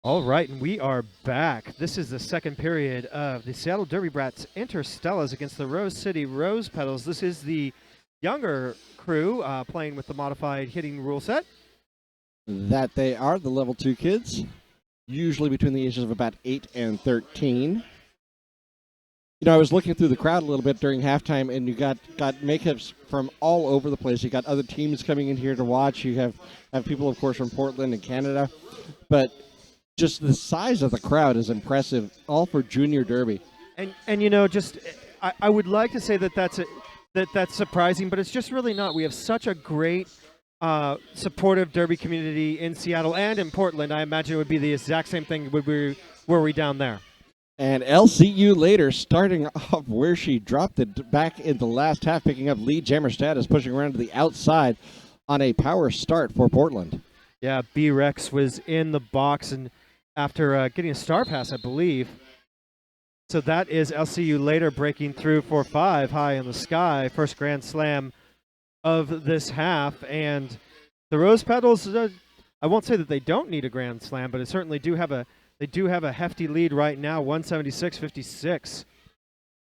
All right, and we are back. This is the second period of the Seattle Derby Brats enter Stellas against the Rose City Rose Petals. This is the younger crew playing with the modified hitting rule set. That they are the level 2 kids, usually between the ages of about 8 and 13. You know, I was looking through the crowd a little bit during halftime, and you got makeups from all over the place. You got other teams coming in here to watch. You have people, of course, from Portland and Canada. But just the size of the crowd is impressive, all for Junior Derby. And you know, just I would like to say that that's surprising, but it's just really not. We have such a great supportive Derby community in Seattle and in Portland. I imagine it would be the exact same thing were we down there. And LCU later, starting off where she dropped it back in the last half, picking up lead jammer status, pushing around to the outside on a power start for Portland. Yeah, B-Rex was in the box and after getting a star pass, I believe. So that is LCU later breaking through for 5 high in the sky. First Grand Slam of this half. And the Rose Petals, I won't say that they don't need a Grand Slam, but it certainly do have a hefty lead right now, 176-56.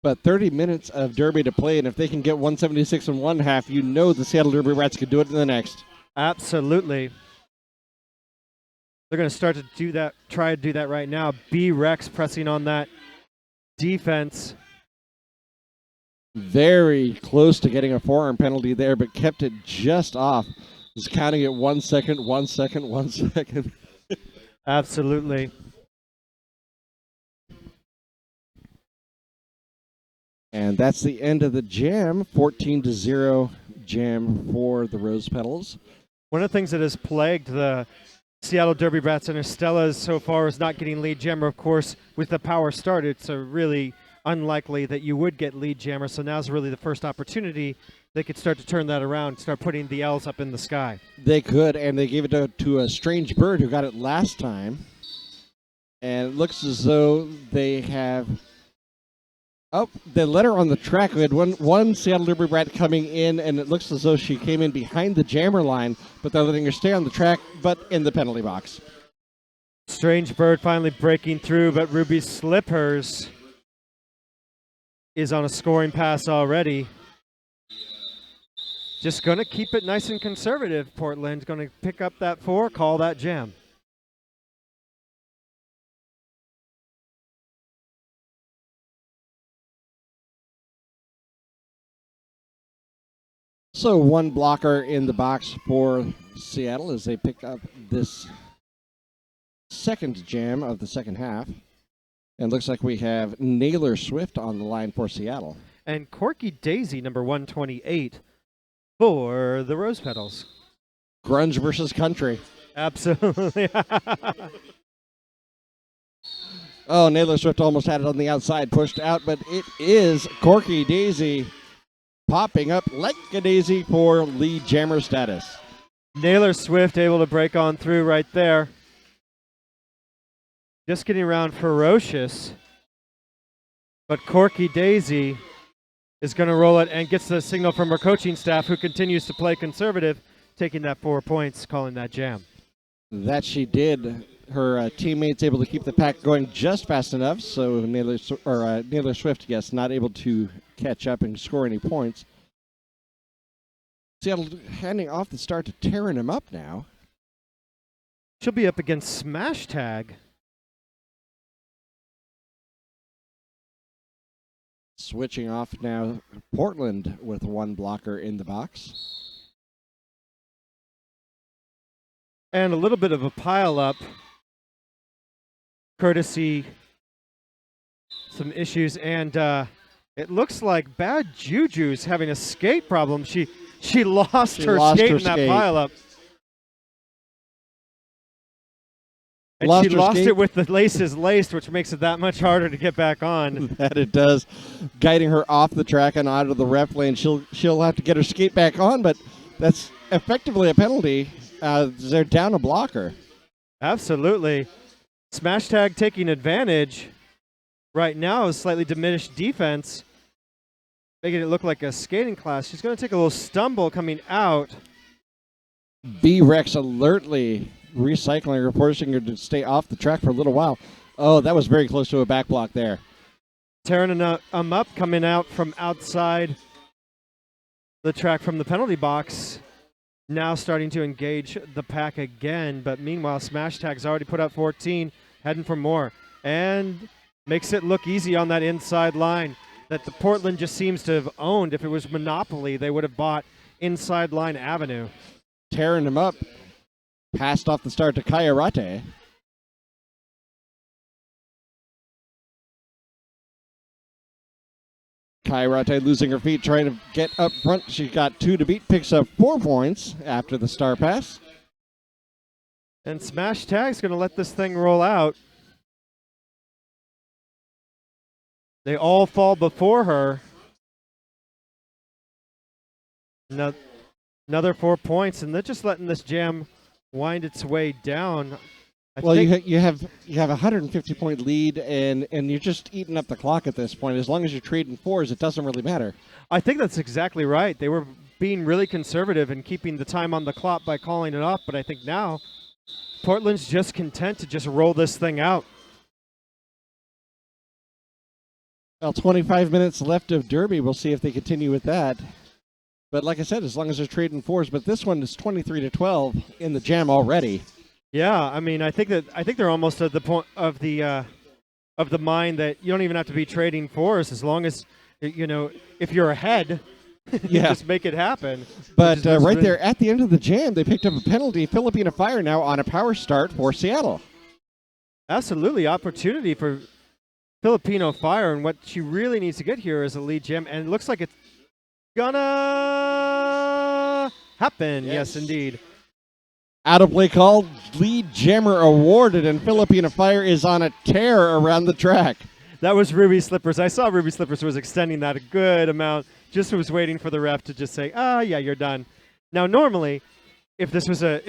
But 30 minutes of Derby to play, and if they can get 176 in one half, you know the Seattle Derby Rats could do it in the next. Absolutely. They're going to start to do that, try to do that right now. B-Rex pressing on that defense. Very close to getting a forearm penalty there, but kept it just off. Just counting it 1 second, 1 second, 1 second. Absolutely. And that's the end of the jam. 14-0 jam for the Rose Petals. One of the things that has plagued the Seattle Derby Brats and Stellas so far is not getting lead jammer. Of course, with the power start, it's really unlikely that you would get lead jammer. So now's really the first opportunity they could start to turn that around, start putting the L's up in the sky. They could, and they gave it to a strange bird who got it last time. And it looks as though they have... Oh, they let her on the track. We had one Seattle Derby Brat coming in, and it looks as though she came in behind the jammer line, but they're letting her stay on the track, but in the penalty box. Strange bird finally breaking through, but Ruby Slippers is on a scoring pass already. Just going to keep it nice and conservative, Portland. Going to pick up that 4, call that jam. So one blocker in the box for Seattle as they pick up this second jam of the second half. And looks like we have Naylor Swift on the line for Seattle. And Corky Daisy, number 128, for the Rose Petals. Grunge versus country. Absolutely. Oh, Naylor Swift almost had it on the outside, pushed out, but it is Corky Daisy popping up like a daisy for lead jammer status. Naylor Swift able to break on through right there. Just getting around Ferocious. But Corky Daisy is going to roll it and gets the signal from her coaching staff, who continues to play conservative, taking that 4 points, calling that jam. That she did. Her teammates able to keep the pack going just fast enough, so Naylor Swift, yes, not able to catch up and score any points. Seattle handing off the start to tearing him up now. She'll be up against Smash Tag. Switching off now, Portland with one blocker in the box. And a little bit of a pile-up, courtesy some issues, and it looks like Bad Juju's having a skate problem. She lost her skate in that pile-up. And she lost it with the laces laced, which makes it that much harder to get back on. That it does. Guiding her off the track and out of the ref lane. She'll have to get her skate back on, but that's effectively a penalty. They're down a blocker. Absolutely. Smash Tag taking advantage right now is slightly diminished defense, making it look like a skating class. She's going to take a little stumble coming out. B-Rex alertly recycling or forcing her to stay off the track for a little while. Oh, that was very close to a back block there. Tearing them up, coming out from outside the track from the penalty box. Now starting to engage the pack again, but meanwhile, Smash Tag's already put up 14, heading for more, and makes it look easy on that inside line that the Portland just seems to have owned. If it was Monopoly, they would have bought inside line avenue. Tearing him up. Passed off the start to Kayarate. Kayarate losing her feet, trying to get up front. She got 2 to beat, picks up 4 points after the star pass. And Smash Tag's going to let this thing roll out. They all fall before her. Another 4 points, and they're just letting this jam wind its way down. Well, you have a 150-point lead, and you're just eating up the clock at this point. As long as you're trading fours, it doesn't really matter. I think that's exactly right. They were being really conservative and keeping the time on the clock by calling it off, but I think now Portland's just content to just roll this thing out. Well, 25 minutes left of Derby. We'll see if they continue with that. But like I said, as long as they're trading fours, but this one is 23-12 in the jam already. Yeah, I mean, I think they're almost at the point of the mind that you don't even have to be trading fours as long as if you're ahead, yeah, just make it happen. But right there at the end of the jam, they picked up a penalty. Filipina Fire now on a power start for Seattle. Absolutely, opportunity for Filipino Fire, and what she really needs to get here is a lead jam, and it looks like it's gonna happen. Yes indeed. Out of play call, lead jammer awarded, and Filipina Fire is on a tear around the track. That was Ruby Slippers. I saw Ruby Slippers was extending that a good amount. Just was waiting for the ref to just say, yeah, you're done. Now, normally, if this was a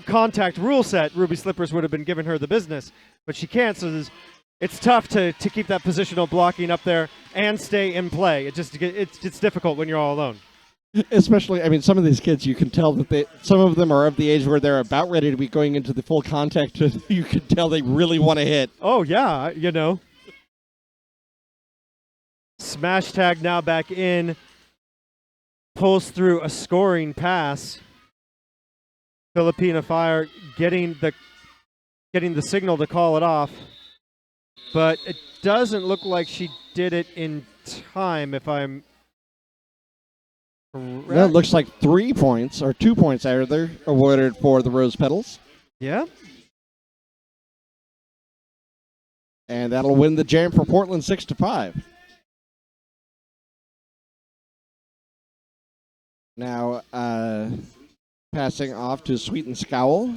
contact rule set, Ruby Slippers would have been giving her the business, but she can't. So it's tough to keep that positional blocking up there and stay in play. It's difficult when you're all alone. Especially, I mean, some of these kids, you can tell that some of them are of the age where they're about ready to be going into the full contact. You can tell they really want to hit. Oh, yeah, Smash Tag now back in. Pulls through a scoring pass. Filipina Fire getting the signal to call it off. But it doesn't look like she did it in time, if I'm correct. That looks like 3 points, or 2 points either, awarded for the Rose Petals. Yeah. And that'll win the jam for Portland 6-5. Now, passing off to Sweet and Scowl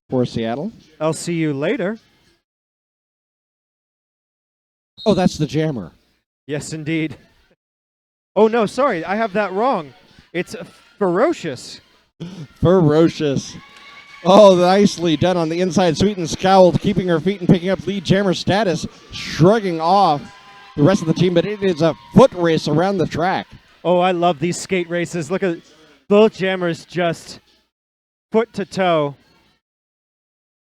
for Seattle. I'll see you later. Oh, that's the jammer. Yes, indeed. Oh, no, sorry. I have that wrong. It's Ferocious. Ferocious. Oh, nicely done on the inside. Sweet and Scowl keeping her feet and picking up lead jammer status, shrugging off the rest of the team, but it is a foot race around the track. Oh, I love these skate races. Look at both jammers just foot to toe.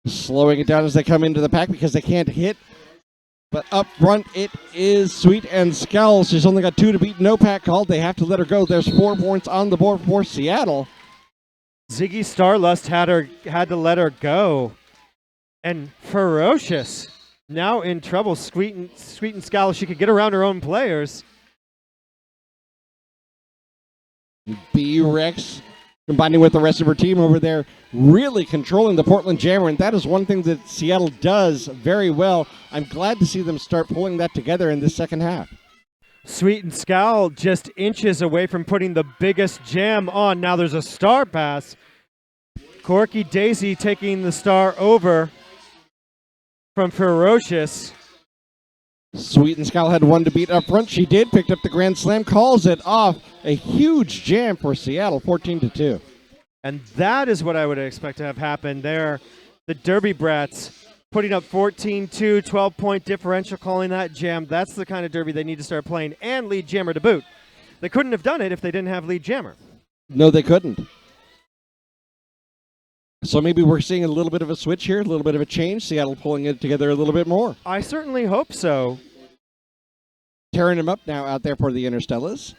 Slowing it down as they come into the pack because they can't hit. But up front, it is Sweet and Scowl. She's only got 2 to beat. No pack called. They have to let her go. There's 4 points on the board for Seattle. Ziggy Starlust had to let her go. And Ferocious now in trouble. Sweet and Scowl. She could get around her own players. B-Rex combining with the rest of her team over there, really controlling the Portland Jammer, and that is one thing that Seattle does very well. I'm glad to see them start pulling that together in this second half. Sweet and Scowl just inches away from putting the biggest jam on. Now there's a star pass. Corky Daisy taking the star over from Ferocious. Sweet and Scowl had 1 to beat up front. She did, picked up the Grand Slam, calls it off. A huge jam for Seattle, 14-2. And that is what I would expect to have happen there. The Derby Brats putting up 14-2, 12-point differential, calling that jam. That's the kind of Derby they need to start playing, and lead jammer to boot. They couldn't have done it if they didn't have lead jammer. No, they couldn't. So maybe we're seeing a little bit of a switch here, a little bit of a change. Seattle pulling it together a little bit more. I certainly hope so. Tearing him up now out there for the Stellas.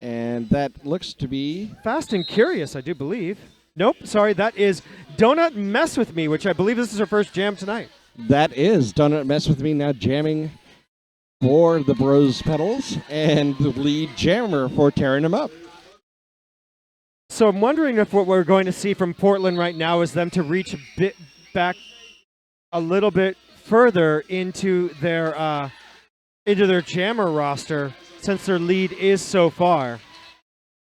And that looks to be... Fast and Curious, I do believe. Nope, sorry, that is Donut Mess With Me, which I believe this is her first jam tonight. That is Donut Mess With Me now jamming for the Bros Petals and the lead jammer for Tearing Him Up. So I'm wondering if what we're going to see from Portland right now is them to reach a bit back a little bit further into their jammer roster since their lead is so far.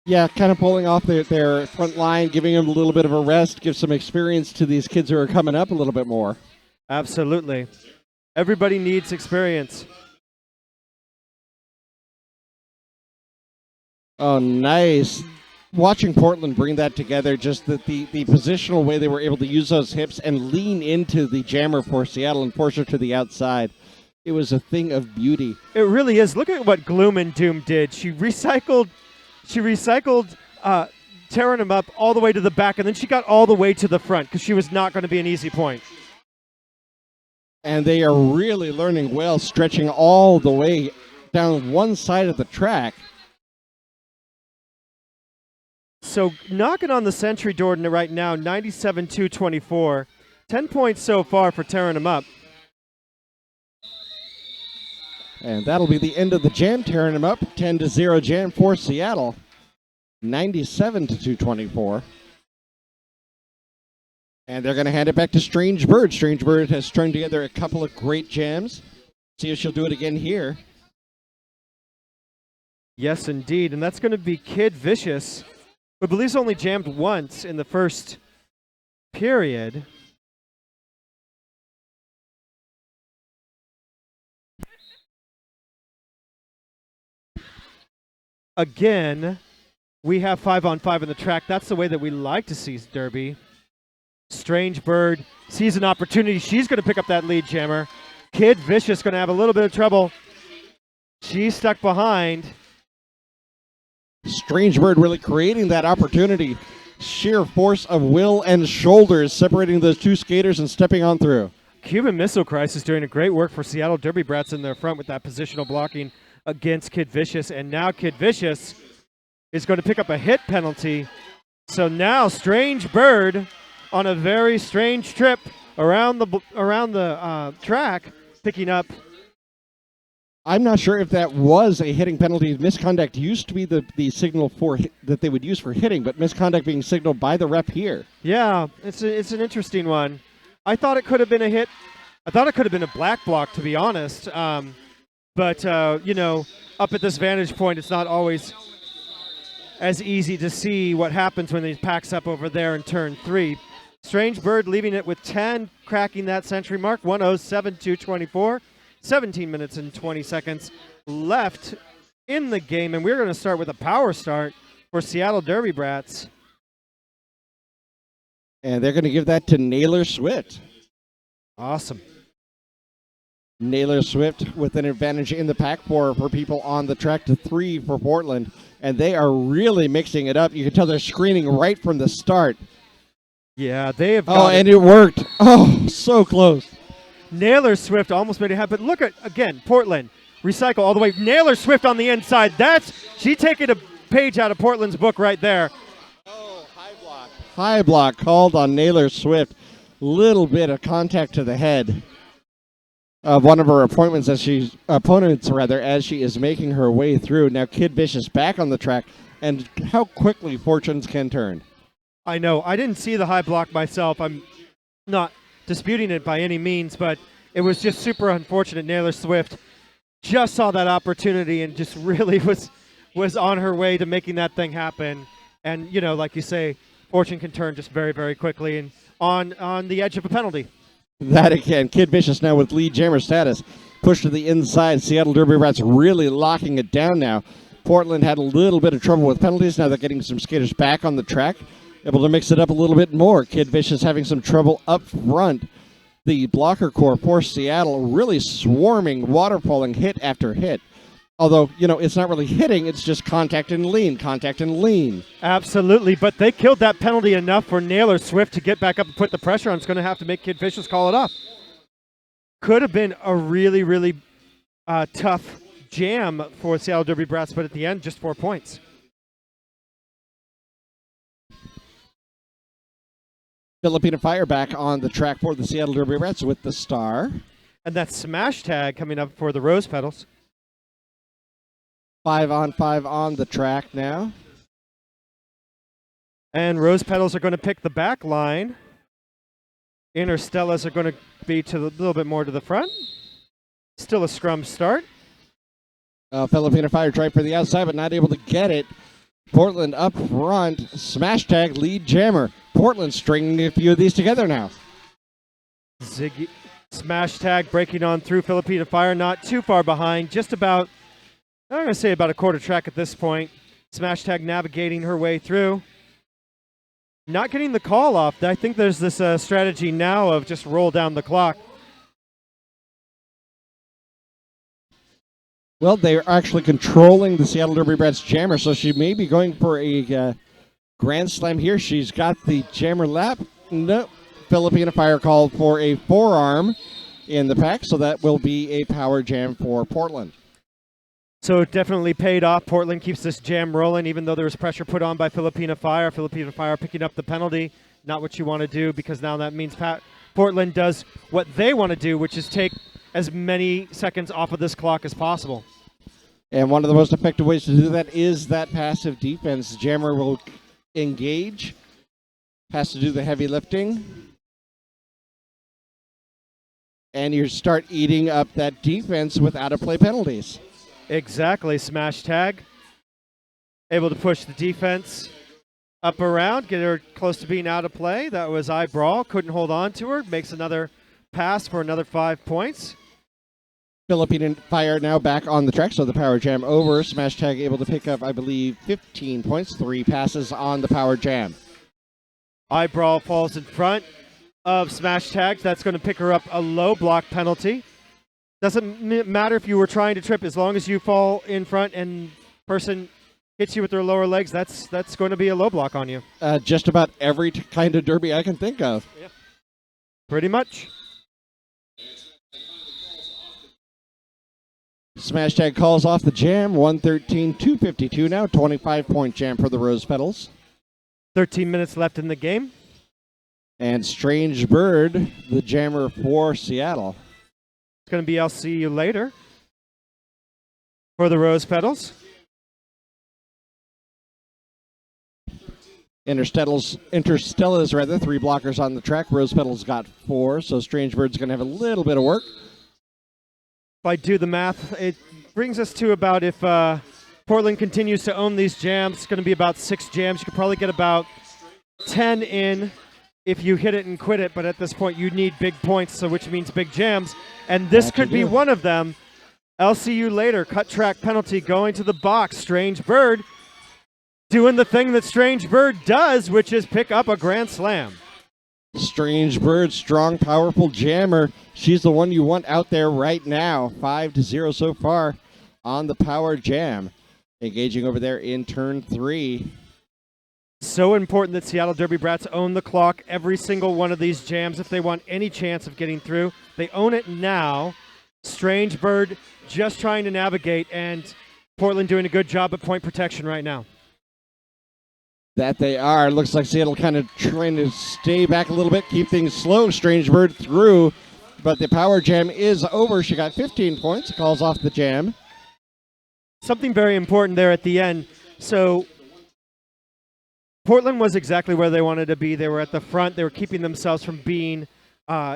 Yeah, kind of pulling off their front line, giving them a little bit of a rest, give some experience to these kids who are coming up a little bit more. Absolutely. Everybody needs experience. Oh, nice. Watching Portland bring that together, just the positional way they were able to use those hips and lean into the jammer for Seattle and force her to the outside. It was a thing of beauty. It really is. Look at what Gloom and Doom did. She recycled tearing him up all the way to the back, and then she got all the way to the front because she was not going to be an easy point. And they are really learning well, stretching all the way down one side of the track. So knocking on the century door right now, 97-224. 10 points so far for tearing him up. And that'll be the end of the jam, tearing him up. 10-0 jam for Seattle. 97-224. And they're going to hand it back to Strange Bird. Strange Bird has strung together a couple of great jams. See if she'll do it again here. Yes, indeed. And that's going to be Kid Vicious, who I believe only jammed once in the first period. Again, we have 5-on-5 in the track. That's the way that we like to see Derby. Strange Bird sees an opportunity. She's going to pick up that lead jammer. Kid Vicious going to have a little bit of trouble. She's stuck behind. Strange Bird really creating that opportunity. Sheer force of will and shoulders separating those two skaters and stepping on through. Cuban Missile Crisis doing a great work for Seattle Derby Brats in their front with that positional blocking against Kid Vicious. And now Kid Vicious is going to pick up a hit penalty. So now Strange Bird on a very strange trip around the track, picking up. I'm not sure if that was a hitting penalty. Misconduct used to be the signal for that they would use for hitting, but misconduct being signaled by the ref here. Yeah, it's an interesting one. I thought it could have been a hit. I thought it could have been a black block, to be honest. But you know, up at this vantage point, it's not always as easy to see what happens when he packs up over there in turn 3. Strange Bird leaving it with 10, cracking that century mark, 107-224. 17 minutes and 20 seconds left in the game, and we're going to start with a power start for Seattle Derby Brats. And they're going to give that to Naylor Swift. Awesome. Naylor Swift with an advantage in the pack for people on the track to 3 for Portland. And they are really mixing it up. You can tell they're screening right from the start. Yeah, they have got and it worked. Oh, so close. Naylor Swift almost made it happen. Look at, again, Portland. Recycle all the way. Naylor Swift on the inside. She taking a page out of Portland's book right there. Oh, high block. High block called on Naylor Swift. Little bit of contact to the head of one of her opponents as she is making her way through. Now Kid Vicious back on the track, and how quickly fortunes can turn. I know. I didn't see the high block myself. I'm not disputing it by any means, but it was just super unfortunate. Naylor Swift just saw that opportunity and just really was on her way to making that thing happen. And, you know, like you say, fortune can turn just very, very quickly and on the edge of a penalty. That again. Kid Vicious now with lead jammer status. Push to the inside. Seattle Derby Rats really locking it down now. Portland had a little bit of trouble with penalties. Now they're getting some skaters back on the track, able to mix it up a little bit more. Kid Vicious having some trouble up front. The blocker core for Seattle really swarming, waterfalling hit after hit. Although, it's not really hitting, it's just contact and lean, contact and lean. Absolutely, but they killed that penalty enough for Naylor Swift to get back up and put the pressure on. It's going to have to make Kid Vicious call it off. Could have been a really, really tough jam for Seattle Derby Brats, but at the end, just 4 points. Filipina Fire back on the track for the Seattle Derby Brats with the star. And that smash tag coming up for the Rose Petals. 5-on-5 on the track now. And Rose Petals are going to pick the back line. Inner Stellas are going to be a little bit more to the front. Still a scrum start. Filipina Fire tried for the outside, but not able to get it. Portland up front. Smash tag, lead jammer. Portland stringing a few of these together now. Ziggy smash tag breaking on through Filipina Fire. Not too far behind. Just about, I'm going to say about a quarter track at this point. Smash tag navigating her way through. Not getting the call off. I think there's this strategy now of just roll down the clock. Well, they're actually controlling the Seattle Derby Brats jammer, so she may be going for a grand slam here. She's got the jammer lap. Nope. Filipina Fire called for a forearm in the pack, so that will be a power jam for Portland. So it definitely paid off. Portland keeps this jam rolling, even though there was pressure put on by Filipina Fire. Filipina Fire picking up the penalty. Not what you want to do, because now that means Portland does what they want to do, which is take as many seconds off of this clock as possible. And one of the most effective ways to do that is that passive defense. Jammer will engage, has to do the heavy lifting, and you start eating up that defense with out-of-play penalties. Exactly. Smash tag. Able to push the defense up around, get her close to being out of play. That was eye brawl. Couldn't hold on to her. Makes another pass for another 5 points. Filipina Fire now back on the track, so the power jam over. Smash tag able to pick up, I believe, 15 points. 3 passes on the power jam. Eye brawl falls in front of smash tags. That's going to pick her up a low block penalty. Doesn't matter if you were trying to trip, as long as you fall in front and person hits you with their lower legs, that's going to be a low block on you. Just about every kind of derby I can think of. Yeah. Pretty much. Smash tag calls off the jam. 113-252 now. 25-point jam for the Rose Petals. 13 minutes left in the game. And Strange Bird, the jammer for Seattle. It's going to be I'll see you later for the Rose Petals. Interstellas, rather, 3 blockers on the track. Rose Petals got 4, so Strange Bird's going to have a little bit of work. If I do the math, it brings us to about, if Portland continues to own these jams, it's going to be about 6 jams. You could probably get about 10 in if you hit it and quit it, but at this point you need big points, so which means big jams. And this could be one of them. I'll see you later. Cut track penalty going to the box. Strange Bird doing the thing that Strange Bird does, which is pick up a grand slam. Strange Bird, strong, powerful jammer. She's the one you want out there right now. 5-0 so far on the power jam. Engaging over there in turn 3. So important that Seattle Derby Brats own the clock every single one of these jams if they want any chance of getting through. They own it now. Strange Bird just trying to navigate, and Portland doing a good job at point protection right now. That they are. Looks like Seattle kind of trying to stay back a little bit, keep things slow. Strange Bird through, but the power jam is over. She got 15 points, calls off the jam. Something very important there at the end. So Portland was exactly where they wanted to be. They were at the front. They were keeping themselves from being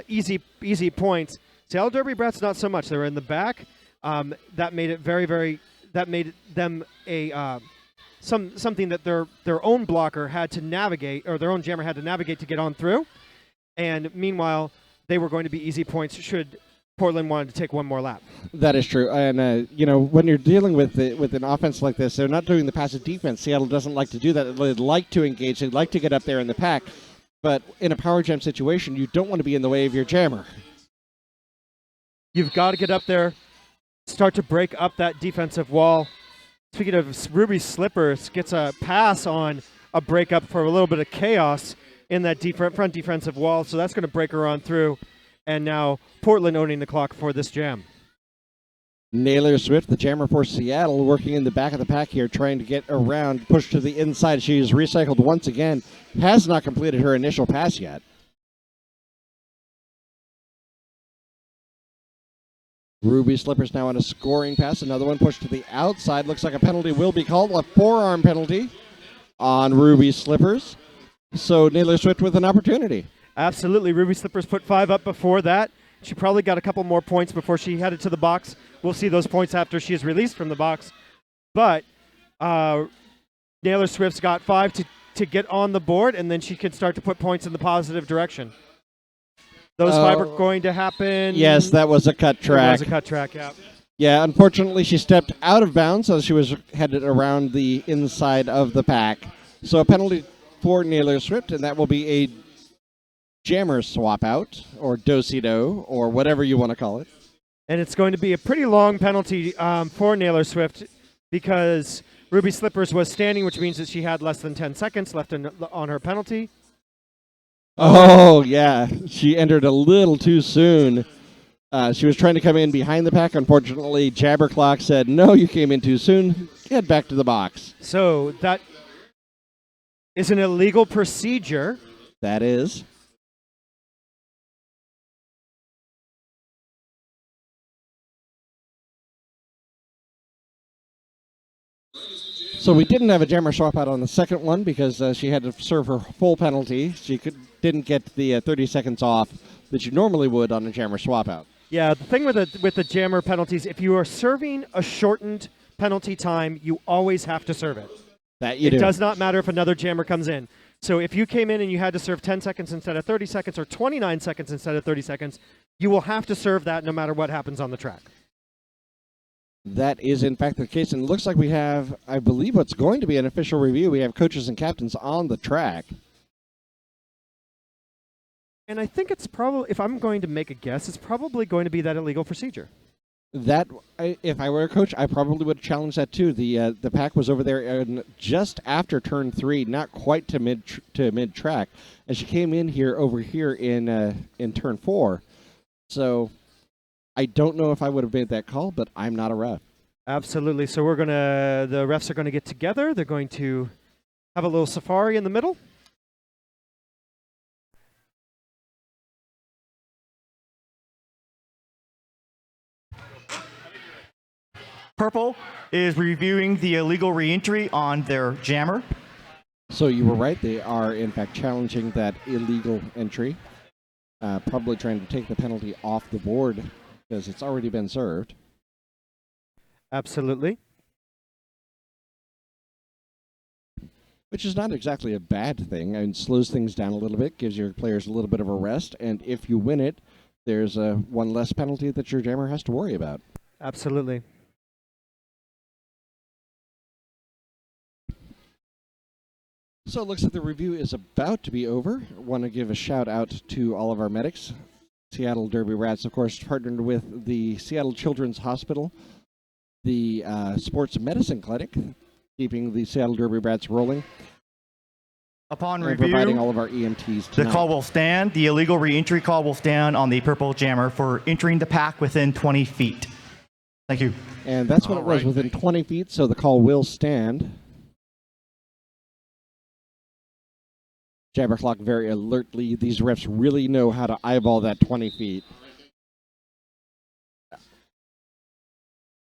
easy points. Seattle Derby Brats, not so much. They were in the back. That made it that made them a something that their own blocker had to navigate, or their own jammer had to navigate to get on through. And meanwhile, they were going to be easy points should Portland wanted to take one more lap. That is true. And, when you're dealing with an offense like this, they're not doing the passive defense. Seattle doesn't like to do that. They'd like to engage. They'd like to get up there in the pack. But in a power jam situation, you don't want to be in the way of your jammer. You've got to get up there start to break up that defensive wall. Speaking of Ruby Slippers, gets a pass on a breakup for a little bit of chaos in that front defensive wall, so that's going to break her on through. And now Portland owning the clock for this jam. Naylor Swift, the jammer for Seattle, working in the back of the pack here, trying to get around, push to the inside. She's recycled once again, has not completed her initial pass yet. Ruby Slippers now on a scoring pass. Another one pushed to the outside. Looks like a penalty will be called. A forearm penalty on Ruby Slippers. So Naylor Swift with an opportunity. Absolutely. Ruby Slippers put 5 up before that. She probably got a couple more points before she headed to the box. We'll see those points after she is released from the box. But Naylor Swift's got 5 to get on the board, and then she can start to put points in the positive direction. Those 5 are going to happen. Yes, that was a cut track. It was a cut track, yeah. Yeah, unfortunately, she stepped out of bounds as she was headed around the inside of the pack. So a penalty for Naylor Swift, and that will be a jammer swap out, or do-si-do, or whatever you want to call it. And it's going to be a pretty long penalty for Naylor Swift because Ruby Slippers was standing, which means that she had less than 10 seconds left on her penalty. Oh, yeah. She entered a little too soon. She was trying to come in behind the pack. Unfortunately, Jabber Clock said, no, you came in too soon. Head back to the box. So that is an illegal procedure. That is. So we didn't have a jammer swap out on the second one because she had to serve her full penalty. She didn't get the 30 seconds off that you normally would on a jammer swap out. Yeah, the thing with the jammer penalties, if you are serving a shortened penalty time, you always have to serve it. It does not matter if another jammer comes in. So if you came in and you had to serve 10 seconds instead of 30 seconds or 29 seconds instead of 30 seconds, you will have to serve that no matter what happens on the track. That is, in fact, the case. And it looks like we have, I believe, what's going to be an official review. We have coaches and captains on the track. And I think it's probably, if I'm going to make a guess, it's probably going to be that illegal procedure. If I were a coach, I probably would challenge that too. The pack was over there just after turn 3, not quite to mid track, and she came in over here in turn 4. So I don't know if I would have made that call, but I'm not a ref. Absolutely. So the refs are going to get together. They're going to have a little safari in the middle. Purple is reviewing the illegal reentry on their jammer. So you were right. They are, in fact, challenging that illegal entry. Probably trying to take the penalty off the board because it's already been served. Absolutely. Which is not exactly a bad thing. It slows things down a little bit, gives your players a little bit of a rest, and if you win it, there's one less penalty that your jammer has to worry about. Absolutely. So it looks like the review is about to be over. I want to give a shout out to all of our medics. Seattle Derby Rats, of course, partnered with the Seattle Children's Hospital, the Sports Medicine Clinic, keeping the Seattle Derby Rats rolling. Upon and review, providing all of our EMTs tonight. The call will stand. The illegal reentry call will stand on the purple jammer for entering the pack within 20 feet. Thank you. And that's what it was, within 20 feet, so the call will stand. Jabberclock very alertly. These refs really know how to eyeball that 20 feet.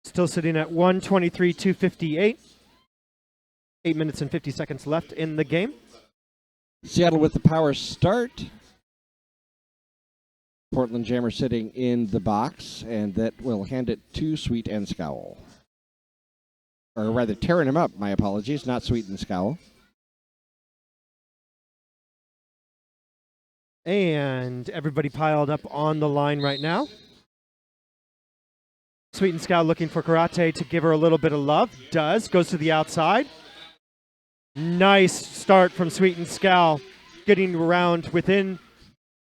Still sitting at 1:23:258. 8 minutes and 50 seconds left in the game. Seattle with the power start. Portland Jammer sitting in the box, and that will hand it to Sweet and Scowl. Or rather, tearing him up, my apologies, not Sweet and Scowl. And everybody piled up on the line right now. Sweet and Scowl looking for Karate to give her a little bit of love. Does. Goes to the outside. Nice start from Sweet and Scowl, getting around within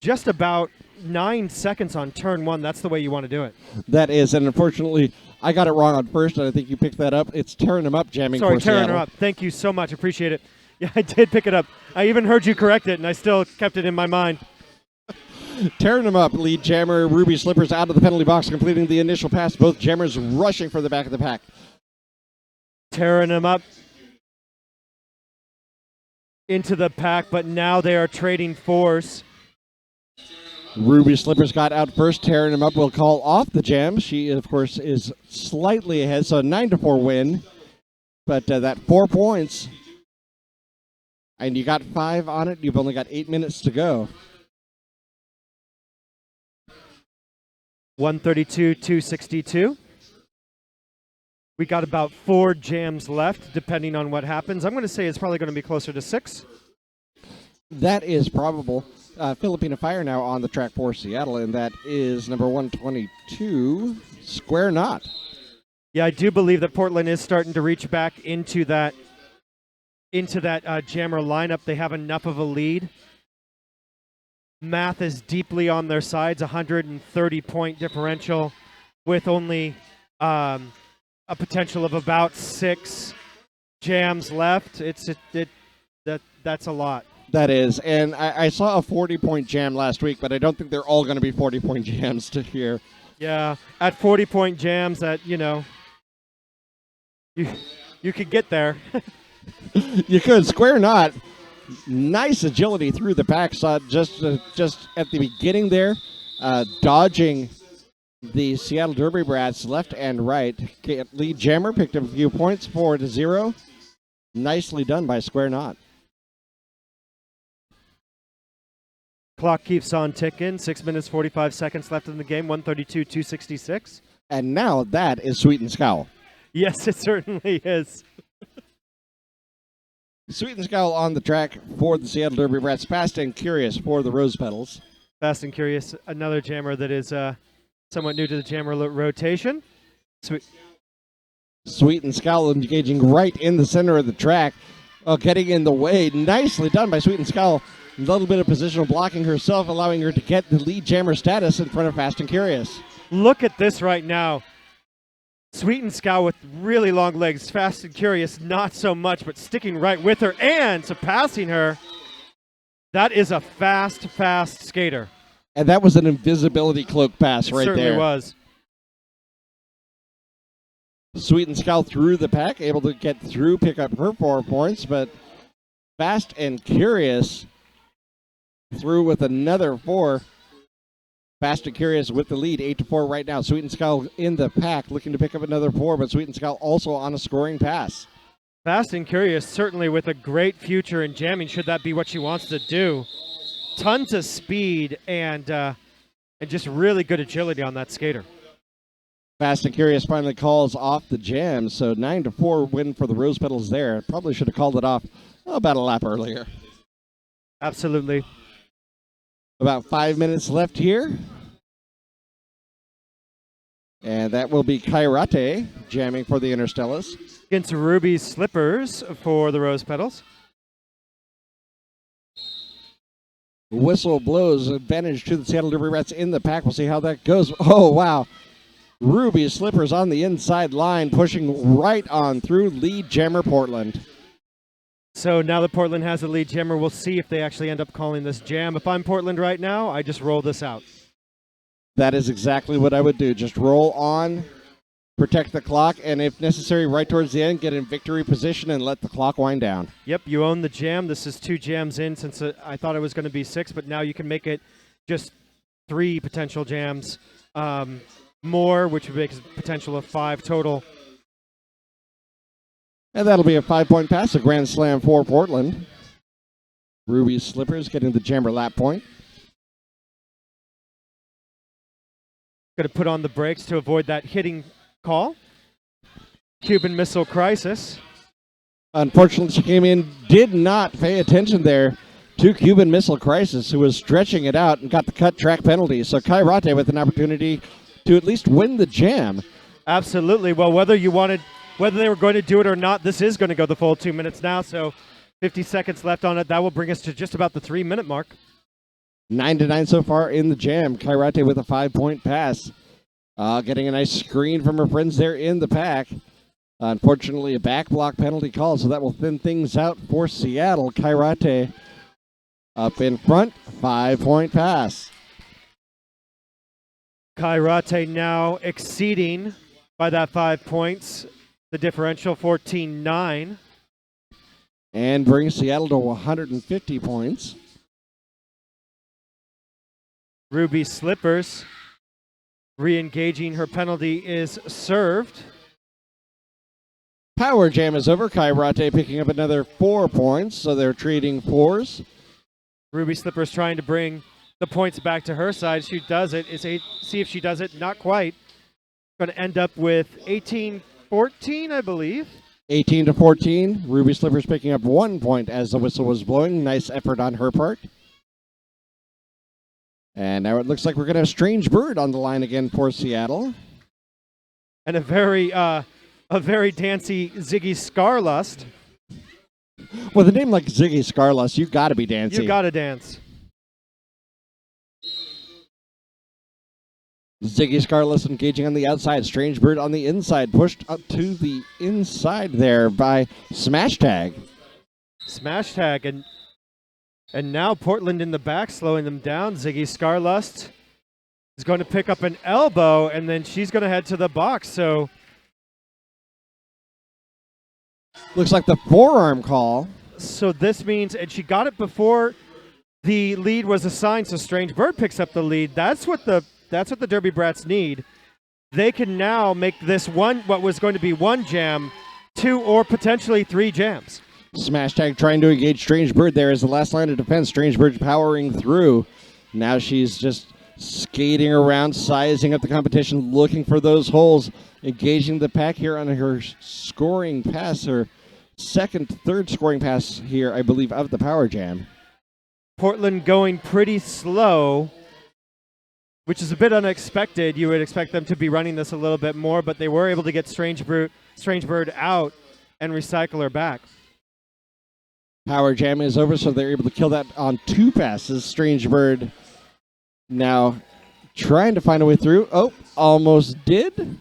just about 9 seconds on turn 1. That's the way you want to do it. That is, and unfortunately, I got it wrong on first, and I think you picked that up. It's tearing them up, jamming Sorry, for tearing Seattle. her up. Thank you so much. Appreciate it. Yeah, I did pick it up. I even heard you correct it, and I still kept it in my mind. Tearing them up, lead jammer Ruby Slippers out of the penalty box, completing the initial pass. Both jammers rushing for the back of the pack. Tearing them up into the pack, but now they are trading fours. Ruby Slippers got out first. Tearing him up will call off the jam. She, of course, is slightly ahead, so a 9-4 win. But that 4 points, and you got 5 on it. You've only got 8 minutes to go. 132, 262. We got about 4 jams left, depending on what happens. I'm going to say it's probably going to be closer to 6. That is probable. Filipino Fire now on the track for Seattle, and that is number 122, Square Knot. Yeah, I do believe that Portland is starting to reach back into that jammer lineup. They have enough of a lead. Math is deeply on their sides, 130-point differential with only a potential of about 6 jams left. That's a lot. That is, and I saw a 40-point jam last week, but I don't think they're all going to be 40-point jams to here. Yeah, at 40-point jams, that you could get there. You could. Square Knot, nice agility through the pack. Saw just at the beginning there, dodging the Seattle Derby Brats left and right. Lead jammer picked up a few points, 4-0. Nicely done by Square Knot. Clock keeps on ticking. 6 minutes, 45 seconds left in the game. 132, 266. And now that is Sweet and Scowl. Yes, it certainly is. Sweet and Scowl on the track for the Seattle Derby Brats. Fast and Curious for the Rose Petals. Fast and Curious, another jammer that is somewhat new to the jammer rotation. Sweet and Scowl engaging right in the center of the track. Getting in the way. Nicely done by Sweet and Scowl. A little bit of positional blocking herself, allowing her to get the lead jammer status in front of Fast and Curious. Look at this right now. Sweet and Scowl with really long legs. Fast and Curious, not so much, but sticking right with her and surpassing her. That is a fast skater. And that was an invisibility cloak pass right there. It certainly was. Sweet and Scowl through the pack, able to get through, pick up her 4 points, but Fast and Curious through with another 4. Fast and Curious with the lead, 8-4 right now. Sweet and Scowl in the pack, looking to pick up another 4, but Sweet and Scowl also on a scoring pass. Fast and Curious certainly with a great future in jamming, should that be what she wants to do. Tons of speed and just really good agility on that skater. Fast and Curious finally calls off the jam, so 9-4 win for the Rose Petals there. Probably should have called it off about a lap earlier. Absolutely. About 5 minutes left here. And that will be Kairate jamming for the Stellas. Against Ruby Slippers for the Rose Petals. Whistle blows, advantage to the Seattle Derby Rats in the pack. We'll see how that goes. Oh, wow. Ruby Slippers on the inside line, pushing right on through lead jammer Portland. So now that Portland has a lead jammer, we'll see if they actually end up calling this jam. If I'm Portland right now, I just roll this out. That is exactly what I would do. Just roll on, protect the clock, and if necessary, right towards the end, get in victory position and let the clock wind down. Yep, you own the jam. This is 2 jams in since I thought it was going to be 6, but now you can make it just 3 potential jams more, which would make a potential of 5 total. And that'll be a 5-point pass, a grand slam for Portland. Ruby Slippers getting the jammer lap point. Going to put on the brakes to avoid that hitting call. Cuban Missile Crisis. Unfortunately, she came in, did not pay attention there to Cuban Missile Crisis, who was stretching it out and got the cut track penalty. So Kairate with an opportunity to at least win the jam. Absolutely. Well, whether they were going to do it or not, this is going to go the full 2 minutes now. So 50 seconds left on it. That will bring us to just about the 3-minute mark. 9-9 so far in the jam. Kairate with a 5-point pass. Getting a nice screen from her friends there in the pack. Unfortunately, a back block penalty call, so that will thin things out for Seattle. Kairate up in front, 5-point pass. Kairate now exceeding by that 5 points, the differential 14-9. And brings Seattle to 150 points. Ruby Slippers re-engaging. Her penalty is served. Power Jam is over. Kairate picking up another 4 points, so they're trading 4s. Ruby Slippers trying to bring the points back to her side. She does it. See if she does it. Not quite. Going to end up with 18-14, I believe. 18-14. Ruby Slippers picking up 1 point as the whistle was blowing. Nice effort on her part. And now it looks like we're going to have Strange Bird on the line again for Seattle. And a very dancy Ziggy Scarlust. With a name like Ziggy Scarlust, you got to be dancing. You got to dance. Ziggy Scarless engaging on the outside. Strange Bird on the inside. Pushed up to the inside there by Smash Tag. Smash Tag. And now Portland in the back slowing them down. Ziggy Scarlust is going to pick up an elbow, and then she's going to head to the box. So looks like the forearm call. So this means, and she got it before the lead was assigned, so Strange Bird picks up the lead. That's what the Derby Brats need. They can now make this what was going to be 1 jam, 2 or potentially 3 jams. Smash Tag trying to engage Strange Bird there as the last line of defense. Strange Bird powering through. Now she's just skating around, sizing up the competition, looking for those holes, engaging the pack here on her scoring pass, her third scoring pass here, I believe, of the Power Jam. Portland going pretty slow, which is a bit unexpected. You would expect them to be running this a little bit more, but they were able to get Strange Bird out and recycle her back. Power Jam is over, so they're able to kill that on 2 passes. Strange Bird now trying to find a way through. Oh, almost did.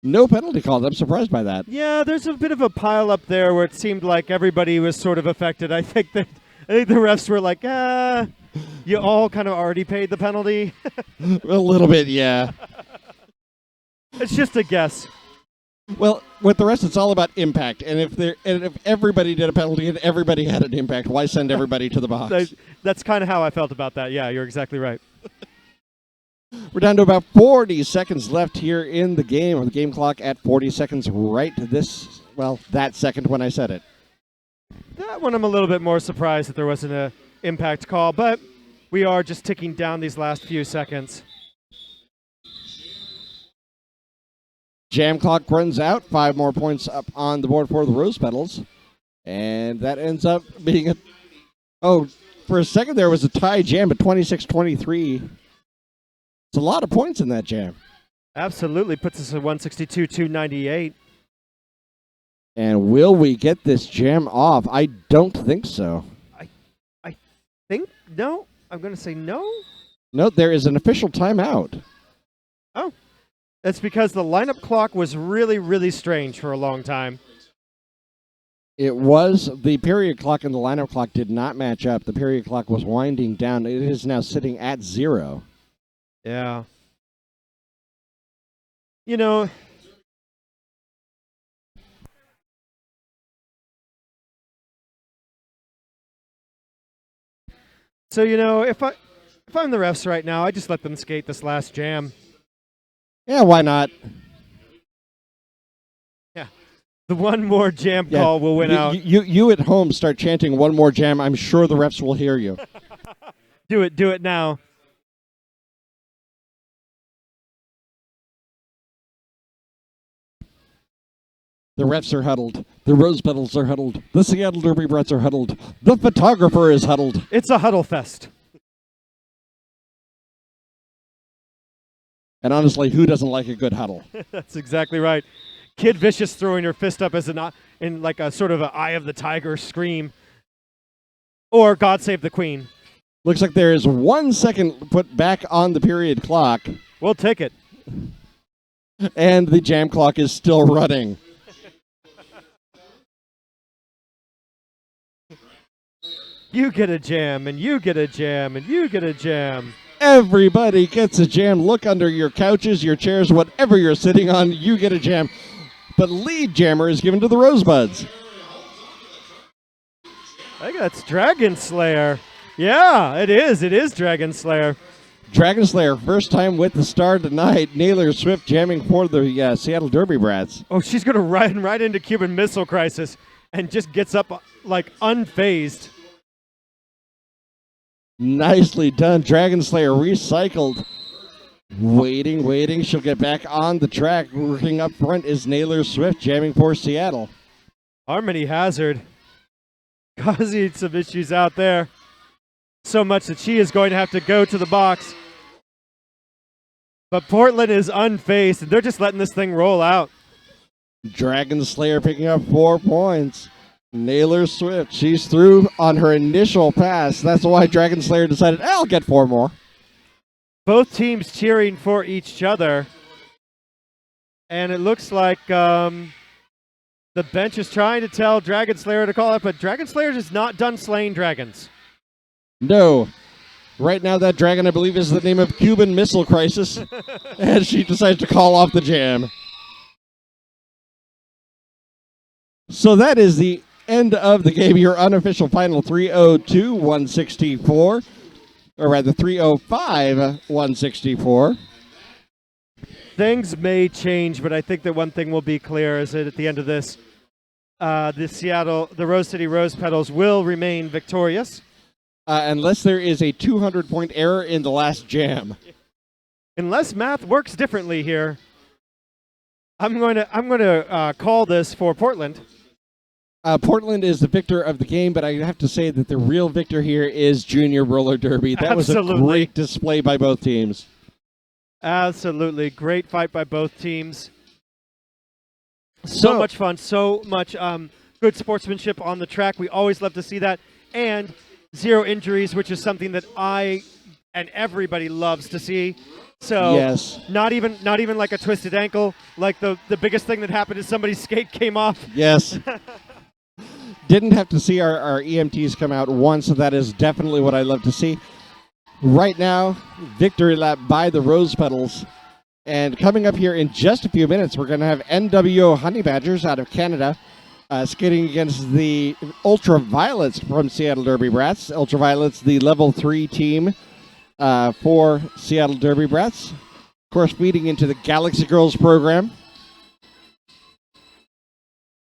No penalty called. I'm surprised by that. Yeah, there's a bit of a pile up there where it seemed like everybody was sort of affected. I think the refs were like, you all kind of already paid the penalty. A little bit, yeah. It's just a guess. Well, with the rest, it's all about impact. And if everybody did a penalty and everybody had an impact, why send everybody to the box? That's kind of how I felt about that. Yeah, you're exactly right. We're down to about 40 seconds left here in the game. The game clock at 40 seconds right that second when I said it. That one I'm a little bit more surprised that there wasn't an impact call, but we are just ticking down these last few seconds. Jam clock runs out. 5 more points up on the board for the Rose Petals. And that ends up being for a second there was a tie jam at 26-23. It's a lot of points in that jam. Absolutely. Puts us at 162-298. And will we get this jam off? I don't think so. I think no. I'm going to say no. No, there is an official timeout. Oh. That's because the lineup clock was really, really strange for a long time. It was. The period clock and the lineup clock did not match up. The period clock was winding down. It is now sitting at 0. Yeah. You know, so if I'm the refs right now, I just let them skate this last jam. Yeah, why not? Yeah. The one more jam call will win out. You at home start chanting one more jam. I'm sure the refs will hear you. Do it now. The refs are huddled. The Rose Petals are huddled. The Seattle Derby Brats are huddled. The photographer is huddled. It's a huddle fest. And honestly, who doesn't like a good huddle? That's exactly right. Kid Vicious throwing her fist up as in like a sort of an Eye of the Tiger scream. Or God Save the Queen. Looks like there is 1 second put back on the period clock. We'll take it. And the jam clock is still running. You get a jam, and you get a jam, and you get a jam. Everybody gets a jam. Look under your couches, your chairs, whatever you're sitting on, you get a jam. But lead jammer is given to the Rosebuds. I think that's Dragon Slayer. Yeah, it is. It is Dragon Slayer. Dragon Slayer, first time with the star tonight. Naylor Swift jamming for the Seattle Derby Brats. Oh, she's going to run right into Cuban Missile Crisis and just gets up like unfazed. Nicely done. Dragon Slayer recycled. Waiting. She'll get back on the track. Working up front is Naylor Swift jamming for Seattle. Harmony Hazard causing some issues out there. So much that she is going to have to go to the box. But Portland is unfazed, and they're just letting this thing roll out. Dragon Slayer picking up 4 points. Naylor Swift, she's through on her initial pass. That's why Dragon Slayer decided, I'll get 4 more. Both teams cheering for each other. And it looks like the bench is trying to tell Dragon Slayer to call it, but Dragon Slayer is not done slaying dragons. No. Right now, that dragon, I believe, is the name of Cuban Missile Crisis. And she decides to call off the jam. So that is the end of the game. Your unofficial final 302-164. Or rather, 305-164. Things may change, but I think that one thing will be clear is that at the end of this, the Rose City Rose Petals will remain victorious. Unless there is a 200-point error in the last jam. Unless math works differently here, I'm going to call this for Portland. Portland is the victor of the game, but I have to say that the real victor here is Junior Roller Derby. That Absolutely. was a great display by both teams. Absolutely. Great fight by both teams. So much fun. So much good sportsmanship on the track. We always love to see that. And 0 injuries, which is something that I and everybody loves to see. So yes. Not even like a twisted ankle. Like the biggest thing that happened is somebody's skate came off. Yes. Didn't have to see our EMTs come out once, so that is definitely what I love to see. Right now, victory lap by the Rose Petals. And coming up here in just a few minutes, we're going to have NWO Honey Badgers out of Canada skating against the Ultraviolets from Seattle Derby Brats. Ultraviolets, the level 3 team for Seattle Derby Brats. Of course, feeding into the Galaxy Girls program.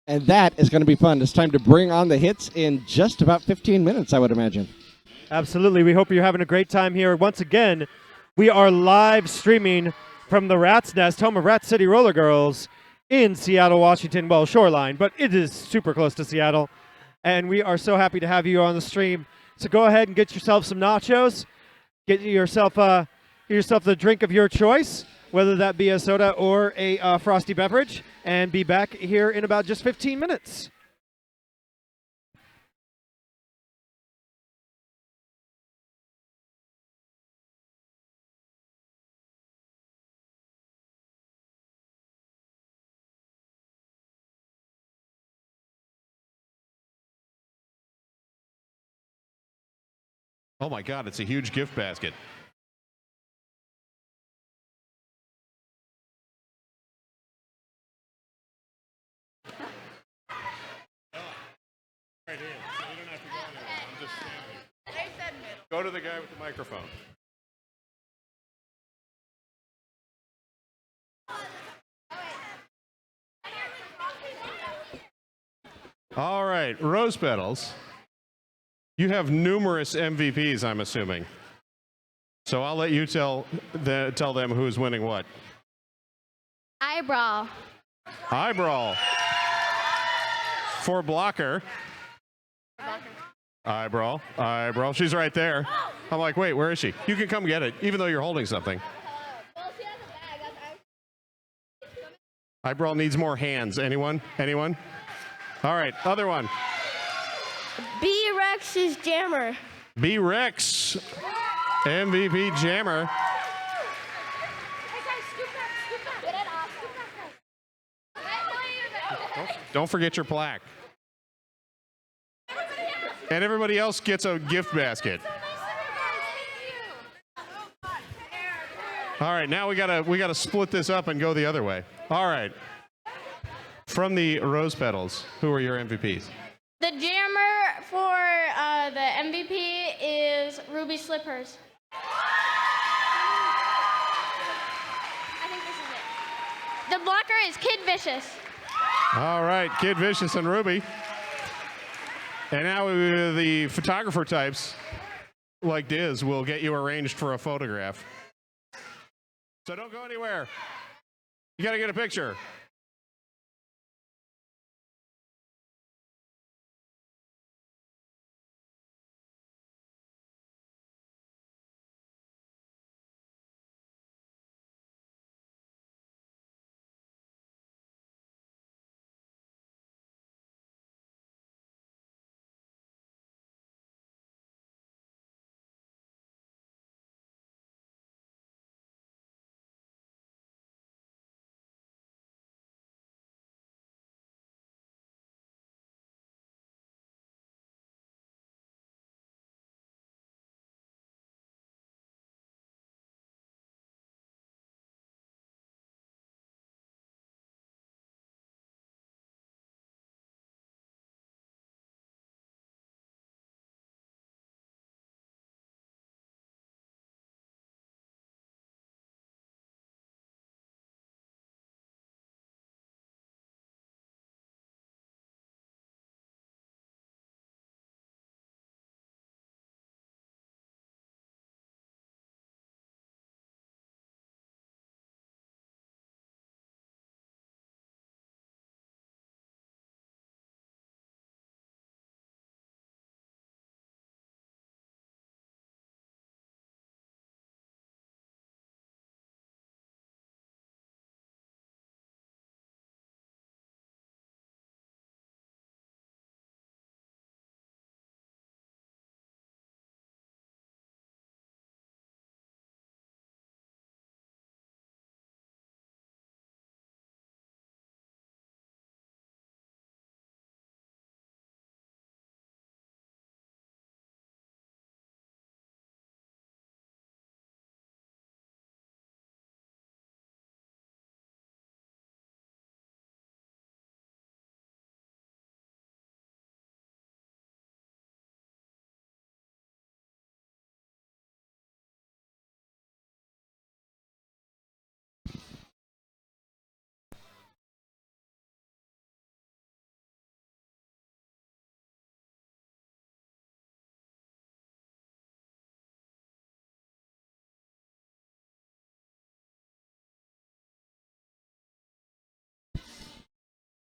And that is going to be fun. It's time to bring on the hits in just about 15 minutes, I would imagine. Absolutely. We hope you're having a great time here. Once again, we are live streaming from the Rat's Nest, home of Rat City Roller Girls in Seattle, Washington. Well, Shoreline, but it is super close to Seattle. And we are so happy to have you on the stream. So go ahead and get yourself some nachos. Get yourself the drink of your choice, whether that be a soda or a frosty beverage, and be back here in about just 15 minutes. Oh my God, it's a huge gift basket. Right here. So you don't have to go anywhere. I'm just standing. Go to the guy with the microphone. All right, Rose Petals. You have numerous MVPs, I'm assuming. So I'll let you tell them who's winning what. Eyebrow. Eyebrow. For blocker. Eyebrow. She's right there. I'm like, wait, where is she? You can come get it, even though you're holding something. Well, she has a bag. Eyebrow needs more hands. Anyone? All right, other one. B-Rex's Jammer. B-Rex. MVP Jammer. Don't forget your plaque. And everybody else gets a gift basket. All right, now we gotta split this up and go the other way. All right. From the Rose Petals, who are your MVPs? The jammer for the MVP is Ruby Slippers. I think this is it. The blocker is Kid Vicious. All right, Kid Vicious and Ruby. And now the photographer types, like Diz, will get you arranged for a photograph. So don't go anywhere. You got to get a picture.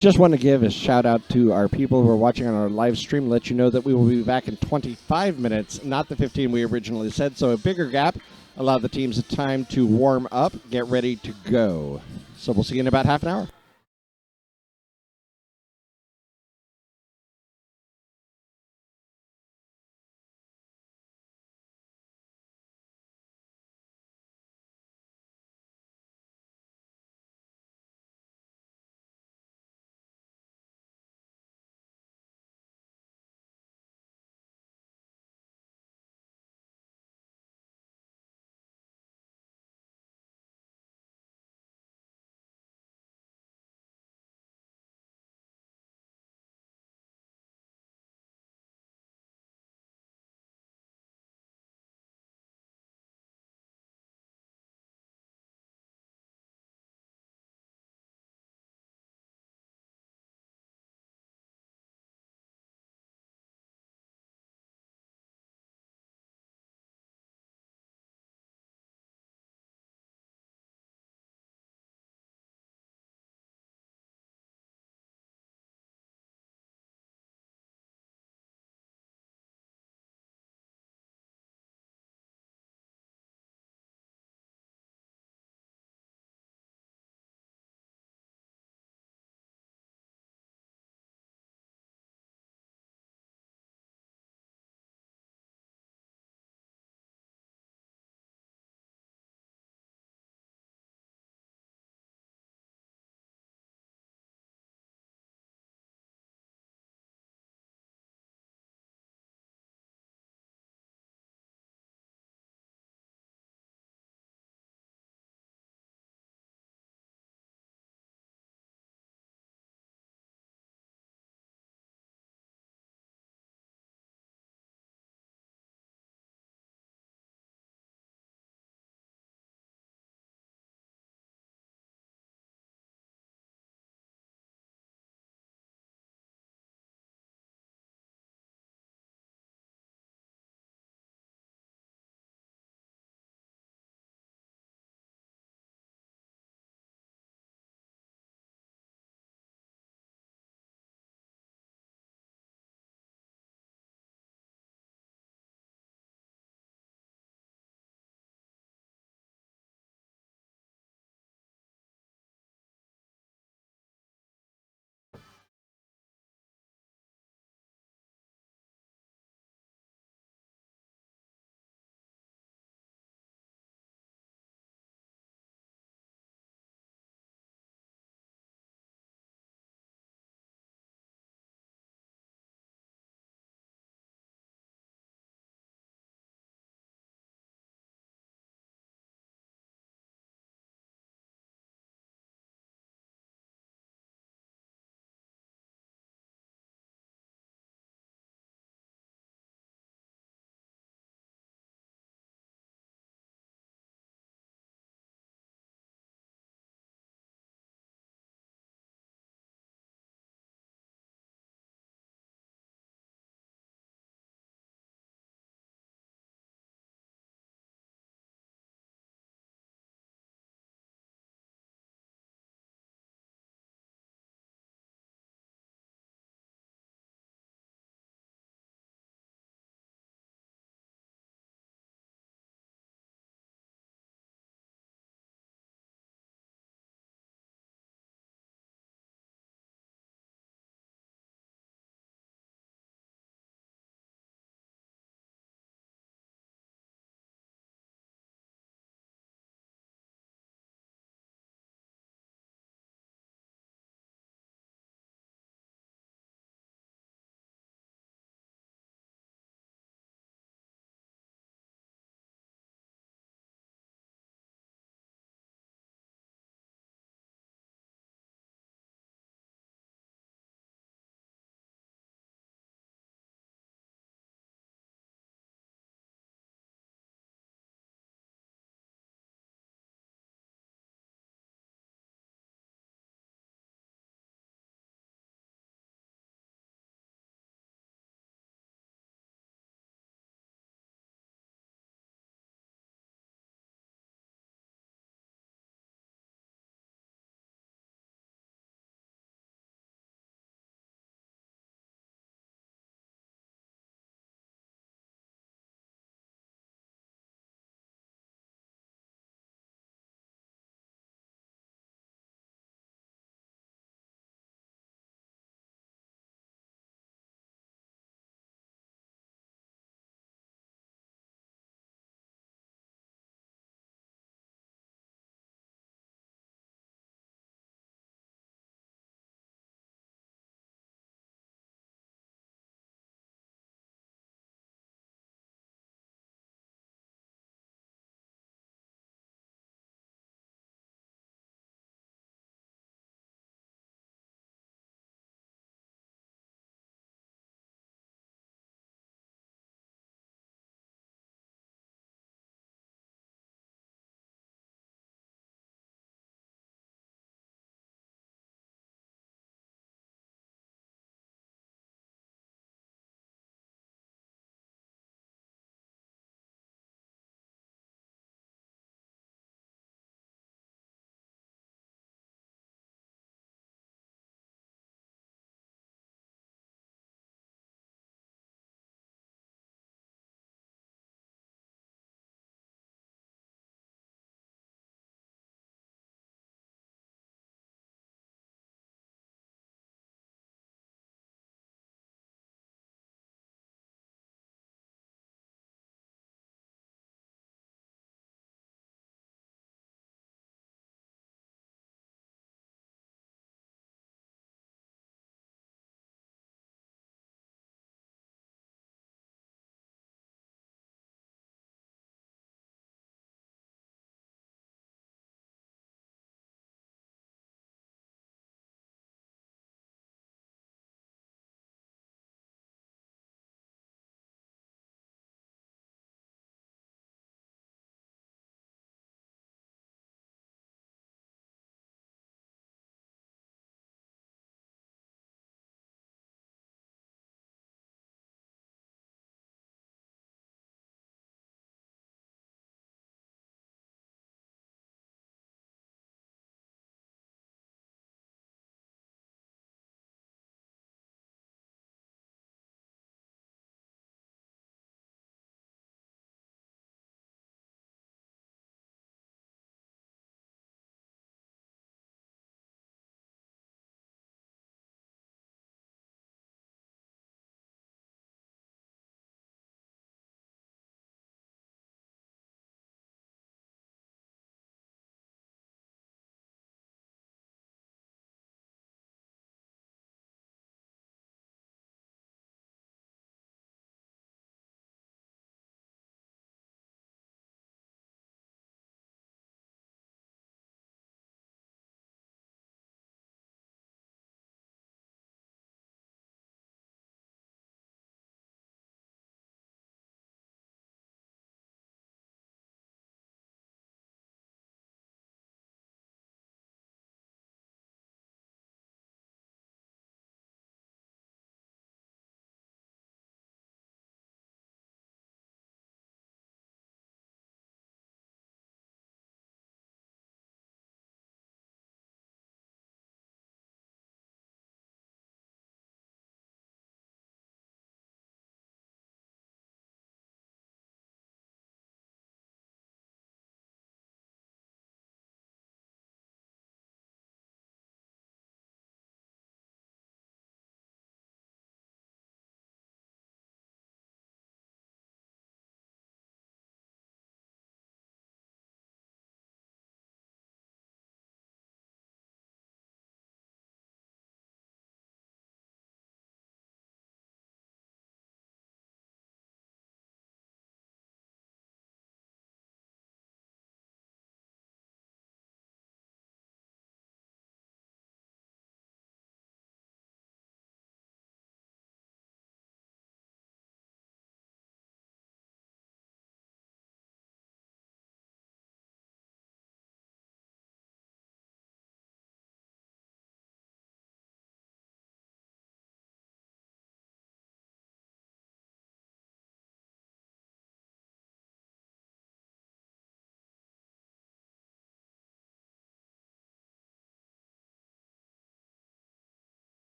Just want to give a shout out to our people who are watching on our live stream. Let you know that we will be back in 25 minutes, not the 15 we originally said. So a bigger gap. Allow the teams time to warm up, get ready to go. So we'll see you in about half an hour.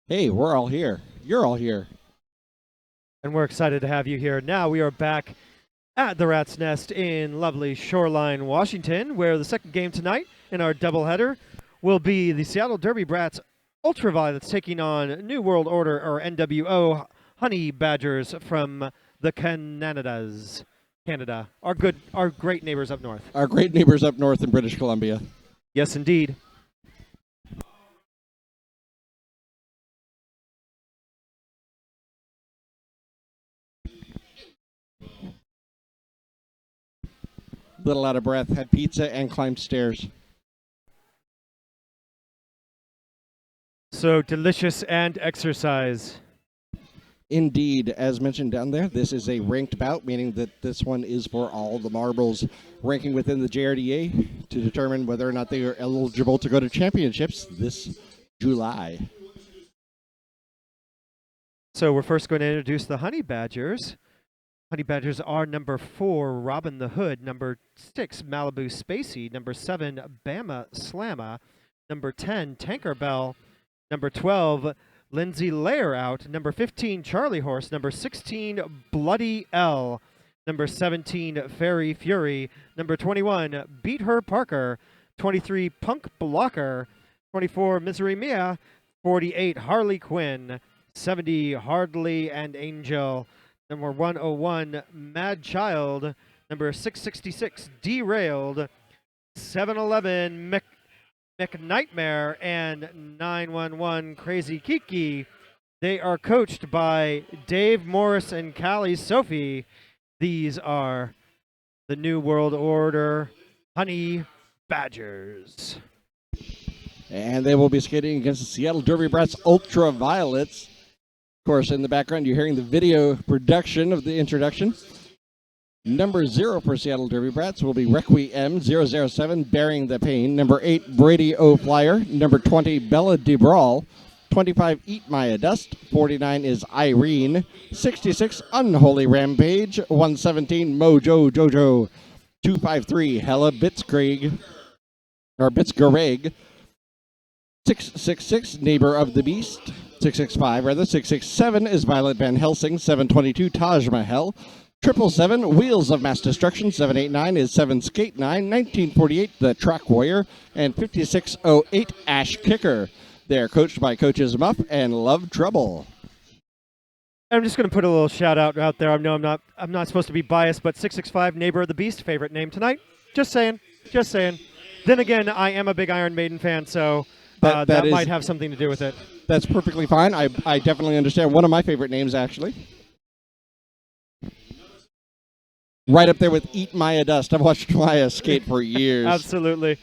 Hey, we're all here. You're all here. And we're excited to have you here. Now we are back at the Rat's Nest in lovely Shoreline, Washington, where the second game tonight in our doubleheader will be the Seattle Derby Brats Ultraviolets taking on New World Order, or NWO, Honey Badgers from the Canada, our great neighbors up north. Our great neighbors up north in British Columbia. Yes, indeed. Little out of breath, had pizza and climbed stairs. So delicious and exercise. Indeed, as mentioned down there, this is a ranked bout, meaning that this one is for all the marbles ranking within the JRDA to determine whether or not they are eligible to go to championships this July. So we're first going to introduce the Honey Badgers. Honey Badgers are number 4, Robin the Hood, number 6, Malibu Spacey, number 7, Bama Slamma, number 10, Tanker Bell, number 12, Lindsay Layer Out, number 15, Charlie Horse, number 16, Bloody L, number 17, Fairy Fury, number 21, Beat Her Parker, 23, Punk Blocker, 24, Misery Mia, 48, Harley Quinn, 70, Hardly and Angel, number 101, Mad Child, number 666, Derailed, 711, McNightmare, and 911, Crazy Kiki. They are coached by Dave Morris and Callie Sophie. These are the New World Order Honey Badgers. And they will be skating against the Seattle Derby Brats Ultraviolets. Of course, in the background, you're hearing the video production of the introduction. Number 0 for Seattle Derby Brats will be Requiem 007, Bearing the Pain. Number 8, Brady O'Flyer. Number 20, Bella DeBrawl. 25, Eat Maya Dust. 49 is Irene. 66, Unholy Rampage. 117, Mojo Jojo. 253, Hella Bitzgreg. 666, Neighbor of the Beast. 667 is Violet Van Helsing. 722, Taj Mahal. 777, Wheels of Mass Destruction. 789 is 7 Skate 9. 1948, The Track Warrior. And 5608, Ash Kicker. They're coached by Coaches Muff and Love Trouble. I'm just going to put a little shout out there. I know I'm not supposed to be biased, but 665, Neighbor of the Beast, favorite name tonight. Just saying. Then again, I am a big Iron Maiden fan, so that might have something to do with it. That's perfectly fine. I definitely understand. One of my favorite names, actually. Right up there with Eat Maya Dust. I've watched Maya skate for years. Absolutely.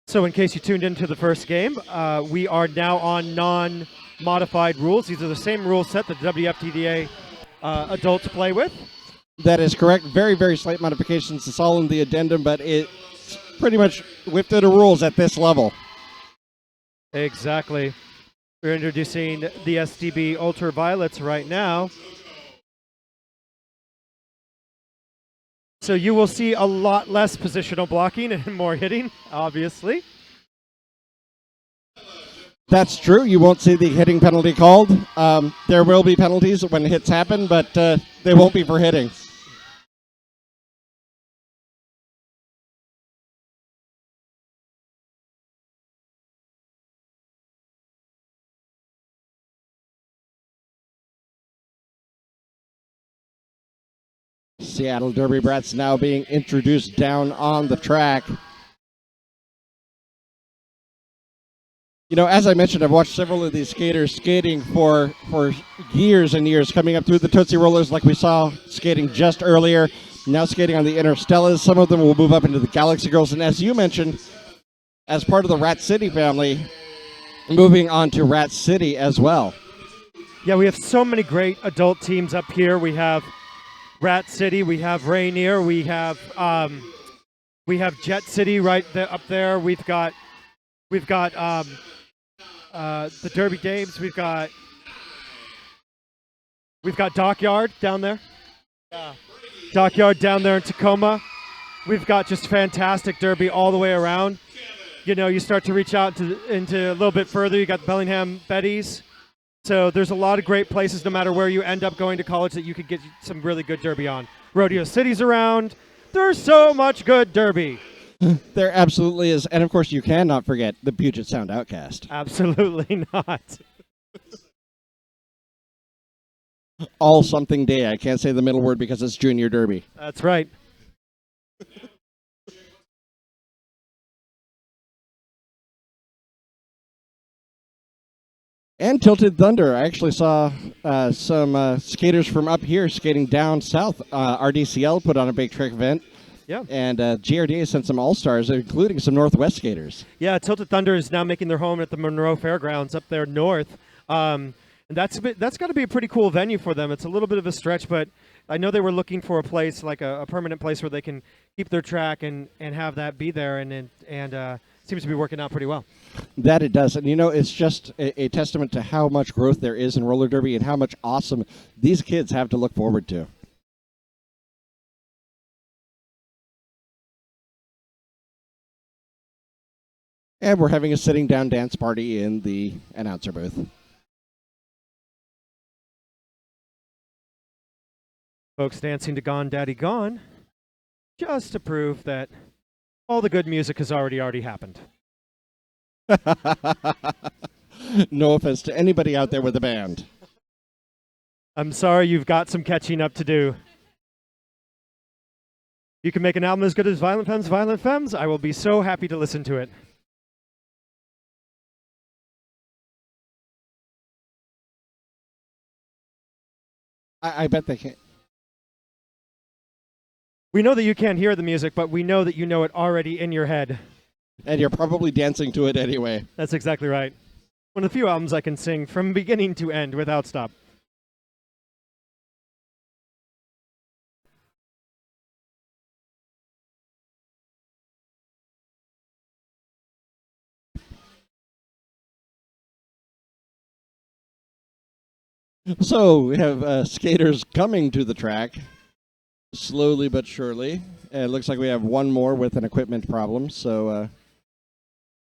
So in case you tuned into the first game, we are now on non-modified rules. These are the same rule set that the WFTDA adults play with. That is correct. Very, very slight modifications. It's all in the addendum, but it's pretty much whipped into rules at this level. Exactly. We're introducing the SDB Ultraviolets right now. So you will see a lot less positional blocking and more hitting, obviously. That's true. You won't see the hitting penalty called. There will be penalties when hits happen, but they won't be for hitting. Seattle Derby Brats now being introduced down on the track. You know, as I mentioned, I've watched several of these skaters skating for years and years, coming up through the Tootsie Rollers like we saw skating just earlier, now skating on the inner Stellas. Some of them will move up into the Galaxy Girls, and as you mentioned, as part of the Rat City family, moving on to Rat City as well. Yeah, we have so many great adult teams up here. We have Rat City, we have Rainier, we have Jet City up there. We've got the Derby Dames. We've got Dockyard down there. Dockyard down there in Tacoma. We've got just fantastic Derby all the way around. You know, you start to reach out into a little bit further. You got Bellingham Betties. So there's a lot of great places, no matter where you end up going to college, that you could get some really good Derby on. Rodeo City's around. There's so much good Derby. There absolutely is. And of course, you cannot forget the Puget Sound Outcast. Absolutely not. All something day. I can't say the middle word because it's Junior Derby. That's right. And Tilted Thunder. I actually saw some skaters from up here skating down south. RDCL put on a big trick event. Yeah. And GRDA sent some all-stars, including some Northwest skaters. Yeah, Tilted Thunder is now making their home at the Monroe Fairgrounds up there north. And that's got to be a pretty cool venue for them. It's a little bit of a stretch, but I know they were looking for a place, like a permanent place where they can keep their track and have that be there, and seems to be working out pretty well. That it does. And, you know, it's just a testament to how much growth there is in roller derby and how much awesome these kids have to look forward to. And we're having a sitting down dance party in the announcer booth. Folks dancing to Gone Daddy Gone, just to prove that all the good music has already happened. No offense to anybody out there with a band. I'm sorry, you've got some catching up to do. You can make an album as good as Violent Femmes. I will be so happy to listen to it. I bet they can't. We know that you can't hear the music, but we know that you know it already in your head. And you're probably dancing to it anyway. That's exactly right. One of the few albums I can sing from beginning to end without stop. So we have skaters coming to the track, slowly but surely. And it looks like we have one more with an equipment problem. So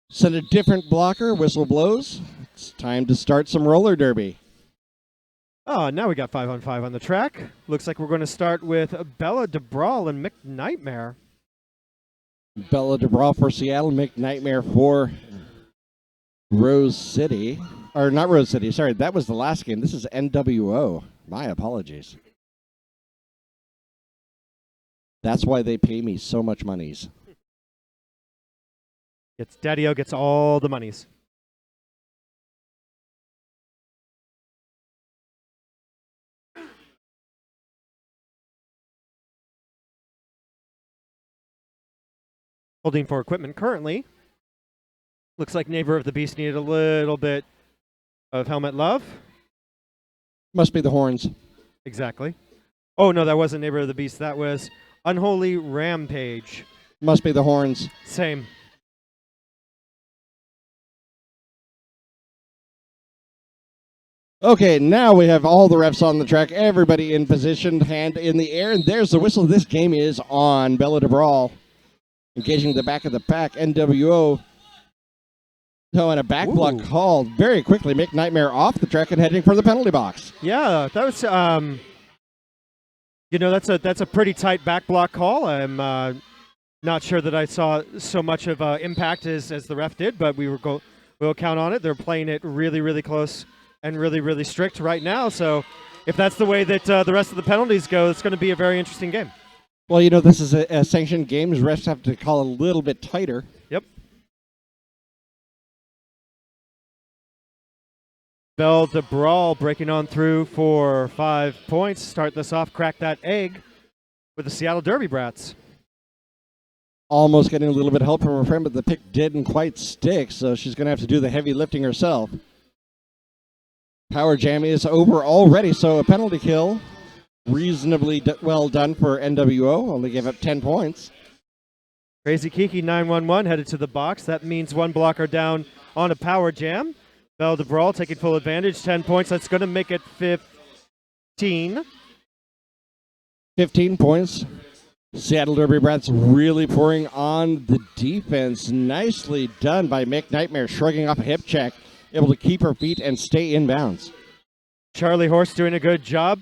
send a different blocker, whistle blows. It's time to start some roller derby. Oh, now we got 5-on-5 on the track. Looks like we're going to start with Bella DeBrawl and Mick Nightmare. Bella DeBraw for Seattle, Mick Nightmare for Rose City. Or not Rose City, sorry, that was the last game. This is NWO. My apologies. That's why they pay me so much monies. Daddy-O gets all the monies. Holding for equipment currently. Looks like Neighbor of the Beast needed a little bit of helmet love. Must be the horns. Exactly. Oh, no, that wasn't Neighbor of the Beast. That was Unholy Rampage. Must be the horns. Same. Okay, now we have all the refs on the track, everybody in position, hand in the air, and there's the whistle. This game is on. Bella DeBrawl engaging the back of the pack. NWO. No, and a back block called very quickly. Mick Nightmare off the track and heading for the penalty box. Yeah, that was, that's a pretty tight back block call. I'm not sure that I saw so much of impact as the ref did, but we'll count on it. They're playing it really, really close and really, really strict right now. So if that's the way that the rest of the penalties go, it's going to be a very interesting game. Well, this is a sanctioned game. Refs have to call a little bit tighter. Yep. Belle DeBrawl breaking on through for 5 points. Start this off, crack that egg with the Seattle Derby Brats. Almost getting a little bit of help from her friend, but the pick didn't quite stick, so she's going to have to do the heavy lifting herself. Power Jam is over already, so a penalty kill. Reasonably well done for NWO. Only gave up 10 points. Crazy Kiki 911 headed to the box. That means one blocker down on a Power Jam. Belle de Brawl taking full advantage. 10 points. That's going to make it 15. 15 points. Seattle Derby Brats really pouring on the defense. Nicely done by Mick Nightmare, shrugging off a hip check, able to keep her feet and stay in bounds. Charlie Horse doing a good job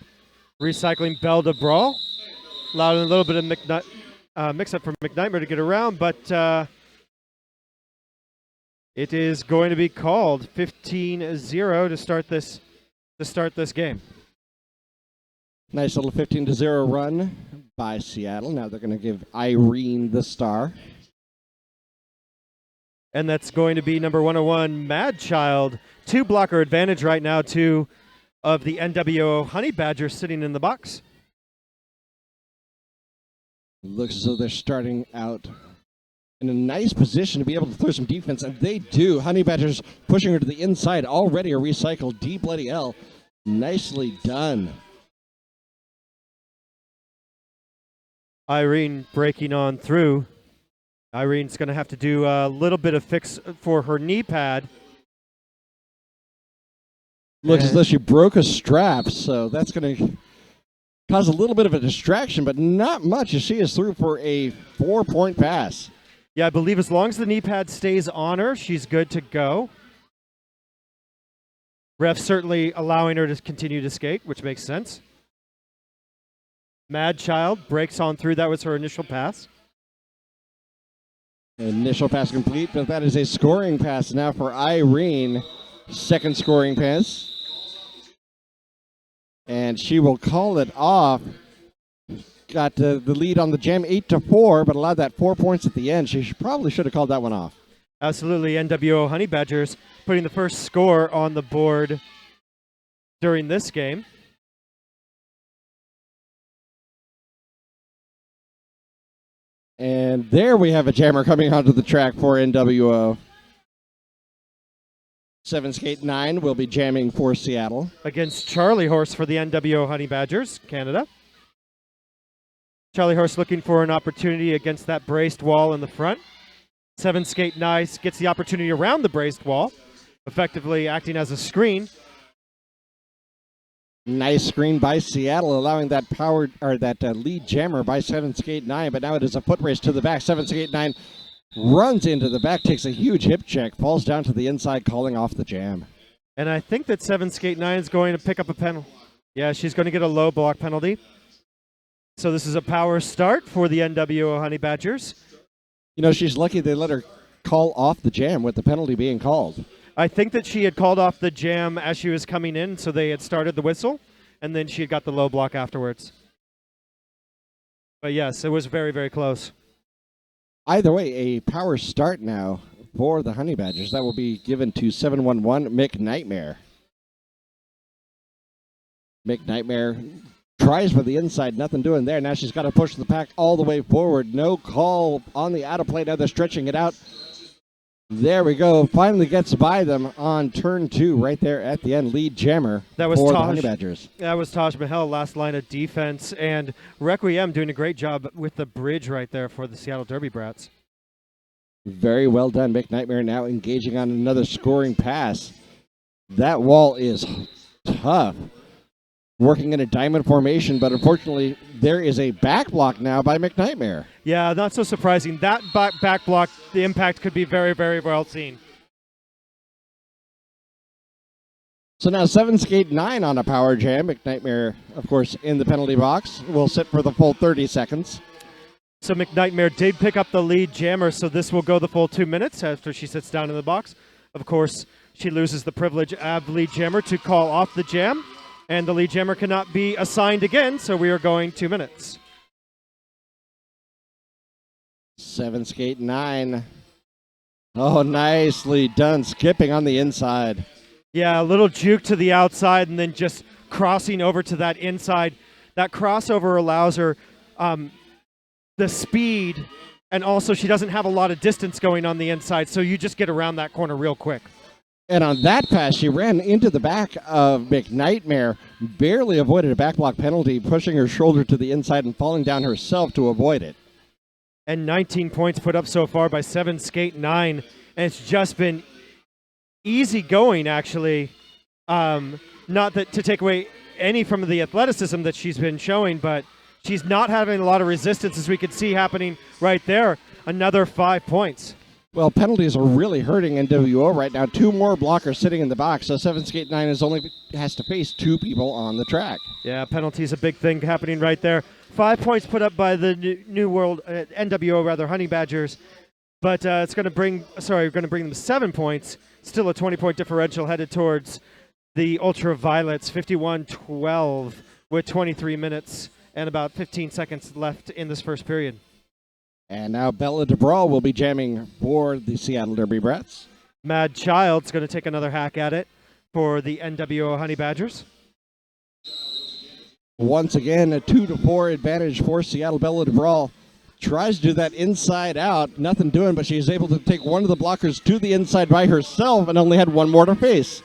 recycling Belle de Brawl. Allowed a little bit of mix-up for McNightmare to get around, but it is going to be called 15-0 to start this game. Nice little 15-0 run by Seattle. Now they're going to give Irene the star. And that's going to be number 101, Mad Child. 2 blocker advantage right now, 2 of the NWO Honey Badgers sitting in the box. Looks as though they're starting out in a nice position to be able to throw some defense, and they do. Honey Badgers pushing her to the inside. Already a recycled D bloody L. Nicely done. Irene breaking on through. Irene's going to have to do a little bit of fix for her knee pad. Looks as though she broke a strap, so that's going to cause a little bit of a distraction, but not much as she is through for a 4-point pass. Yeah, I believe as long as the knee pad stays on her, she's good to go. Ref certainly allowing her to continue to skate, which makes sense. Mad Child breaks on through. That was her initial pass. Initial pass complete, but that is a scoring pass now for Irene. Second scoring pass. And she will call it off. Got the lead on the jam 8-4, but allowed that 4 points at the end. She probably should have called that one off. Absolutely. NWO Honey Badgers putting the first score on the board during this game. And there we have a jammer coming onto the track for NWO. 7 Skate 9 will be jamming for Seattle. Against Charlie Horse for the NWO Honey Badgers, Canada. Charlie Horse looking for an opportunity against that braced wall in the front. 7 Skate Nice gets the opportunity around the braced wall, effectively acting as a screen. Nice screen by Seattle, allowing that lead jammer by 7 Skate 9, but now it is a foot race to the back. 7 Skate 9 runs into the back, takes a huge hip check, falls down to the inside, calling off the jam. And I think that 7 Skate 9 is going to pick up a penalty. Yeah, she's going to get a low block penalty. So this is a power start for the NWO Honey Badgers. You know, she's lucky they let her call off the jam with the penalty being called. I think that she had called off the jam as she was coming in, so they had started the whistle, and then she had got the low block afterwards. But yes, it was very, very close. Either way, a power start now for the Honey Badgers. That will be given to 711 Mick Nightmare. Mick Nightmare tries for the inside, nothing doing there. Now she's got to push the pack all the way forward. No call on the out of play. Now they're stretching it out. There we go. Finally gets by them on turn 2 right there at the end. Lead jammer That was for the Taj. Honey Badgers. That was Taj Mahal, last line of defense, and Requiem doing a great job with the bridge right there for the Seattle Derby Brats. Very well done. Mick Nightmare now engaging on another scoring pass. That wall is tough. Working in a diamond formation, but unfortunately there is a back block now by Mick Nightmare. Yeah, not so surprising. That back block, the impact could be very, very well seen. So now 7 Skate 9 on a power jam. Mick Nightmare, of course, in the penalty box. Will sit for the full 30 seconds. So McNightmare did pick up the lead jammer, so this will go the full 2 minutes after she sits down in the box. Of course, she loses the privilege of lead jammer to call off the jam, and the lead jammer cannot be assigned again, so we are going 2 minutes. 7 Skate 9. Oh, nicely done. Skipping on the inside. Yeah, a little juke to the outside and then just crossing over to that inside. That crossover allows her the speed, and also she doesn't have a lot of distance going on the inside, so you just get around that corner real quick. And on that pass, she ran into the back of McNightmare, barely avoided a back block penalty, pushing her shoulder to the inside and falling down herself to avoid it. And 19 points put up so far by 7 Skate 9. And it's just been easy going, actually. Not that to take away any from the athleticism that she's been showing, but she's not having a lot of resistance, as we could see happening right there. Another 5 points. Well, penalties are really hurting NWO right now. 2 more blockers sitting in the box, so 7 Skate 9 has to face 2 people on the track. Yeah, penalties a big thing happening right there. 5 points put up by the NWO Honey Badgers, but it's going to bring them 7 points. Still a 20-point differential headed towards the Ultraviolets, 51-12 with 23 minutes and about 15 seconds left in this first period. And now Bella DeBrawl will be jamming for the Seattle Derby Brats. Mad Child's going to take another hack at it for the NWO Honey Badgers. Once again, a 2-4 advantage for Seattle. Bella DeBrawl tries to do that inside out. Nothing doing, but she's able to take one of the blockers to the inside by herself and only had one more to face.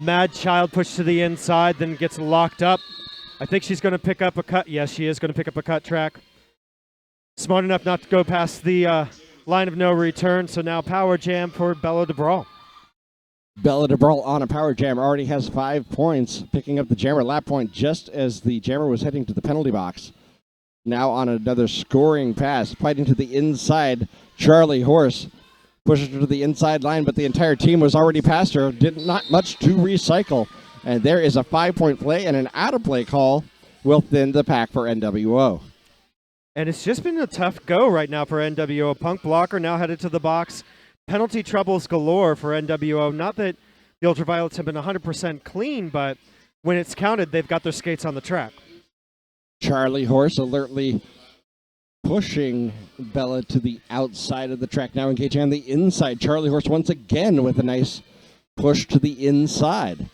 Mad Child pushed to the inside, then gets locked up. I think she's going to pick up a cut. Yes, she is going to pick up a cut track. Smart enough not to go past the line of no return, so now power jam for Bella DeBrawl. Bella DeBrawl on a power jam already has 5 points, picking up the jammer lap point just as the jammer was heading to the penalty box. Now on another scoring pass, fighting to the inside. Charlie Horse pushes her to the inside line, but the entire team was already past her. Not much to recycle. And there is a 5-point play, and an out-of-play call will thin the pack for NWO. And it's just been a tough go right now for NWO. Punk blocker now headed to the box. Penalty troubles galore for NWO. Not that the Ultraviolets have been 100% clean, but when it's counted, they've got their skates on the track. Charlie Horse alertly pushing Bella to the outside of the track. Now engaging on the inside. Charlie Horse once again with a nice push to the inside.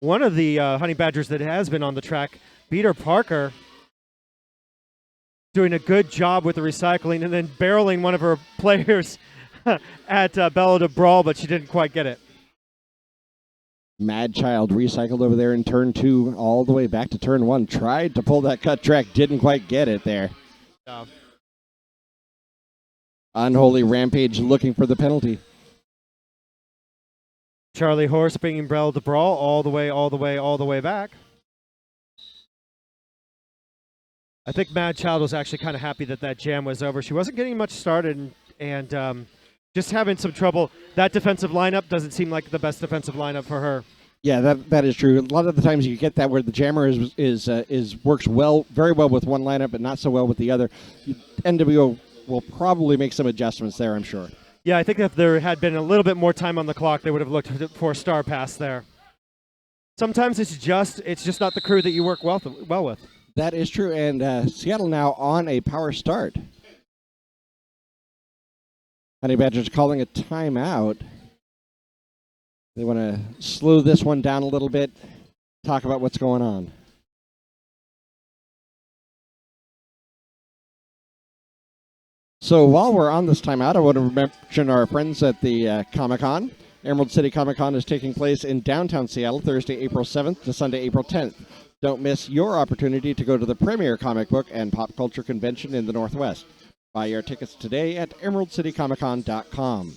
One of the Honey Badgers that has been on the track, Peter Parker, doing a good job with the recycling and then barreling one of her players at Bella DeBrawl, but she didn't quite get it. Mad Child recycled over there in turn 2 all the way back to turn 1. Tried to pull that cut track, didn't quite get it there. Yeah. Unholy Rampage looking for the penalty. Charlie Horse bringing Bella DeBrawl all the way back. I think Mad Child was actually kind of happy that jam was over. She wasn't getting much started and just having some trouble. That defensive lineup doesn't seem like the best defensive lineup for her. Yeah, that is true. A lot of the times you get that where the jammer is works very well with one lineup, but not so well with the other. NWO will probably make some adjustments there, I'm sure. Yeah, I think if there had been a little bit more time on the clock, they would have looked for a star pass there. Sometimes it's just not the crew that you work well with. That is true, and Seattle now on a power start. Honey Badgers calling a timeout. They want to slow this one down a little bit, talk about what's going on. So while we're on this timeout, I want to mention our friends at the Comic-Con. Emerald City Comic-Con is taking place in downtown Seattle, Thursday, April 7th to Sunday, April 10th. Don't miss your opportunity to go to the premier comic book and pop culture convention in the Northwest. Buy your tickets today at emeraldcitycomiccon.com.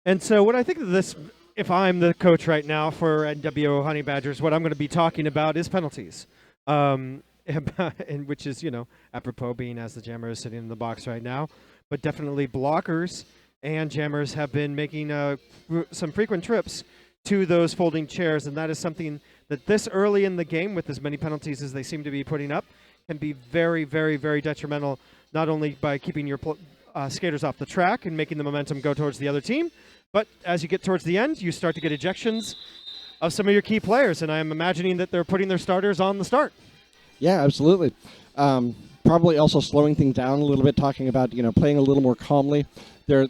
And so what I think of this, if I'm the coach right now for NWO Honey Badgers, what I'm going to be talking about is penalties. And which is, apropos being as the jammer is sitting in the box right now. But definitely blockers and jammers have been making some frequent trips to those folding chairs, and that is something that this early in the game, with as many penalties as they seem to be putting up, can be very, very, very detrimental, not only by keeping your skaters off the track and making the momentum go towards the other team, but as you get towards the end, you start to get ejections of some of your key players, and I'm imagining that they're putting their starters on the start. Yeah, absolutely. Probably also slowing things down a little bit, talking about, playing a little more calmly. They're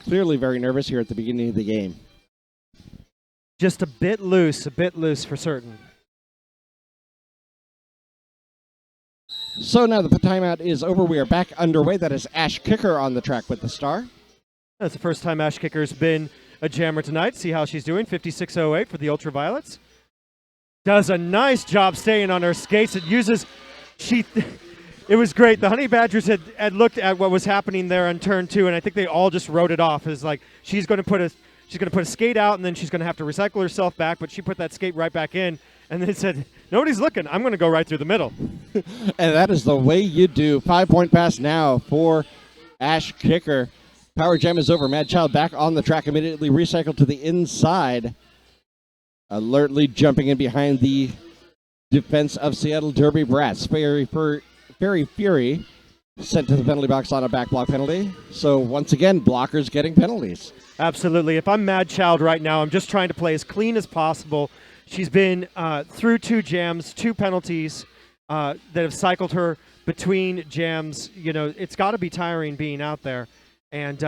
clearly very nervous here at the beginning of the game. Just a bit loose for certain. So now the timeout is over. We are back underway. That is Ash Kicker on the track with the star. That's the first time Ash Kicker's been a jammer tonight. See how she's doing. 56.08 for the Ultraviolets. Does a nice job staying on her skates. It uses, it was great. The Honey Badgers had looked at what was happening there on turn 2, and I think they all just wrote it off as like she's going to put a skate out, and then she's going to have to recycle herself back. But she put that skate right back in, and they said, "Nobody's looking. I'm going to go right through the middle." And that is the way you do. 5-point pass now for Ash Kicker. Power Gem is over. Mad Child back on the track, immediately recycled to the inside. Alertly jumping in behind the defense of Seattle Derby Brats. Fairy Fury sent to the penalty box on a back block penalty. So once again, blockers getting penalties. Absolutely. If I'm Mad Child right now, I'm just trying to play as clean as possible. She's been through 2 jams, 2 penalties that have cycled her between jams. You know, it's got to be tiring being out there. And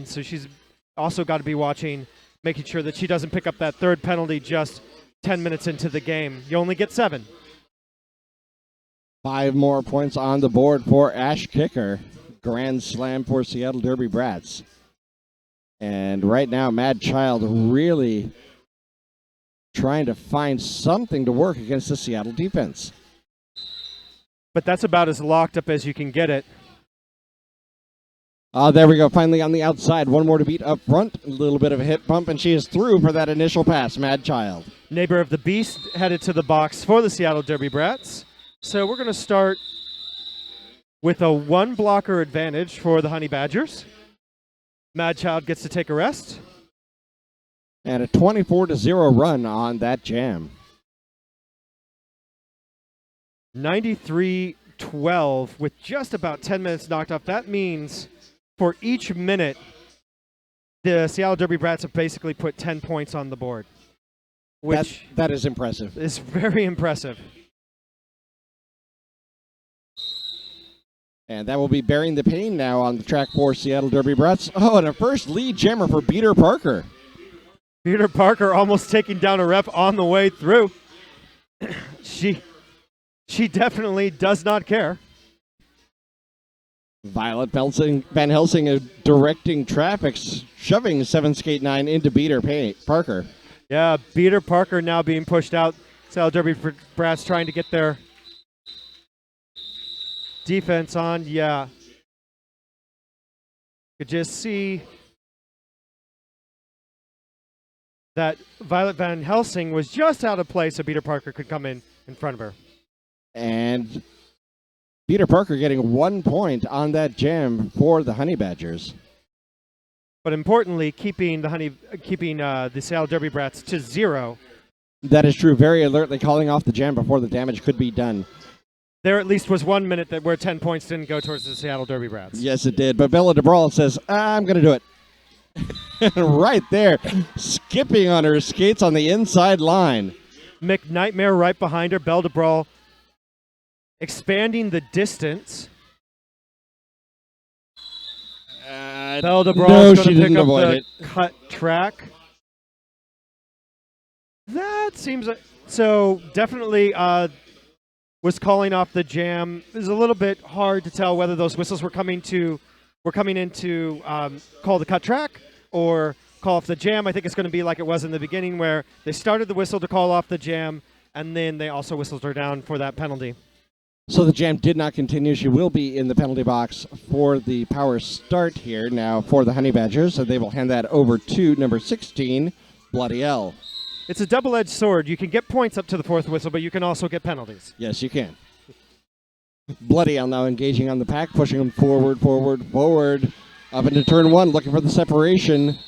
so she's also got to be watching, making sure that she doesn't pick up that 3rd penalty just 10 minutes into the game. You only get 7. 5 more points on the board for Ash Kicker. Grand slam for Seattle Derby Brats. And right now, Mad Child really trying to find something to work against the Seattle defense. But that's about as locked up as you can get it. There we go. Finally on the outside. One more to beat up front. A little bit of a hip bump, and she is through for that initial pass. Mad Child. Neighbor of the Beast headed to the box for the Seattle Derby Brats. So we're going to start with a 1 blocker advantage for the Honey Badgers. Mad Child gets to take a rest. And a 24-0 run on that jam. 93-12 with just about 10 minutes knocked off. That means for each minute, the Seattle Derby Brats have basically put 10 points on the board, which that is impressive. is very impressive. And that will be bearing the pain now on the track for Seattle Derby Brats. Oh, and a first lead jammer for Peter Parker. Peter Parker almost taking down a ref on the way through. She definitely does not care. Violet Van Helsing is directing traffic, shoving 7 Skate 9 into Peter Parker. Yeah, Peter Parker now being pushed out. Seattle Derby Brats trying to get their defense on. Yeah. Could just see that Violet Van Helsing was just out of place so Peter Parker could come in front of her. And Peter Parker getting 1 point on that jam for the Honey Badgers. But importantly, keeping the Seattle Derby Brats to 0. That is true. Very alertly calling off the jam before the damage could be done. There at least was 1 minute where 10 points didn't go towards the Seattle Derby Brats. Yes, it did. But Bella DeBrawl says, I'm going to do it. Right there, skipping on her skates on the inside line. McNightmare right behind her. Belle DeBrawl expanding the distance. Belle DeBrawl is going to pick up the cut track. That seems like, so definitely was calling off the jam. It was a little bit hard to tell whether those whistles were coming in to call the cut track or call off the jam. I think it's going to be like it was in the beginning where they started the whistle to call off the jam, and then they also whistled her down for that penalty. So the jam did not continue. She will be in the penalty box for the power start here now for the Honey Badgers, so they will hand that over to number 16, Bloody L. It's a double-edged sword. You can get points up to the 4th whistle, but you can also get penalties. Yes, you can. Bloody L now engaging on the pack, pushing them forward, up into turn 1, looking for the separation.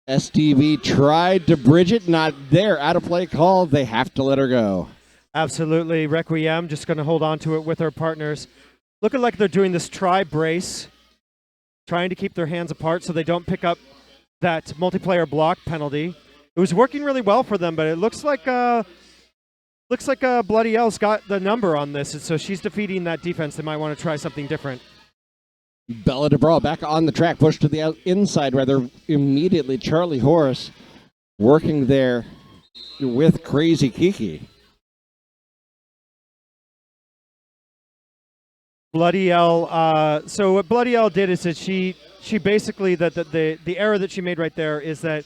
SDV tried to bridge it, not there. Out of play call. They have to let her go. Absolutely. Requiem just going to hold on to it with her partners. Looking like they're doing this tri-brace, trying to keep their hands apart so they don't pick up that multiplayer block penalty. It was working really well for them, but it looks like Bloody L's got the number on this, and so she's defeating that defense. They might want to try something different. Bella DeBrawl back on the track, pushed to the inside rather immediately. Charlie Horace working there with Crazy Kiki. Bloody L. So what Bloody L did is that she basically the error that she made right there is that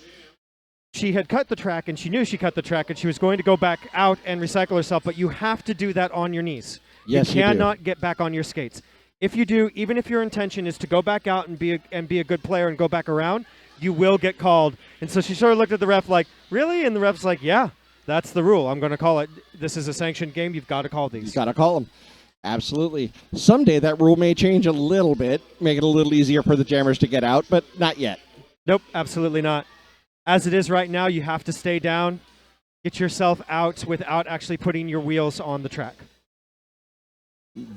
she had cut the track and she knew she cut the track and she was going to go back out and recycle herself. But you have to do that on your knees. Yes, you you do. cannot get back on your skates. If you do, even if your intention is to go back out and be a good player and go back around, you will get called. And so she sort of looked at the ref like, really? And the ref's like, yeah, that's the rule. I'm going to call it. This is a sanctioned game. You've got to call these. You got to call them. Absolutely. Someday that rule may change a little bit, make it a little easier for the jammers to get out, but not yet. Nope, absolutely not. As it is right now, you have to stay down, get yourself out without actually putting your wheels on the track.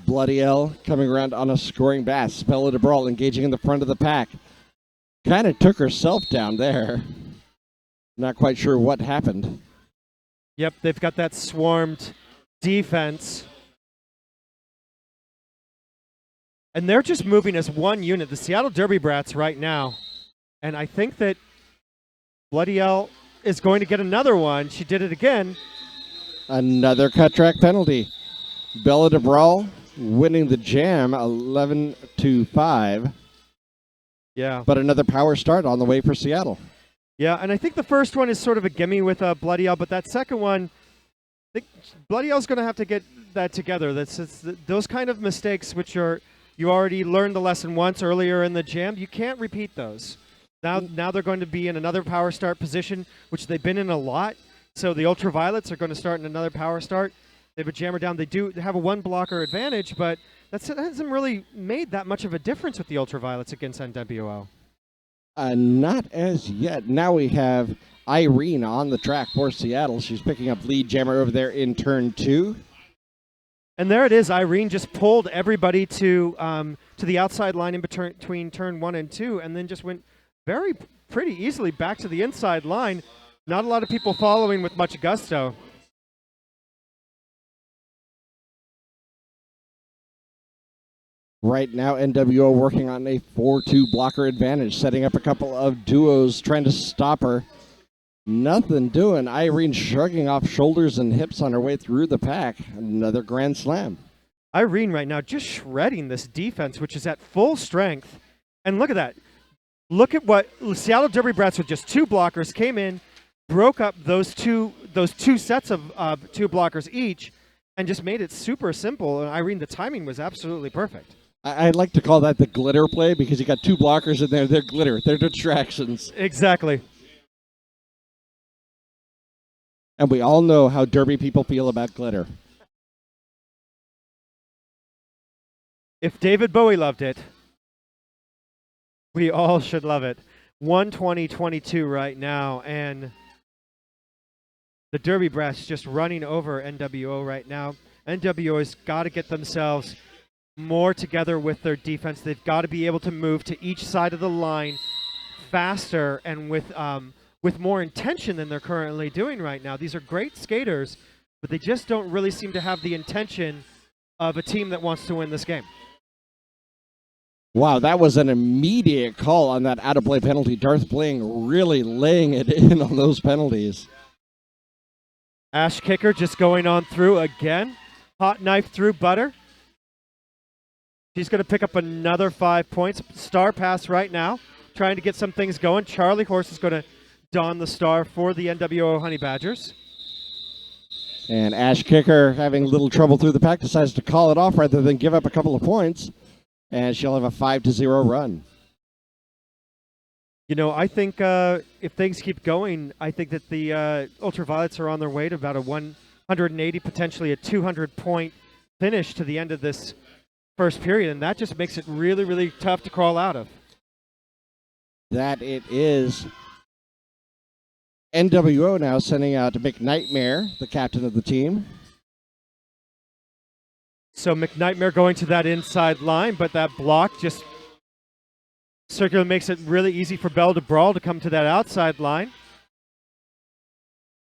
Bloody L coming around on a scoring bass. Bella DeBrawl engaging in the front of the pack. Kind of took herself down there. Not quite sure what happened. Yep, they've got that swarmed defense. And they're just moving as one unit, the Seattle Derby Brats right now. And I think that Bloody L is going to get another one. She did it again. Another cut track penalty. Bella DeBrawl winning the jam 11-5. Yeah. But another power start on the way for Seattle. Yeah, and I think the first one is sort of a gimme with Bloody L, but that second one, I think Bloody L's going to have to get that together. Those kind of mistakes, which are you already learned the lesson once earlier in the jam, you can't repeat those. Now they're going to be in another power start position, which they've been in a lot. So the Ultraviolets are going to start in another power start. They have a jammer down. They do have a one blocker advantage, but that hasn't really made that much of a difference with the Ultraviolets against NWO. Not as yet. Now we have Irene on the track for Seattle. She's picking up lead jammer over there in turn 2. And there it is. Irene just pulled everybody to the outside line in between turn 1 and 2, and then just went pretty easily back to the inside line. Not a lot of people following with much gusto. Right now, NWO working on a 4-2 blocker advantage, setting up a couple of duos trying to stop her. Nothing doing. Irene shrugging off shoulders and hips on her way through the pack. Another grand slam. Irene right now just shredding this defense, which is at full strength. And look at that. Look at what Seattle Derby Brats with just 2 blockers came in, broke up those two sets of 2 blockers each, and just made it super simple. And Irene, the timing was absolutely perfect. I'd like to call that the glitter play because you got 2 blockers in there. They're glitter. They're distractions. Exactly. And we all know how Derby people feel about glitter. If David Bowie loved it, we all should love it. 120-22 right now, and the Derby Brats just running over NWO right now. NWO has got to get themselves more together with their defense. They've got to be able to move to each side of the line faster and with more intention than they're currently doing right now. These are great skaters, but they just don't really seem to have the intention of a team that wants to win this game. Wow, that was an immediate call on that out-of-play penalty. Darth Bling really laying it in on those penalties. Ash Kicker just going on through again. Hot knife through butter. She's going to pick up another 5 points. Star pass right now, trying to get some things going. Charlie Horse is going to don the star for the NWO Honey Badgers. And Ash Kicker, having a little trouble through the pack, decides to call it off rather than give up a couple of points. And she'll have a 5-0 run. You know, I think if things keep going, I think that the Ultraviolets are on their way to about a 180, potentially a 200-point finish to the end of this first period, and that just makes it really, really tough to crawl out of. That it is. NWO now sending out McNightmare, the captain of the team. So McNightmare going to that inside line, but that block just circular makes it really easy for Belle DeBrawl to come to that outside line.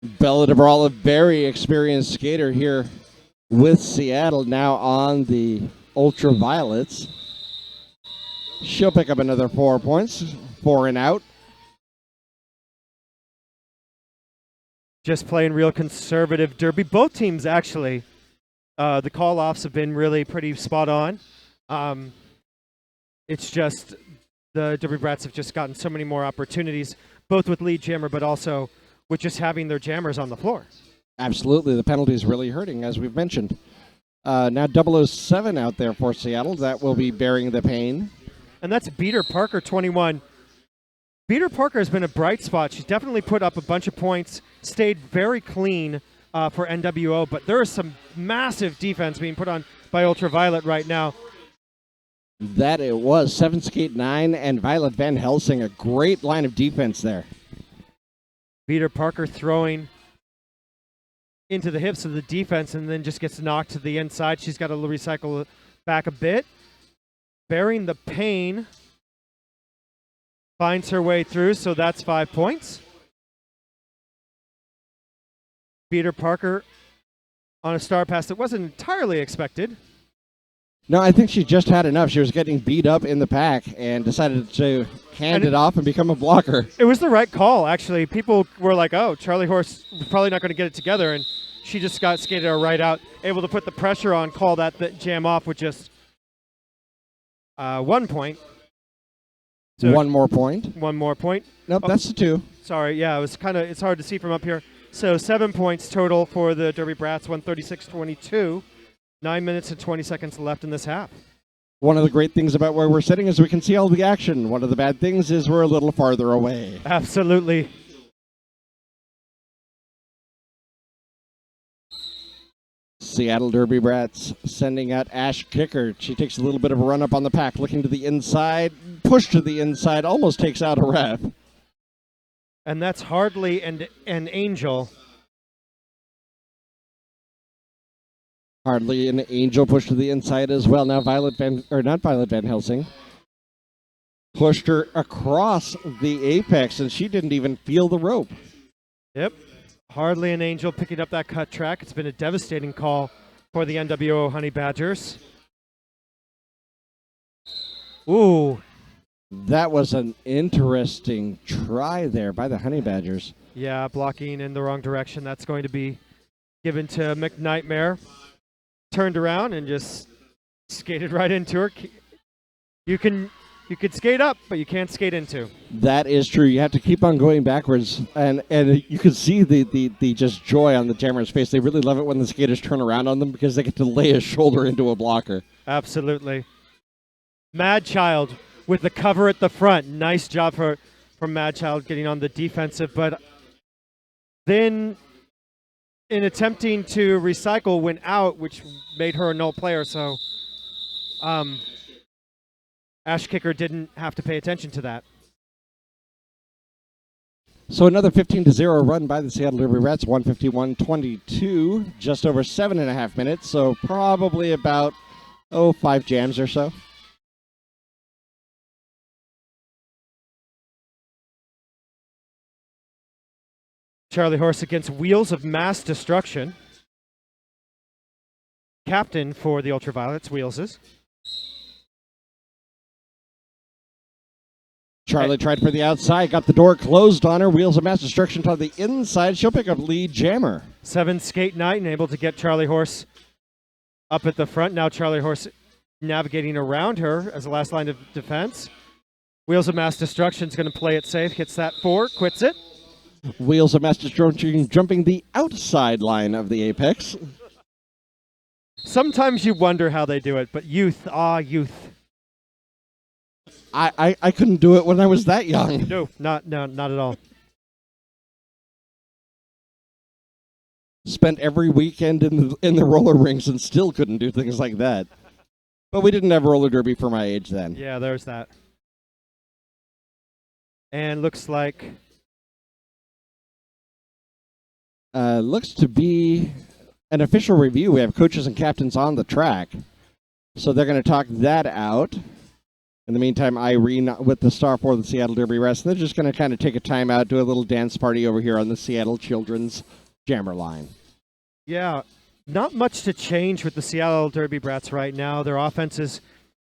Bella DeBrawl, a very experienced skater here with Seattle, now on the Ultraviolets. She'll pick up another 4 points, 4 and out. Just playing real conservative derby. Both teams, actually, the call-offs have been really pretty spot on. It's just the Derby Brats have just gotten so many more opportunities, both with lead jammer, but also with just having their jammers on the floor. Absolutely. The penalty is really hurting, as we've mentioned. Now 007 out there for Seattle. That will be bearing the pain. And that's Beater Parker, 21. Beater Parker has been a bright spot. She's definitely put up a bunch of points, stayed very clean for NWO, but there is some massive defense being put on by Ultraviolet right now. That it was. 7 Skate 9 and Violet Van Helsing. A great line of defense there. Beater Parker throwing into the hips of the defense and then just gets knocked to the inside. She's got to recycle back a bit. Bearing the pain. Finds her way through, so that's 5 points. Beater Parker on a star pass that wasn't entirely expected. No, I think she just had enough. She was getting beat up in the pack and decided to hand it off and become a blocker. It was the right call, actually. People were like, oh, Charlie Horse was probably not going to get it together, and she just got skated her right out, able to put the pressure on, call that jam off with just 1 point. So one more point. One more point. Nope, Oh, that's the 2. sorry, yeah, it's hard to see from up here. So 7 points total for the Derby Brats, 136-22. 9 minutes and 20 seconds left in this half. One of the great things about where we're sitting is we can see all the action. One of the bad things is we're a little farther away. Absolutely. Seattle Derby Brats sending out Ash Kicker. She takes a little bit of a run up on the pack, looking to the inside, push to the inside, almost takes out a ref. And that's Hardly and Angel. Hardly an Angel push to the inside as well. Now not Violet Van Helsing, pushed her across the apex, and she didn't even feel the rope. Yep. Hardly an Angel picking up that cut track. It's been a devastating call for the NWO Honey Badgers. Ooh. That was an interesting try there by the Honey Badgers. Yeah, blocking in the wrong direction. That's going to be given to McNightmare. Turned around and just skated right into her. You could skate up, but you can't skate into. That is true. You have to keep on going backwards, and you can see the just joy on the jammer's face. They really love it when the skaters turn around on them because they get to lay a shoulder into a blocker. Absolutely. Mad Child with the cover at the front. Nice job from Mad Child getting on the defensive, but then in attempting to recycle went out, which made her a null player, so Ash Kicker didn't have to pay attention to that. So another 15-0 run by the Seattle Derby Rats, 151-22, just over 7.5 minutes, so probably about 5 jams or so. Charlie Horse against Wheels of Mass Destruction. Captain for the Ultraviolets, Wheels is. Charlie tried for the outside, got the door closed on her. Wheels of Mass Destruction to the inside. She'll pick up lead jammer. 7 Skate Knight and able to get Charlie Horse up at the front. Now Charlie Horse navigating around her as the last line of defense. Wheels of Mass Destruction is going to play it safe. Hits that 4, quits it. Wheels of Mass Destruction jumping the outside line of the apex. Sometimes you wonder how they do it, but youth, youth. I couldn't do it when I was that young. No, not at all. Spent every weekend in the roller rinks and still couldn't do things like that. But we didn't have roller derby for my age then. Yeah, there's that. And looks like looks to be an official review. We have coaches and captains on the track, so they're going to talk that out. In the meantime, Irene with the star for the Seattle Derby Rest. They're just going to kind of take a time out, do a little dance party over here on the Seattle Children's Jammer line. Yeah, not much to change with the Seattle Derby Brats right now. Their offense is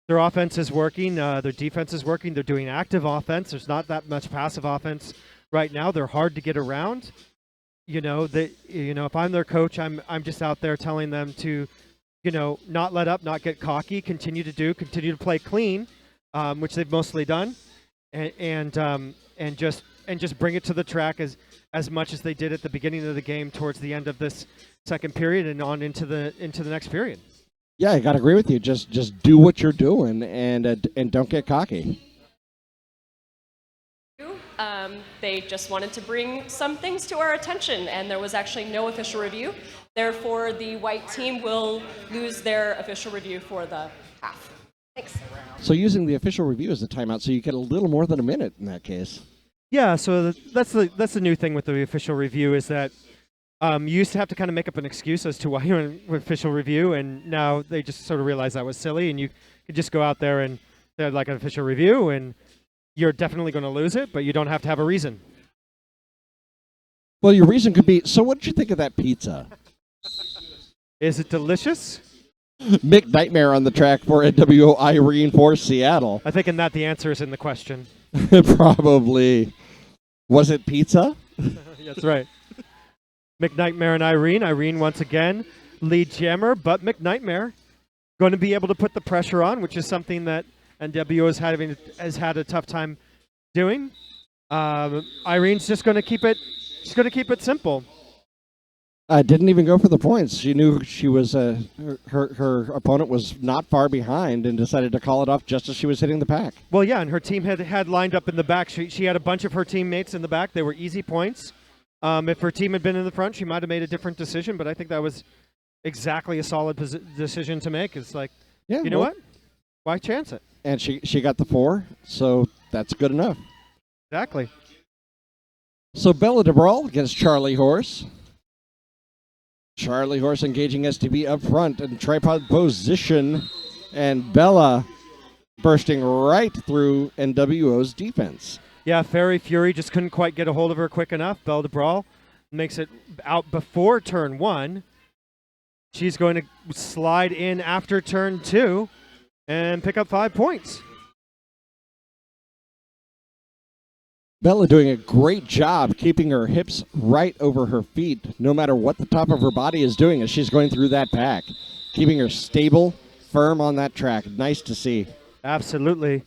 working. Their defense is working. They're doing active offense. There's not that much passive offense right now. They're hard to get around. If I'm their coach, I'm just out there telling them to not let up, not get cocky, continue to play clean, which they've mostly done, and just bring it to the track as much as they did at the beginning of the game towards the end of this second period and on into the next period. Yeah, I got to agree with you. Just do what you're doing and don't get cocky. They just wanted to bring some things to our attention, and there was actually no official review. Therefore, the white team will lose their official review for the half. Thanks. So using the official review as a timeout, so you get a little more than a minute in that case. Yeah, so that's the new thing with the official review is that you used to have to kind of make up an excuse as to why you're in official review, and now they just sort of realize that was silly, and you could just go out there and they're like an official review, and you're definitely going to lose it, but you don't have to have a reason. Well, your reason could be, so what did you think of that pizza? Is it delicious? Mick Nightmare on the track for NWO Irene for Seattle. I think in that the answer is in the question. Probably. Was it pizza? That's right. McNightmare and Irene. Irene once again lead jammer, but McNightmare going to be able to put the pressure on, which is something that NWO has had a tough time doing. Irene's just going to keep it. She's going to keep it simple. Didn't even go for the points. She knew she was her opponent was not far behind and decided to call it off just as she was hitting the pack. Well, yeah, and her team had lined up in the back. She had a bunch of her teammates in the back. They were easy points. If her team had been in the front, she might have made a different decision, but I think that was exactly a solid decision to make. It's like, yeah, you know what? Why chance it? And she got the 4, so that's good enough. Exactly. So Bella DeBrawl against Charlie Horse. Charlie Horse engaging STB up front in tripod position, and Bella bursting right through NWO's defense. Yeah, Fairy Fury just couldn't quite get a hold of her quick enough. Belle DeBrawl makes it out before turn 1. She's going to slide in after turn 2 and pick up 5 points. Bella doing a great job keeping her hips right over her feet, no matter what the top of her body is doing as she's going through that pack. Keeping her stable, firm on that track. Nice to see. Absolutely.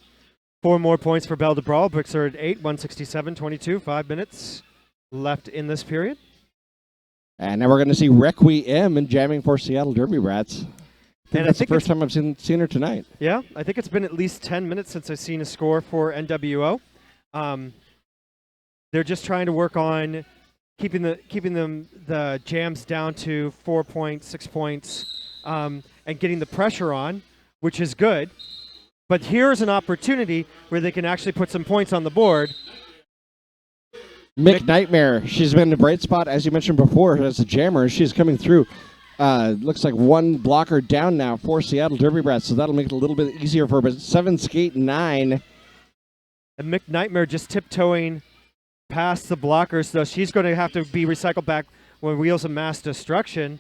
4 more points for Belle DeBrawl. Bricks are at 8, 167-22. 5 minutes left in this period. And now we're going to see Requiem and jamming for Seattle Derby Rats. And That's the first time I've seen her tonight. Yeah, I think it's been at least 10 minutes since I've seen a score for NWO. They're just trying to work on keeping the jams down to 4 points, 6 points, and getting the pressure on, which is good. But here's an opportunity where they can actually put some points on the board. Mick Nightmare, she's been in a bright spot, as you mentioned before, as a jammer. She's coming through. Looks like 1 blocker down now for Seattle Derby Rats, so that'll make it a little bit easier for her. But 7 skate 9. And Mick Nightmare just tiptoeing past the blockers, though she's going to have to be recycled back when Wheels of Mass Destruction.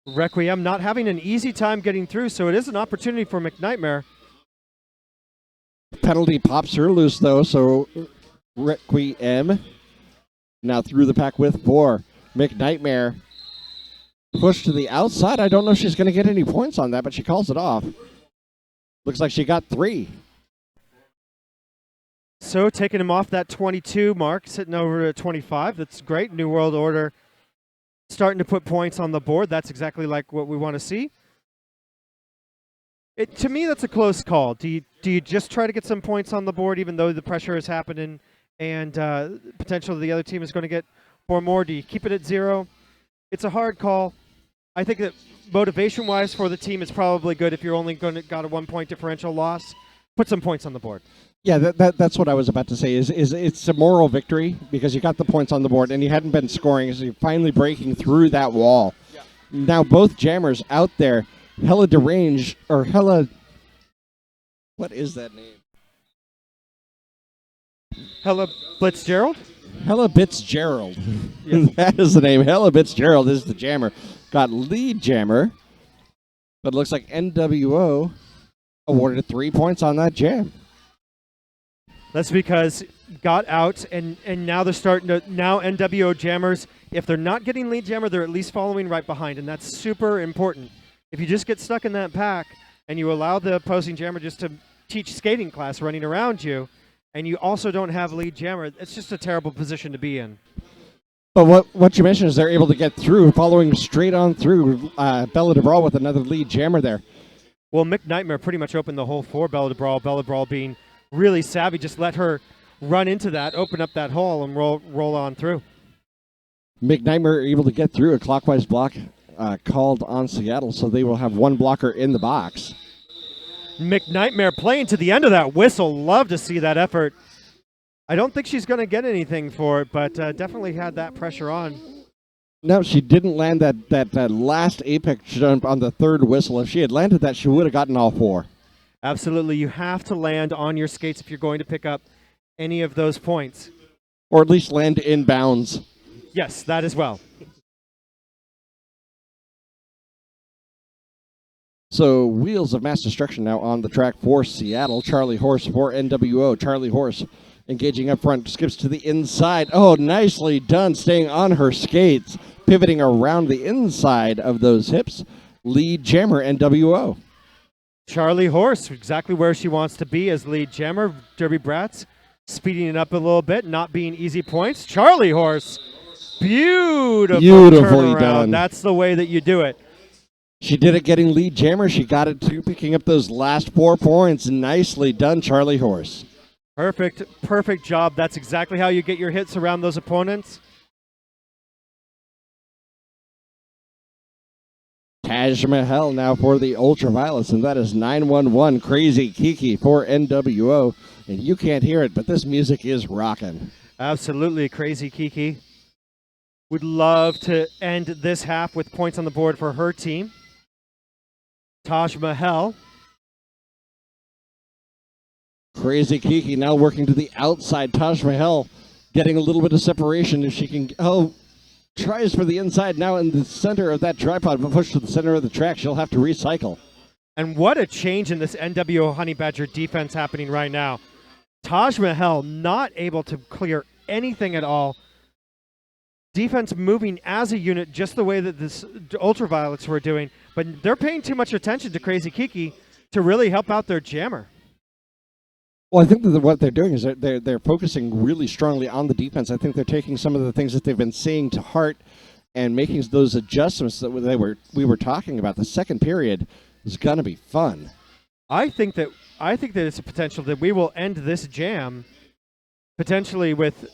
Requiem not having an easy time getting through, so it is an opportunity for McNightmare. Penalty pops her loose, though, so Requiem now through the pack with 4. McNightmare pushed to the outside. I don't know if she's going to get any points on that, but she calls it off. Looks like she got 3. So taking him off that 22 mark, sitting over to 25. That's great. New World Order starting to put points on the board. That's exactly like what we want to see. To me, that's a close call. Do you just try to get some points on the board, even though the pressure has happened and potentially the other team is going to get 4 more? Do you keep it at 0? It's a hard call. I think that motivation-wise for the team, it's probably good if you're only got a 1-point differential loss. Put some points on the board. Yeah, that's what I was about to say. Is it's a moral victory because you got the points on the board and you hadn't been scoring, so you're finally breaking through that wall. Yeah. Now both jammers out there, Hella Deranged or Hella, what is that name? Hella Blitzgerald? Hella Bitzgerald. Yeah. That is the name. Hella Bitzgerald is the jammer. Got lead jammer, but it looks like NWO awarded 3 points on that jam. That's because got out, and now they're starting to. Now NWO jammers If they're not getting lead jammer, they're at least following right behind, and that's super important. If you just get stuck in that pack and you allow the opposing jammer just to teach skating class running around you, and you also don't have lead jammer, it's just a terrible position to be in. But what you mentioned is they're able to get through, following straight on through Bella DeBrawl with another lead jammer there. Well, Mick Nightmare pretty much opened the hole for Bella DeBrawl. Bella DeBrawl being really savvy, just let her run into that, open up that hole, and roll on through. McNightmare able to get through a clockwise block called on Seattle, so they will have one blocker in the box. McNightmare playing to the end of that whistle. Love to see that effort. I don't think she's going to get anything for it, but definitely had that pressure on. No, she didn't land that last apex jump on the third whistle. If she had landed that, she would have gotten all four. Absolutely. You have to land on your skates if you're going to pick up any of those points. Or at least land in bounds. Yes, that as well. So, Wheels of Mass Destruction now on the track for Seattle. Charlie Horse for NWO. Charlie Horse engaging up front, skips to the inside. Oh, nicely done, staying on her skates, pivoting around the inside of those hips. Lead jammer, NWO. Charlie Horse, exactly where she wants to be as lead jammer. Derby Brats speeding it up a little bit, not being easy points. Charlie Horse, beautifully Beautifully done. That's the way that you do it. She did it getting lead jammer. She got it to picking up those last 4 points. Nicely done, Charlie Horse. Perfect job. That's exactly how you get your hits around those opponents. Taj Mahal now for the Ultraviolets, and that is 911 Crazy Kiki for NWO. And you can't hear it, but this music is rocking. Absolutely, Crazy Kiki. Would love to end this half with points on the board for her team. Taj Mahal. Crazy Kiki now working to the outside. Taj Mahal getting a little bit of separation if she can. Oh, tries for the inside now in the center of that tripod, but pushed to the center of the track. She'll have to recycle. And what a change in this NWO Honey Badger defense happening right now. Taj Mahal not able to clear anything at all. Defense moving as a unit just the way that this Ultraviolets were doing, but they're paying too much attention to Crazy Kiki to really help out their jammer. Well, I think that what they're doing is they're focusing really strongly on the defense. I think they're taking some of the things that they've been seeing to heart and making those adjustments that we were talking about. The second period is going to be fun. I think that it's a potential that we will end this jam potentially with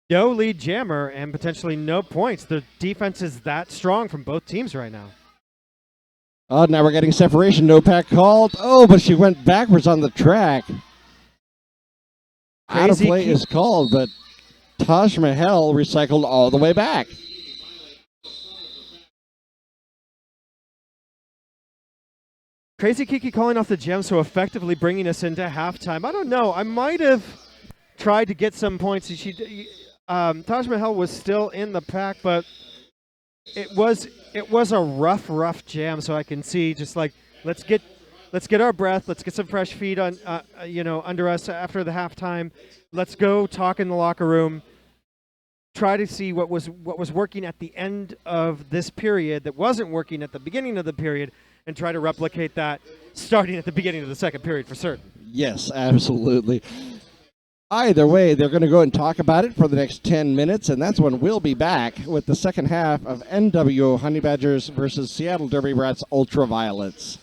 no lead jammer and potentially no points. The defense is that strong from both teams right now. Oh, now we're getting separation. No pack called. Oh, but she went backwards on the track. Out of play is called, but Taj Mahal recycled all the way back. Crazy Kiki calling off the gem, so effectively bringing us into halftime. I don't know. I might have tried to get some points. Taj Mahal was still in the pack, but it was a rough jam. So I can see just like let's get our breath. Let's get some fresh feet on under us after the halftime. Let's go talk in the locker room. Try to see what was working at the end of this period that wasn't working at the beginning of the period, and try to replicate that starting at the beginning of the second period for certain. Yes, absolutely. Either way, they're going to go and talk about it for the next 10 minutes, and that's when we'll be back with the second half of NWO Honey Badgers versus Seattle Derby Brats Ultraviolets.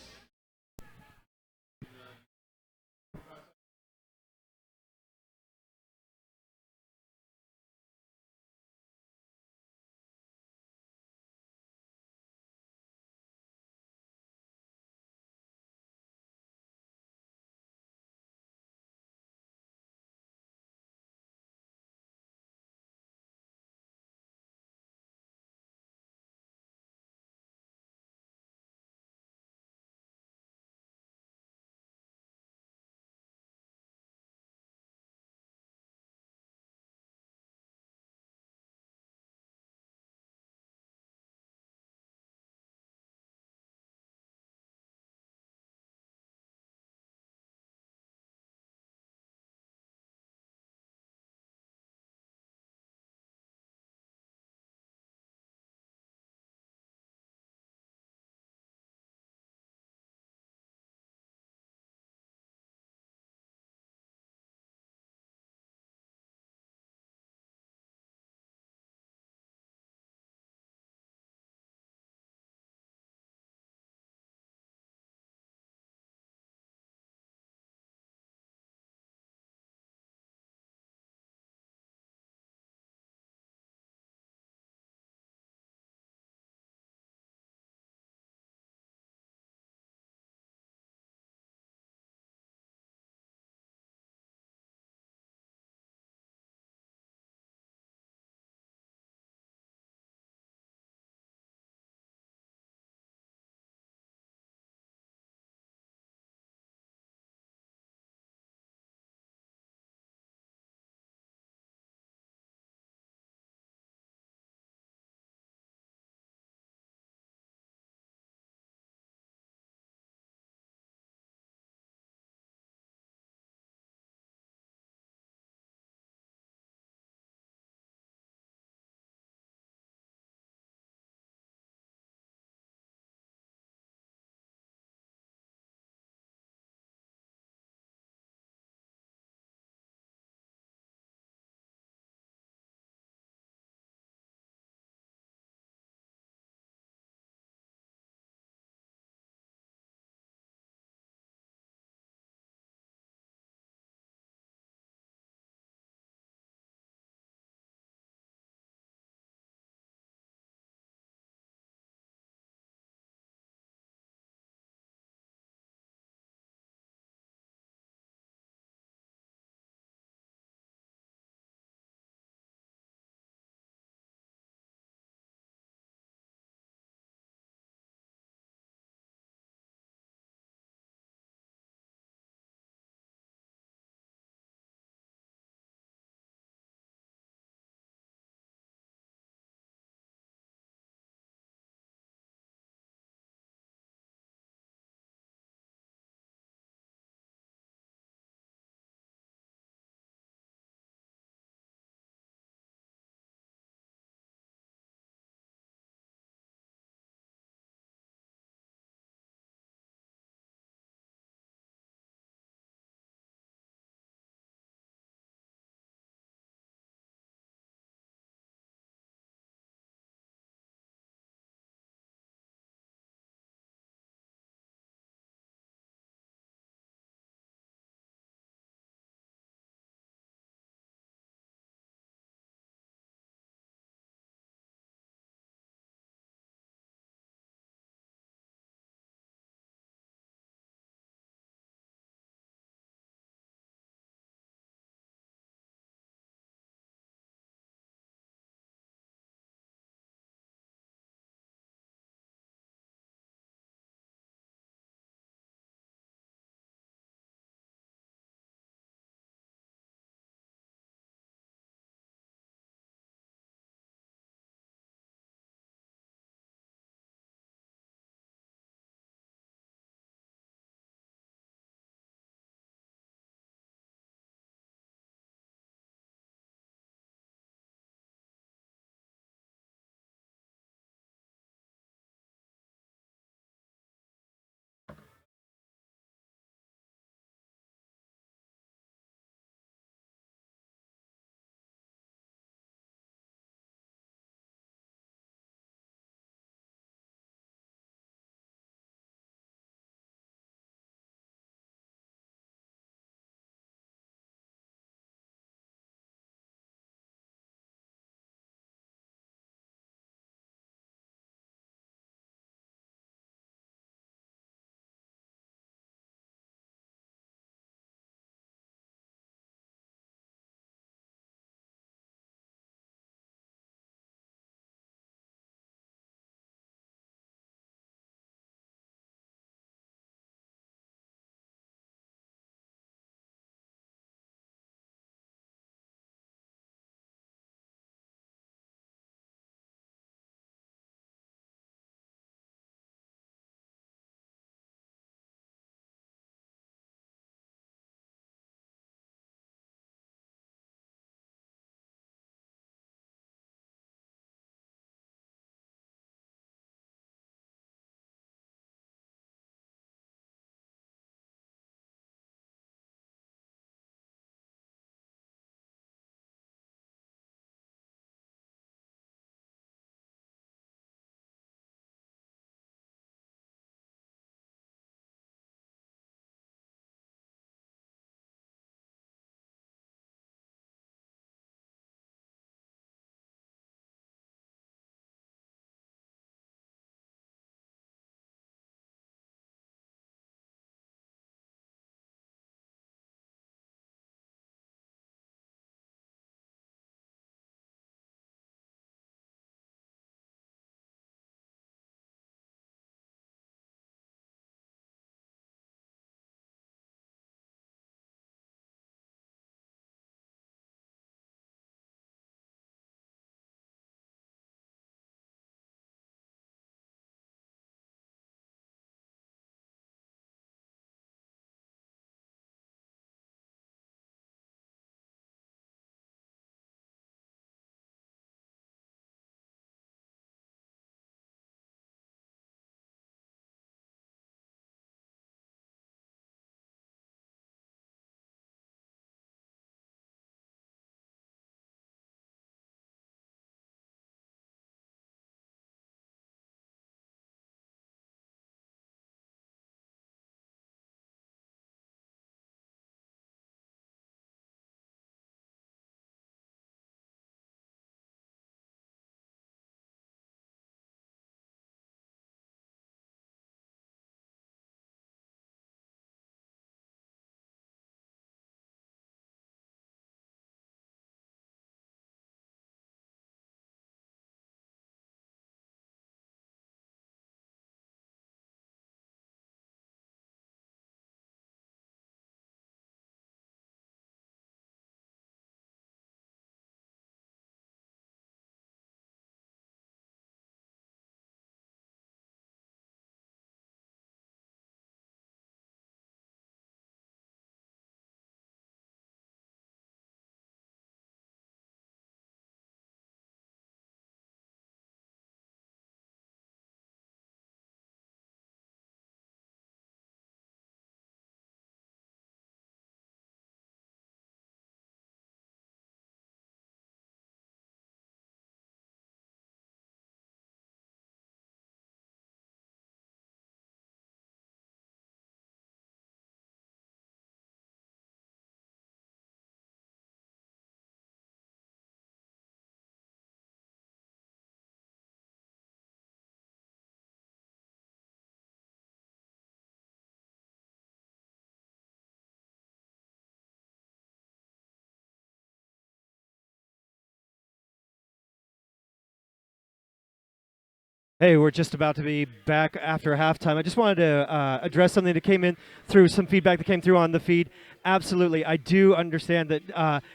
Hey, we're just about to be back after halftime. I just wanted to address something that came in through some feedback that came through on the feed. Absolutely, I do understand that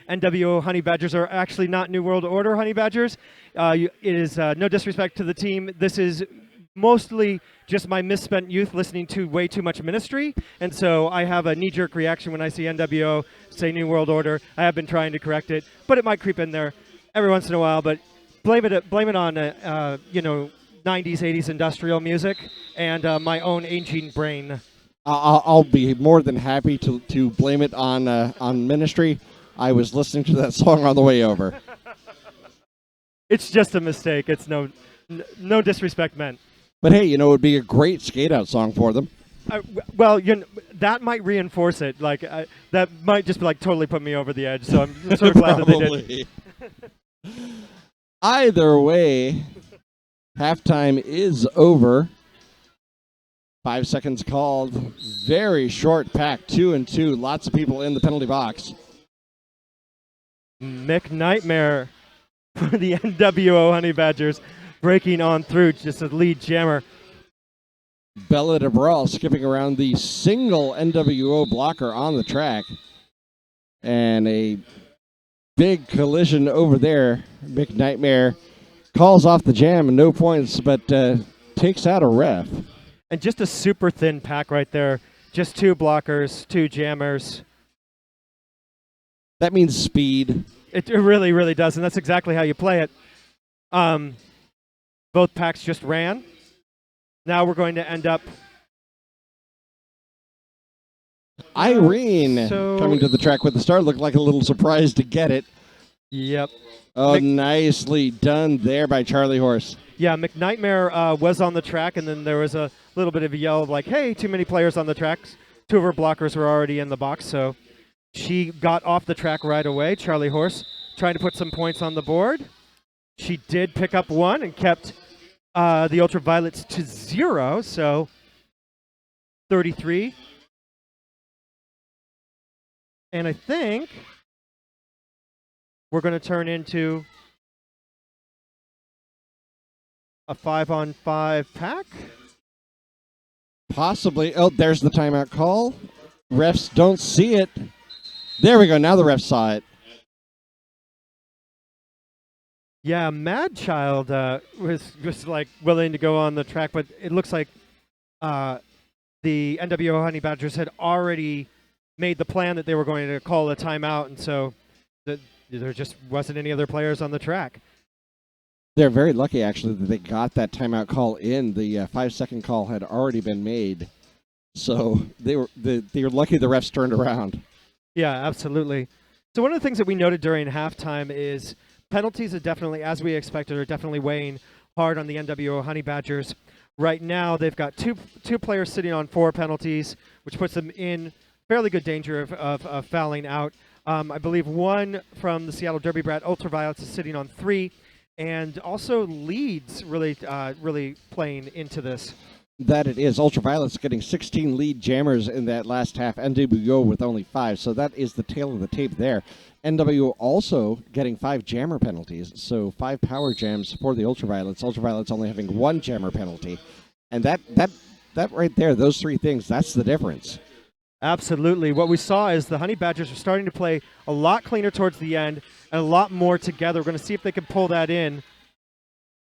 NWO Honey Badgers are actually not New World Order Honey Badgers. It is no disrespect to the team. This is mostly just my misspent youth listening to way too much Ministry, and so I have a knee-jerk reaction when I see NWO say New World Order. I have been trying to correct it, but it might creep in there every once in a while. But blame it on 90s, 80s industrial music and my own aging brain. I'll be more than happy to blame it on Ministry. I was listening to that song on the way over. It's just a mistake. It's no disrespect meant. But hey, it would be a great skate out song for them. Well, that might reinforce it. Like that might just totally put me over the edge. So I'm sort of glad that they did. Either way, halftime is over. 5 seconds called. Very short pack, 2-2. Lots of people in the penalty box. McNightmare for the NWO Honey Badgers breaking on through, just a lead jammer. Bella DeBral skipping around the single NWO blocker on the track. And a big collision over there. McNightmare calls off the jam and no points, but takes out a ref. And just a super thin pack right there. Just 2 blockers, 2 jammers. That means speed. It really, really does, and that's exactly how you play it. Both packs just ran. Now we're going to end up... Irene coming to the track with the start. Looked like a little surprised to get it. Yep. Oh, nicely done there by Charlie Horse. Yeah, McNightmare was on the track, and then there was a little bit of a yell of like, hey, too many players on the tracks. 2 of her blockers were already in the box, so she got off the track right away. Charlie Horse trying to put some points on the board. She did pick up 1 and kept the Ultraviolets to 0, so 33. And I think we're going to turn into a 5-on-5 pack. Possibly. Oh, there's the timeout call. Refs don't see it. There we go. Now the refs saw it. Yeah, Mad Child was like willing to go on the track, but it looks like the NWO Honey Badgers had already made the plan that they were going to call a timeout, and so there just wasn't any other players on the track. They're very lucky, actually, that they got that timeout call in. The 5-second call had already been made, so they were lucky the refs turned around. Yeah, absolutely. So one of the things that we noted during halftime is penalties are definitely, as we expected, are definitely weighing hard on the NWO Honey Badgers. Right now, they've got two players sitting on 4 penalties, which puts them in fairly good danger of fouling out. I believe 1 from the Seattle Derby Brat Ultraviolets is sitting on 3, and also Leeds really playing into this. That it is. Ultraviolets getting 16 lead jammers in that last half. NWO with only 5, so that is the tail of the tape there. NWO also getting 5 jammer penalties, so 5 power jams for the Ultraviolets. Ultraviolets only having 1 jammer penalty. And that right there, those 3 things, that's the difference. Absolutely. What we saw is the Honey Badgers are starting to play a lot cleaner towards the end and a lot more together. We're going to see if they can pull that in.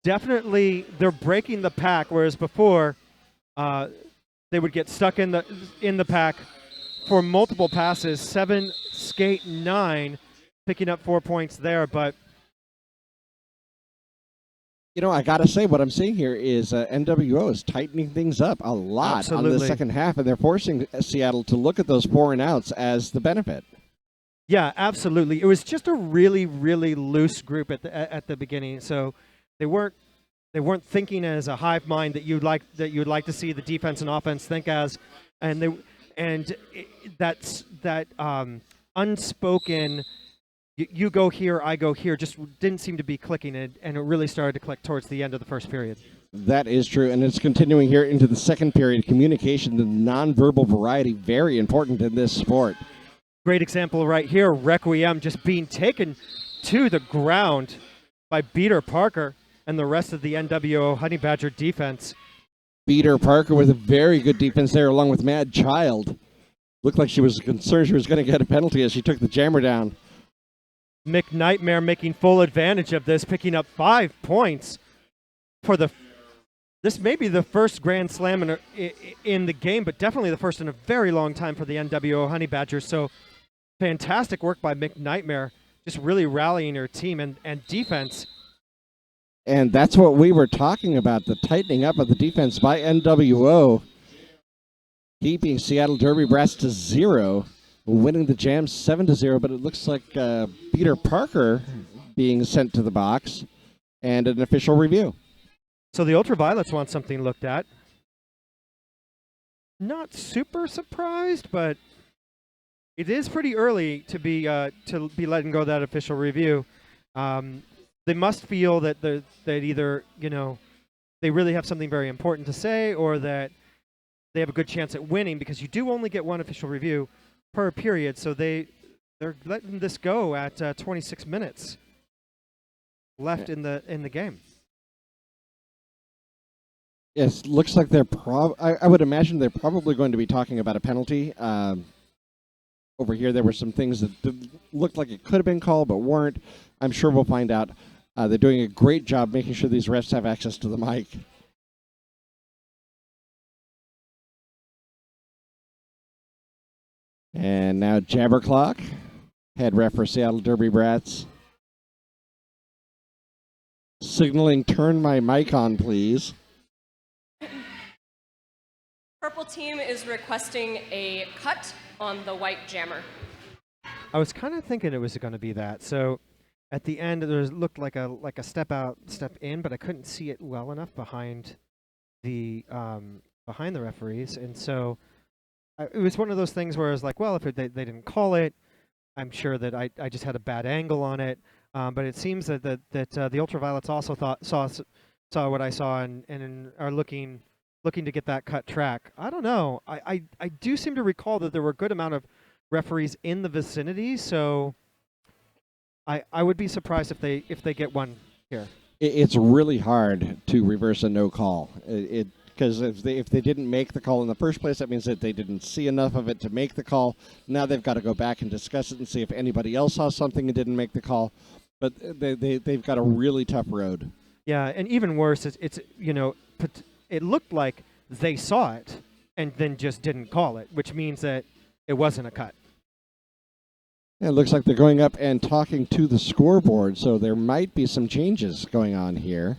Definitely, they're breaking the pack, whereas before they would get stuck in the pack for multiple passes. 7, skate 9, picking up 4 points there. But I got to say, what I'm seeing here is NWO is tightening things up a lot on the second half, and they're forcing Seattle to look at those 4 and outs as the benefit. Yeah, absolutely. It was just a really, really loose group at the beginning, so they weren't thinking as a hive mind that you'd like to see the defense and offense think as, that's that unspoken. You go here, I go here, just didn't seem to be clicking, and it really started to click towards the end of the first period. That is true, and it's continuing here into the second period. Communication, the nonverbal variety, very important in this sport. Great example right here, Requiem just being taken to the ground by Beater Parker. and the rest of the NWO Honey Badger defense. Peter Parker with a very good defense there, along with Mad Child. Looked like she was concerned she was going to get a penalty as she took the jammer down. McNightmare making full advantage of this, picking up 5 points for this may be the first Grand Slam in the game, but definitely the first in a very long time for the NWO Honey Badgers. So fantastic work by McNightmare, just really rallying her team and defense. And that's what we were talking about, the tightening up of the defense by NWO, keeping Seattle Derby Brats to 0, winning the jam 7-0. But it looks like Peter Parker being sent to the box and an official review. So the Ultraviolets want something looked at. Not super surprised, but it is pretty early to be letting go of that official review. They must feel that that either they really have something very important to say, or that they have a good chance at winning, because you do only get one official review per period. So they're letting this go at 26 minutes left in the game. Yes, looks like they're I would imagine they're probably going to be talking about a penalty. Over here, there were some things that looked like it could have been called, but weren't. I'm sure we'll find out. They're doing a great job making sure these refs have access to the mic. And now Jabberclock, head ref for Seattle Derby Brats, signaling, "Turn my mic on, please." Purple team is requesting a cut on the white jammer. I was kind of thinking it was going to be that. So at the end, there looked like a step out, step in, but I couldn't see it well enough behind the referees, and so it was one of those things where I was like, well, if they didn't call it, I'm sure that I just had a bad angle on it. But it seems that the Ultraviolets also saw what I saw and are looking to get that cut track. I don't know. I do seem to recall that there were a good amount of referees in the vicinity, so I would be surprised if they get one here. It's really hard to reverse a no call. Because if they didn't make the call in the first place, that means that they didn't see enough of it to make the call. Now they've got to go back and discuss it and see if anybody else saw something and didn't make the call. But they've got a really tough road. Yeah, and even worse, it's it looked like they saw it and then just didn't call it, which means that it wasn't a cut. It looks like they're going up and talking to the scoreboard, so there might be some changes going on here.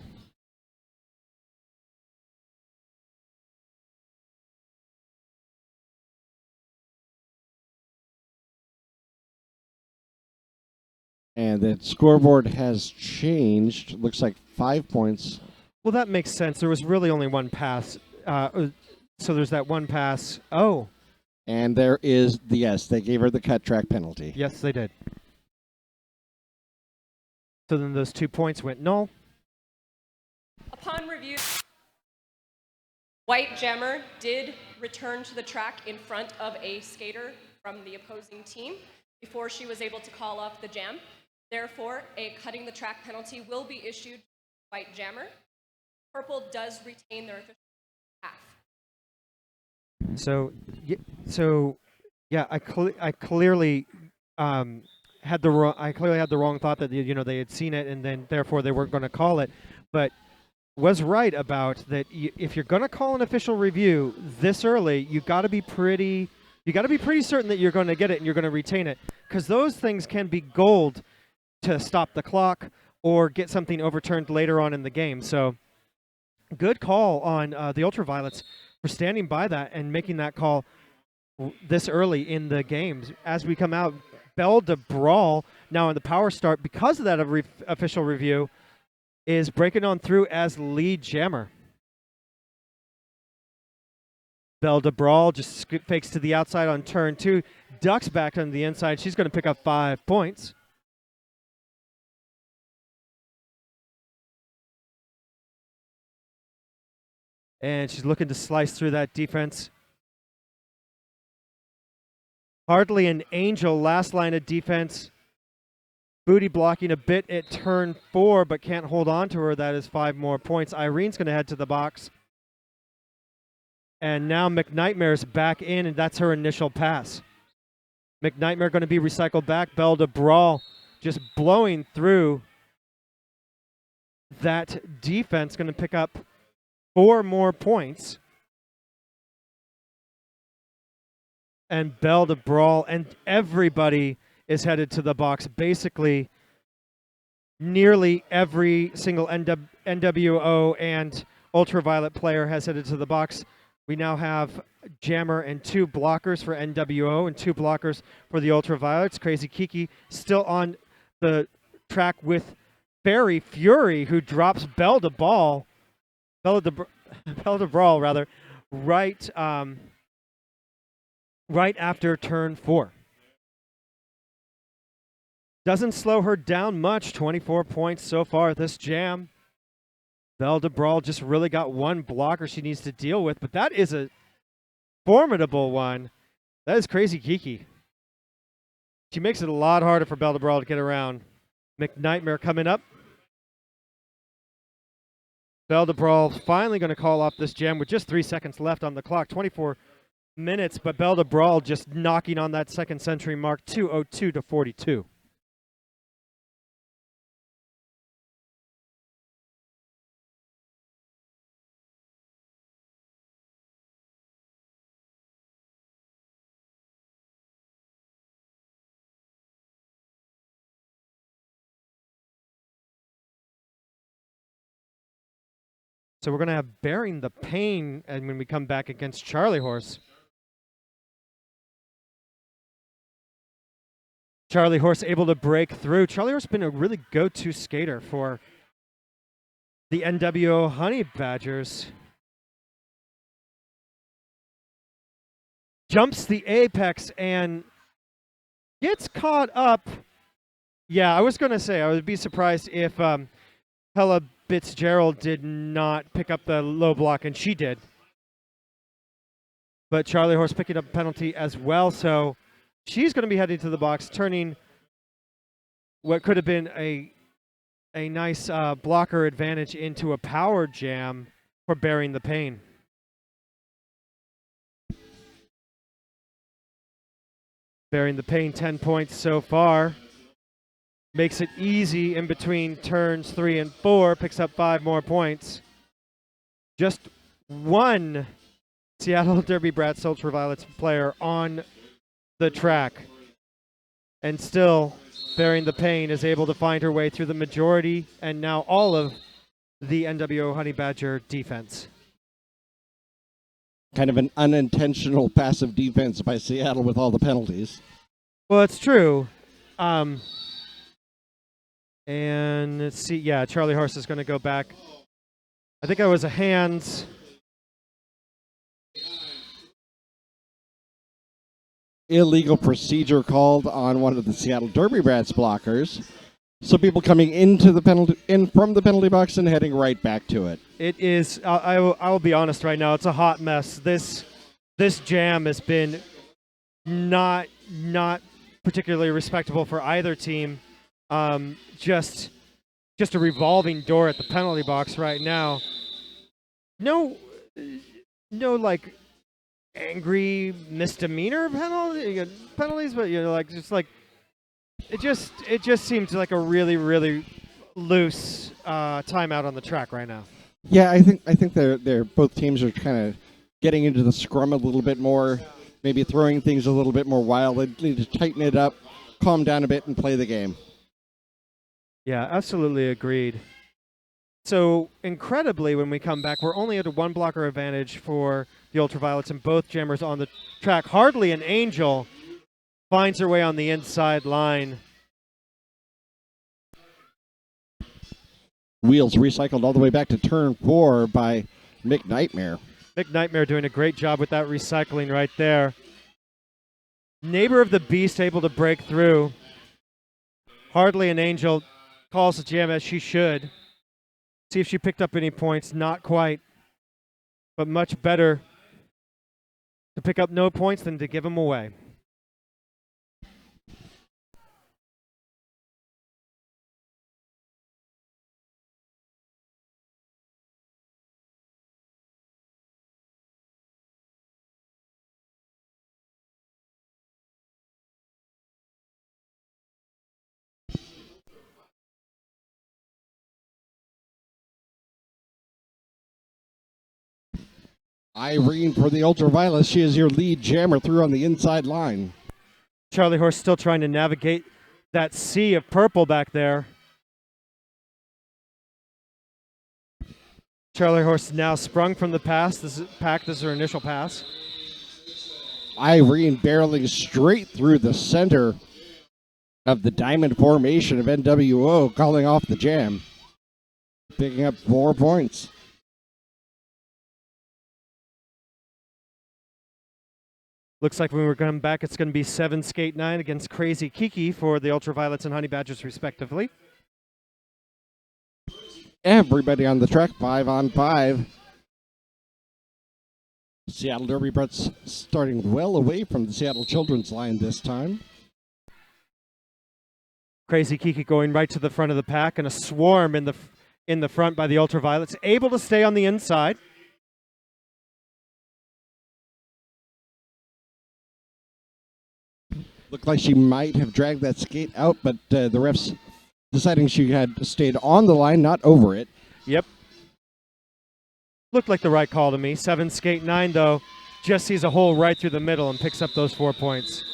And the scoreboard has changed. Looks like 5 points. Well, that makes sense. There was really only one pass. So there's that one pass. Oh. And there is yes, they gave her the cut track penalty. Yes, they did. So then those 2 points went null. Upon review, white jammer did return to the track in front of a skater from the opposing team before she was able to call off the jam. Therefore, a cutting the track penalty will be issued to white jammer. Purple does retain their official half. So yeah, I clearly had the wrong thought that they had seen it and then therefore they weren't going to call it, but was right about that. If you're going to call an official review this early, you got to be pretty certain that you're going to get it and you're going to retain it, because those things can be gold to stop the clock or get something overturned later on in the game. So good call on the Ultraviolets for standing by that and making that call this early in the games. As we come out, Belle de Brawl now in the power start because of that official review is breaking on through as lead jammer. Belle de Brawl just fakes to the outside on turn 2, ducks back on the inside. She's going to pick up 5 points. And she's looking to slice through that defense. Hardly an angel last line of defense Booty blocking a bit at turn 4, but can't hold on to her. That is 5 more points. Irene's going to head to the box. And now McNightmare's back in, and that's her initial pass. McNightmare going to be recycled back. Belle de Brawl just blowing through that defense, going to pick up 4 more points. And Belle de Brawl and everybody is headed to the box. Basically, nearly every single NWO and Ultraviolet player has headed to the box. We now have Jammer and 2 blockers for NWO and 2 blockers for the Ultraviolets. Crazy Kiki still on the track with Fairy Fury, who drops Belle de Brawl, right right after turn 4. Doesn't slow her down much. 24 points so far this jam. Belle de Brawl just really got one blocker she needs to deal with, but that is a formidable one. That is Crazy Kiki. She makes it a lot harder for Belle de Brawl to get around. McNightmare coming up. Belle de Brawl finally going to call off this jam with just 3 seconds left on the clock. 24 minutes, but Belle de Brawl just knocking on that second century mark. 2:02 to 42. So we're going to have Bearing the Pain and when we come back against Charlie Horse. Charlie Horse able to break through. Charlie Horse has been a really go-to skater for the NWO Honey Badgers. Jumps the apex and gets caught up. Yeah, I was going to say, I would be surprised if Hella Fitzgerald did not pick up the low block, and she did. But Charlie Horse picking up a penalty as well, so she's going to be heading to the box, turning what could have been a nice blocker advantage into a power jam for Bearing the Pain. Bearing the Pain, 10 points so far. Makes it easy in between turns 3 and 4, picks up 5 more points. Just one Seattle Derby Brats Ultraviolets player on the track. And still, Bearing the Pain is able to find her way through the majority and now all of the NWO Honey Badger defense. Kind of an unintentional passive defense by Seattle with all the penalties. Well, it's true. And let's see, yeah, Charlie Horse is going to go back. I think it was a hands. Illegal procedure called on one of the Seattle Derby Brats blockers. So people coming into the from the penalty box and heading right back to it. It is. I will be honest right now. It's a hot mess. This jam has been not particularly respectable for either team. Just a revolving door at the penalty box right now. No like angry misdemeanor penalties, but it just seems like a really loose timeout on the track right now. Yeah, I think they're both teams are kind of getting into the scrum a little bit more, maybe throwing things a little bit more wild. They need to tighten it up, calm down a bit, and play the game. Yeah, absolutely agreed. So, incredibly, when we come back, we're only at a 1 blocker advantage for the Ultraviolets and both jammers on the track. Hardly an Angel finds her way on the inside line. Wheels recycled all the way back to turn 4 by McNightmare. McNightmare doing a great job with that recycling right there. Neighbor of the Beast able to break through. Hardly an Angel calls the jam as she should. See if she picked up any points. Not quite. But much better to pick up no points than to give them away. Irene for the Ultraviolet. She is your lead jammer through on the inside line. Charlie Horse still trying to navigate that sea of purple back there. Charlie Horse now sprung from the pass. This is her initial pass. Irene barreling straight through the center of the diamond formation of NWO, calling off the jam. Picking up 4 points. Looks like when we're coming back, it's going to be 7 skate 9 against Crazy Kiki for the Ultraviolets and Honey Badgers, respectively. Everybody on the track, 5 on 5. Seattle Derby Brett's starting well away from the Seattle Children's line this time. Crazy Kiki going right to the front of the pack, and a swarm in the front by the Ultraviolets, able to stay on the inside. Looked like she might have dragged that skate out, but the refs deciding she had stayed on the line, not over it. Yep. Looked like the right call to me. 7 skate 9, though, just sees a hole right through the middle and picks up those 4 points.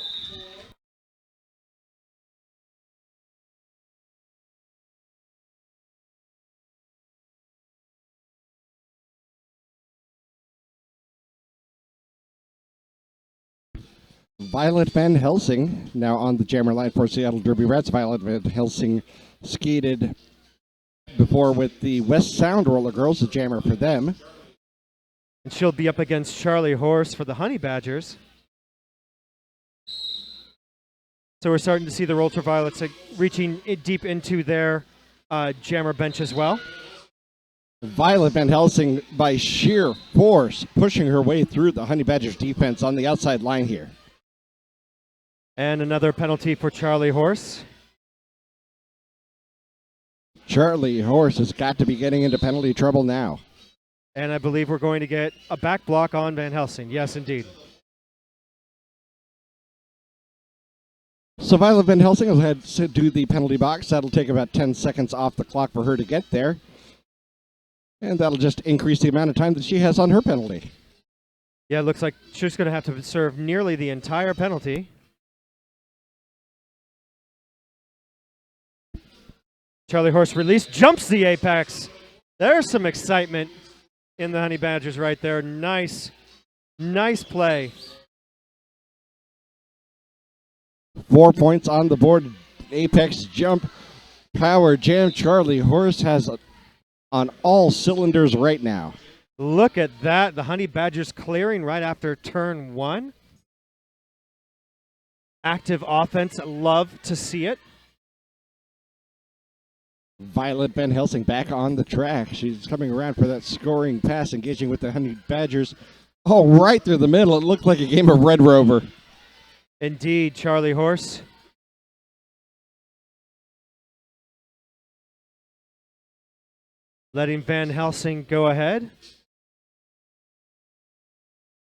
Violet Van Helsing now on the jammer line for Seattle Derby Rats. Violet Van Helsing skated before with the West Sound Roller Girls, the jammer for them. And she'll be up against Charlie Horse for the Honey Badgers. So we're starting to see the Ultraviolets reaching deep into their jammer bench as well. Violet Van Helsing, by sheer force, pushing her way through the Honey Badgers defense on the outside line here. And another penalty for Charlie Horse. Charlie Horse has got to be getting into penalty trouble now. And I believe we're going to get a back block on Van Helsing. Yes, indeed. So Violet Van Helsing will head to do the penalty box. That'll take about 10 seconds off the clock for her to get there. And that'll just increase the amount of time that she has on her penalty. Yeah, it looks like she's going to have to serve nearly the entire penalty. Charlie Horse release, jumps the apex. There's some excitement in the Honey Badgers right there. Nice play. 4 points on the board. Apex jump, power jam. Charlie Horse has on all cylinders right now. Look at that. The Honey Badgers clearing right after turn 1. Active offense. Love to see it. Violet Van Helsing back on the track. She's coming around for that scoring pass, engaging with the Honey Badgers. Oh, right through the middle. It looked like a game of Red Rover. Indeed, Charlie Horse. Letting Van Helsing go ahead.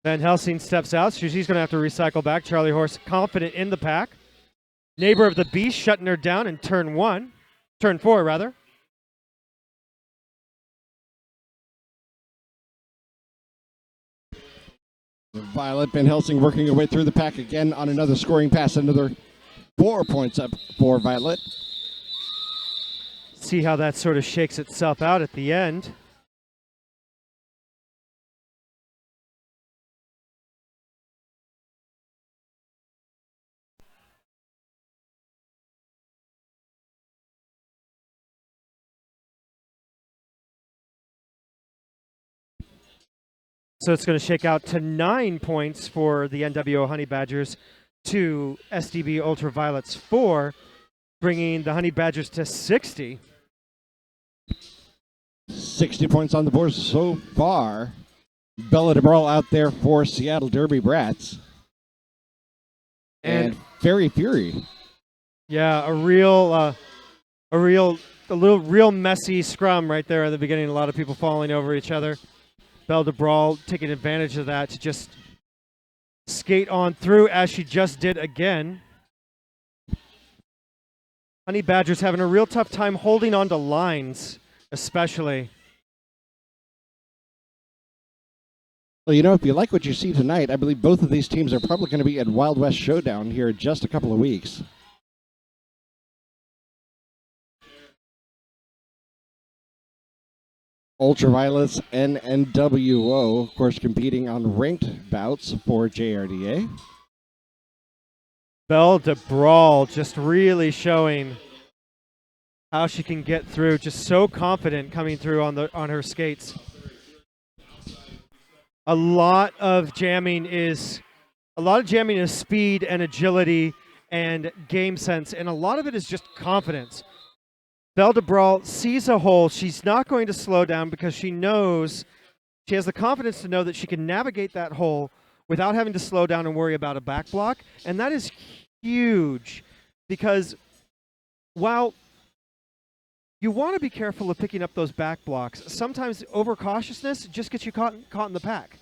Van Helsing steps out. She's going to have to recycle back. Charlie Horse confident in the pack. Neighbor of the Beast shutting her down in turn 4, rather. Violet Van Helsing working her way through the pack again on another scoring pass. Another 4 points up for Violet. See how that sort of shakes itself out at the end. So it's going to shake out to 9 points for the NWO Honey Badgers to SDB Ultraviolet's 4, bringing the Honey Badgers to 60. 60 points on the board so far. Bella DeBrawl out there for Seattle Derby Brats. And Fairy Fury. Yeah, a real messy scrum right there at the beginning. A lot of people falling over each other. Belle DeBrawl taking advantage of that to just skate on through as she just did again. Honey Badgers having a real tough time holding on to lines, especially. Well, you know, if you like what you see tonight, I believe both of these teams are probably going to be at Wild West Showdown here in just a couple of weeks. Ultraviolets and NWO, of course, competing on ranked bouts for JRDA. Belle de Brawl just really showing how she can get through, just so confident coming through on her skates. A lot of jamming is speed and agility and game sense, and a lot of it is just confidence. Belle de Brawl sees a hole. She's not going to slow down because she knows, she has the confidence to know that she can navigate that hole without having to slow down and worry about a back block. And that is huge because while you want to be careful of picking up those back blocks, sometimes overcautiousness just gets you caught in the pack.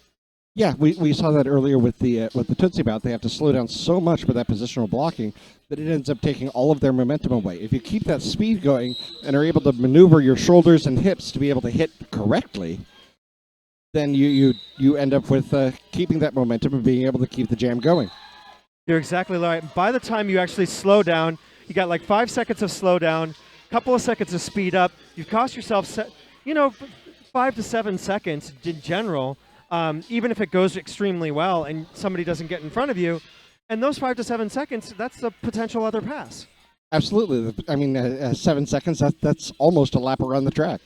Yeah, we saw that earlier with the Tootsie Bout. They have to slow down so much with that positional blocking that it ends up taking all of their momentum away. If you keep that speed going and are able to maneuver your shoulders and hips to be able to hit correctly, then you end up with keeping that momentum and being able to keep the jam going. You're exactly right. By the time you actually slow down, you got like 5 seconds of slow down, couple of seconds of speed up. You've cost yourself, 5 to 7 seconds in general. Even if it goes extremely well and somebody doesn't get in front of you, and those 5 to 7 seconds, that's a potential other pass. Absolutely. I mean, 7 seconds, that's almost a lap around the track.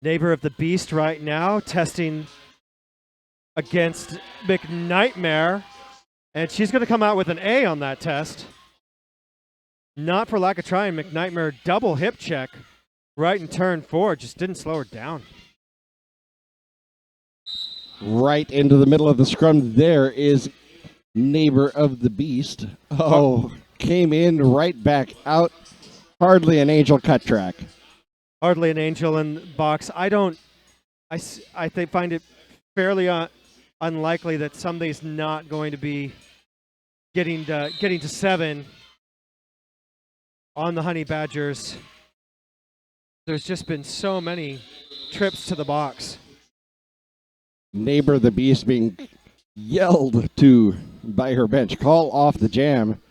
Neighbor of the Beast right now testing against McNightmare, and she's going to come out with an A on that test. Not for lack of trying. McNightmare double hip check right in turn 4. Just didn't slow her down. Right into the middle of the scrum there is Neighbor of the Beast. Oh, came in right back out. Hardly an angel cut track. Hardly an angel in box. I find it fairly unlikely that somebody's not going to be getting to 7 on the Honey Badgers. There's just been so many trips to the box. Neighbor of the Beast being yelled to by her bench. Call off the jam.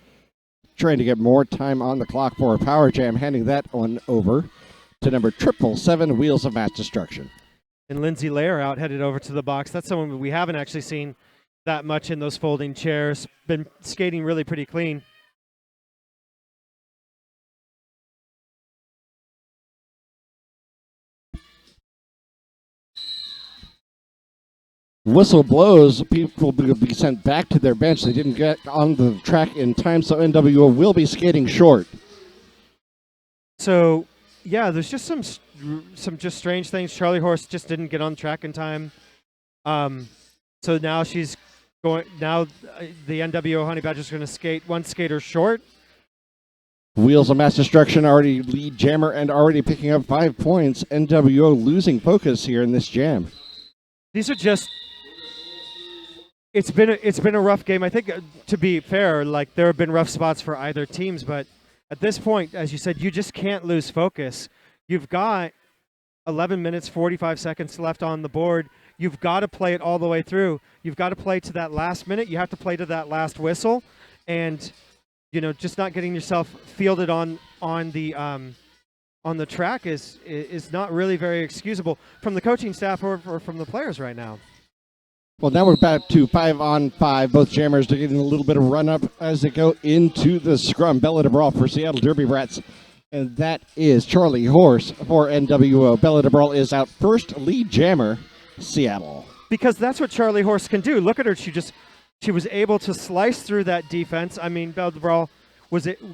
Trying to get more time on the clock for a power jam. Handing that one over to number 777, Wheels of Mass Destruction. And Lindsay Lair out headed over to the box. That's someone we haven't actually seen that much in those folding chairs. Been skating really pretty clean. Whistle blows, people will be sent back to their bench. They didn't get on the track in time, so NWO will be skating short. So, yeah, there's just some just strange things. Charlie Horse just didn't get on track in time. So now she's going. Now the NWO Honey Badgers are going to skate one skater short. Wheels of Mass Destruction already lead jammer and already picking up 5 points. NWO losing focus here in this jam. These are just. It's been a rough game. I think, to be fair, like there have been rough spots for either teams, but at this point, as you said, you just can't lose focus. You've got 11 minutes, 45 seconds left on the board. You've got to play it all the way through. You've got to play to that last minute. You have to play to that last whistle, and just not getting yourself fielded on the track is not really very excusable from the coaching staff or from the players right now. Well, now we're back to 5-on-5. Both jammers are getting a little bit of run-up as they go into the scrum. Bella de Brawl for Seattle Derby Rats. And that is Charlie Horse for NWO. Bella de Brawl is out first, lead jammer, Seattle. Because that's what Charlie Horse can do. Look at her. She was able to slice through that defense. I mean, Bella de Brawl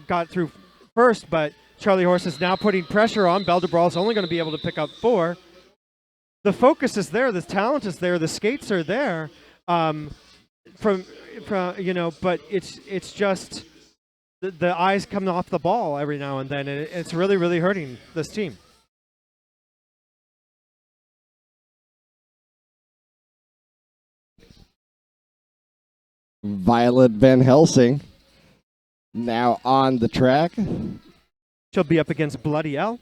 got through first, but Charlie Horse is now putting pressure on. Bella de Brawl is only going to be able to pick up 4. The focus is there, the talent is there, the skates are there, but it's just the eyes come off the ball every now and then, and it's really, really hurting this team. Violet Van Helsing now on the track. She'll be up against Bloody L.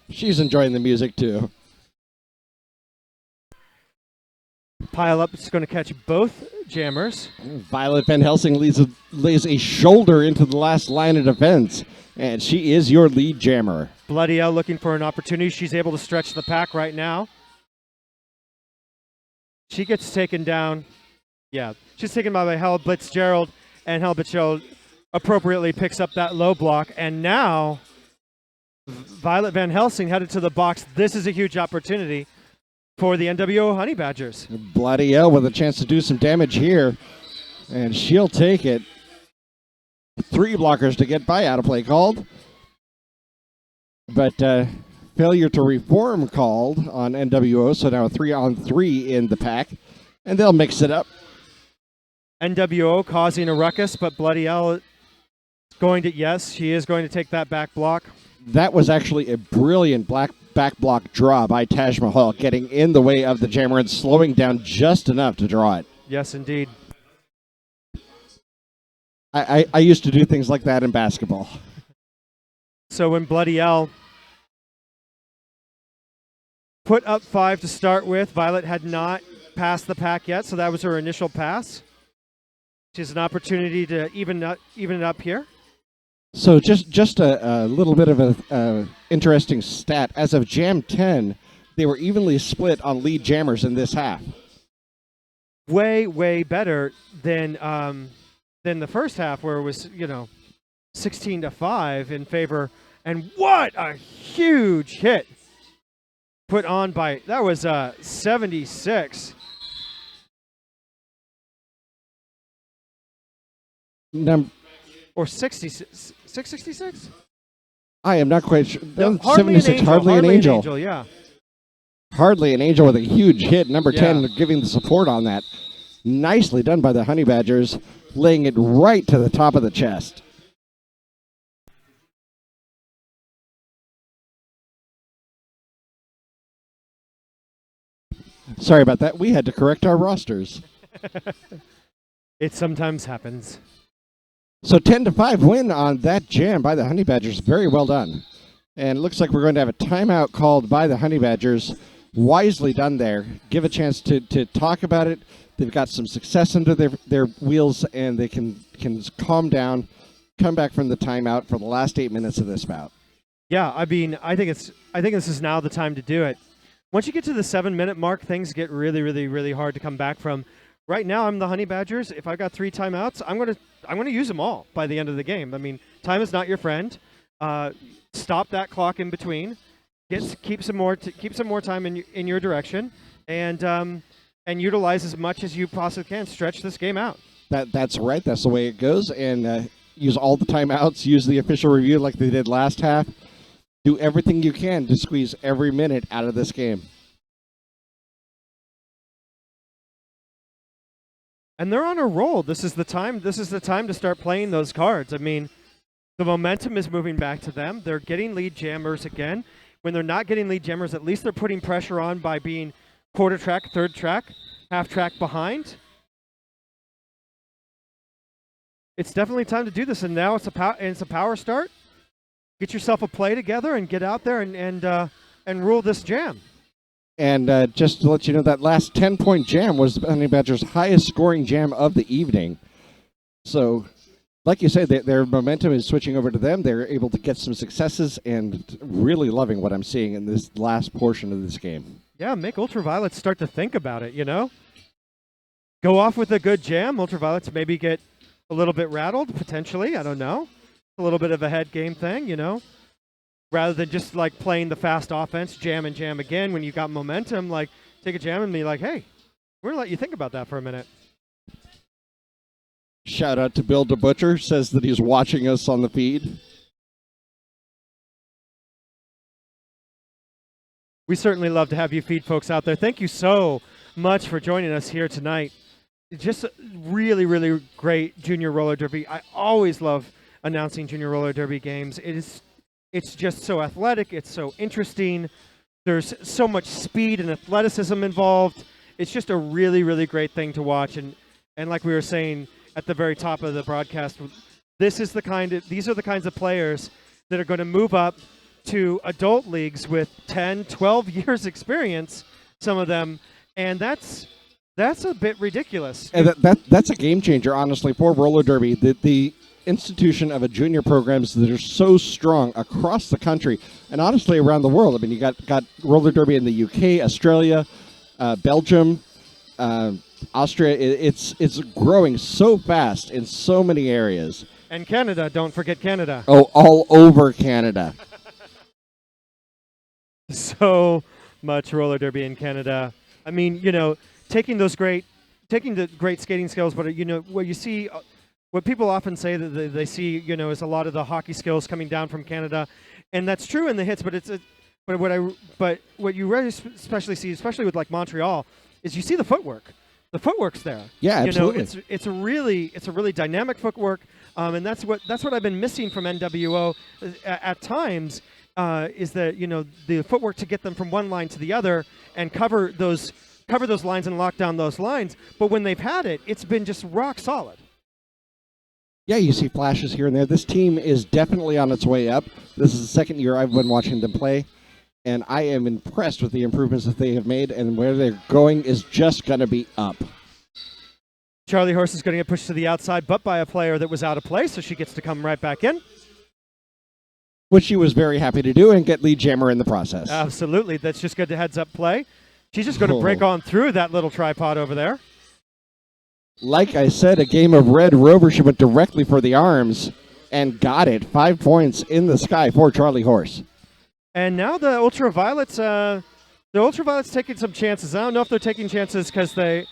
She's enjoying the music too. Pile up is going to catch both jammers. Violet Van Helsing lays a shoulder into the last line of defense, and she is your lead jammer. Bloody L looking for an opportunity. She's able to stretch the pack right now. She gets taken down. Yeah, she's taken by Hell Blitzgerald, and Hell Blitzgerald appropriately picks up that low block. And now, Violet Van Helsing headed to the box. This is a huge opportunity for the NWO Honey Badgers. Bloody L with a chance to do some damage here, and she'll take it. 3 blockers to get by, out of play called. But failure to reform called on NWO, so now a 3-on-3 in the pack, and they'll mix it up. NWO causing a ruckus, but Bloody L going to, yes, she is going to take that back block. That was actually a brilliant back block draw by Taj Mahal, getting in the way of the jammer and slowing down just enough to draw it. Yes, indeed. I used to do things like that in basketball. So when Bloody L put up 5 to start with, Violet had not passed the pack yet, so that was her initial pass. She has an opportunity to even it up here. So just a little bit of a interesting stat. As of Jam 10, they were evenly split on lead jammers in this half. Way better than the first half, where it was 16-5 in favor. And what a huge hit put on by, that was 76. Or 66? 666? I am not quite sure. No, hardly 76, an angel. hardly an angel. Yeah. Hardly an angel with a huge hit. Number Yeah. 10 giving the support on that. Nicely done by the Honey Badgers, laying it right to the top of the chest. Sorry about that. We had to correct our rosters. It sometimes happens. So 10-5 win on that jam by the Honey Badgers. Very well done. And it looks like we're going to have a timeout called by the Honey Badgers. Wisely done there. Give a chance to talk about it. They've got some success under their wheels, and they can calm down, come back from the timeout for the last 8 minutes of this bout. Yeah, I mean, I think this is now the time to do it. Once you get to the 7-minute mark, things get really hard to come back from. Right now, I'm the Honey Badgers. If I've got 3 timeouts, I'm gonna use them all by the end of the game. I mean, time is not your friend. Stop that clock in between. Keep some more time in your direction, and utilize as much as you possibly can. Stretch this game out. That's right. That's the way it goes. And use all the timeouts. Use the official review like they did last half. Do everything you can to squeeze every minute out of this game. And they're on a roll. This is the time to start playing those cards. I mean, the momentum is moving back to them. They're getting lead jammers again. When they're not getting lead jammers, at least they're putting pressure on by being quarter track, third track, half track behind. It's definitely time to do this, and now it's a power start. Get yourself a play together and get out there and rule this jam. And just to let you know, that last 10-point jam was the Honey Badgers' highest scoring jam of the evening. So, like you said, their momentum is switching over to them. They're able to get some successes, and really loving what I'm seeing in this last portion of this game. Yeah, make Ultraviolets start to think about it, Go off with a good jam. Ultraviolets maybe get a little bit rattled, potentially. I don't know. A little bit of a head game thing, Rather than just like playing the fast offense, jam and jam again. When you got momentum, like take a jam and be like, hey, we're going to let you think about that for a minute. Shout out to Bill DeButcher, says that he's watching us on the feed. We certainly love to have you feed folks out there. Thank you so much for joining us here tonight. Just really great junior roller derby. I always love announcing junior roller derby games. It's just so athletic. It's so interesting. There's so much speed and athleticism involved. It's just a really great thing to watch. And like we were saying at the very top of the broadcast, these are the kinds of players that are going to move up, to adult leagues with 10, 12 years experience, some of them, and that's a bit ridiculous. And that's a game changer, honestly, for roller derby. The institution of a junior programs that are so strong across the country and honestly around the world. I mean, you got roller derby in the UK, Australia, Belgium, Austria. It's growing so fast in so many areas. And Canada, don't forget Canada. Oh, all over Canada. So much roller derby in Canada. I mean, taking the great skating skills, but what you see, what people often say that they see, is a lot of the hockey skills coming down from Canada, and that's true in the hits. But what you really especially see, especially with like Montreal, is you see the footwork. The footwork's there. Yeah, absolutely. It's a really dynamic footwork, and that's what I've been missing from NWO at times. Is that the footwork to get them from one line to the other and cover those lines and lock down those lines. But when they've had it, it's been just rock solid. Yeah, you see flashes here and there. This team is definitely on its way up. This is the second year I've been watching them play, and I am impressed with the improvements that they have made, and where they're going is just going to be up. Charlie Horse is going to get pushed to the outside, but by a player that was out of play, so she gets to come right back in. Which she was very happy to do and get lead jammer in the process. Absolutely. That's just good to heads-up play. She's just going to break on through that little tripod over there. Like I said, a game of Red Rover. She went directly for the arms and got it. 5 points in the sky for Charlie Horse. And now the Ultraviolets taking some chances. I don't know if they're taking chances because they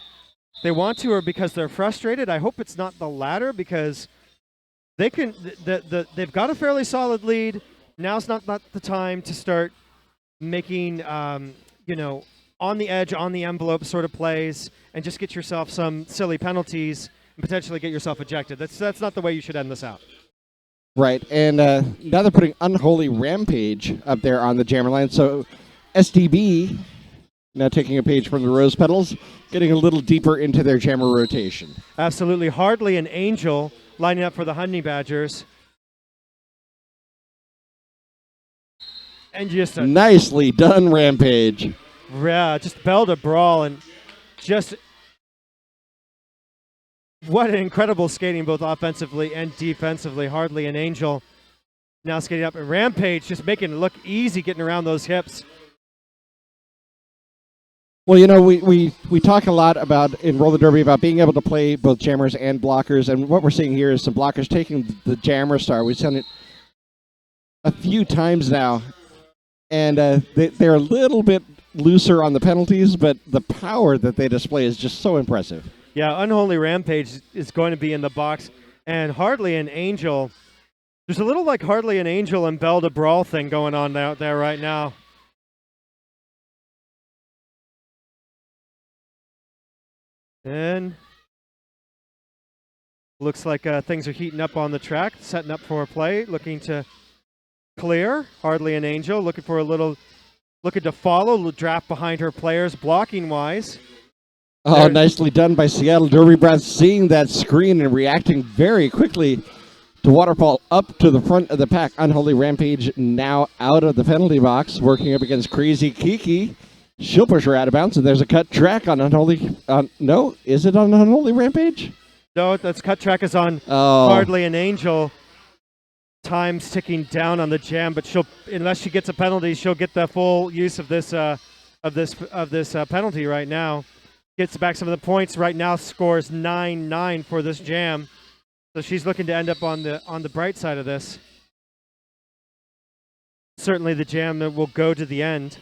want to or because they're frustrated. I hope it's not the latter because they can. They've got a fairly solid lead. Now's not the time to start making on the edge, on the envelope sort of plays and just get yourself some silly penalties and potentially get yourself ejected. That's not the way you should end this out. Right, and now they're putting Unholy Rampage up there on the jammer line. So SDB, now taking a page from the Rose Petals, getting a little deeper into their jammer rotation. Absolutely. Hardly an Angel lining up for the Honey Badgers. And just a nicely done, Rampage. Yeah, just bell to brawl and just what an incredible skating both offensively and defensively. Hardly an Angel now skating up, and Rampage just making it look easy getting around those hips. Well, we talk a lot about in roller derby about being able to play both jammers and blockers, and what we're seeing here is some blockers taking the jammer star. We've seen it a few times now, and they're a little bit looser on the penalties, but the power that they display is just so impressive. Yeah, Unholy Rampage is going to be in the box, and Hardly an Angel. There's a little like Hardly an Angel and Bell to Brawl thing going on out there right now. And looks like things are heating up on the track, setting up for a play, looking to clear. Hardly an Angel, looking to follow, draft behind her players, blocking-wise. Oh, nicely done by Seattle Derby Brats, seeing that screen and reacting very quickly to waterfall up to the front of the pack. Unholy Rampage now out of the penalty box, working up against Crazy Kiki. She'll push her out of bounds, and there's a cut track on Unholy. No, is it on Unholy Rampage? No, that's cut track is on Hardly an Angel. Time's ticking down on the jam, but unless she gets a penalty, she'll get the full use of this penalty right now. Gets back some of the points right now. Scores 9-9 for this jam, so she's looking to end up on the bright side of this. Certainly, the jam that will go to the end.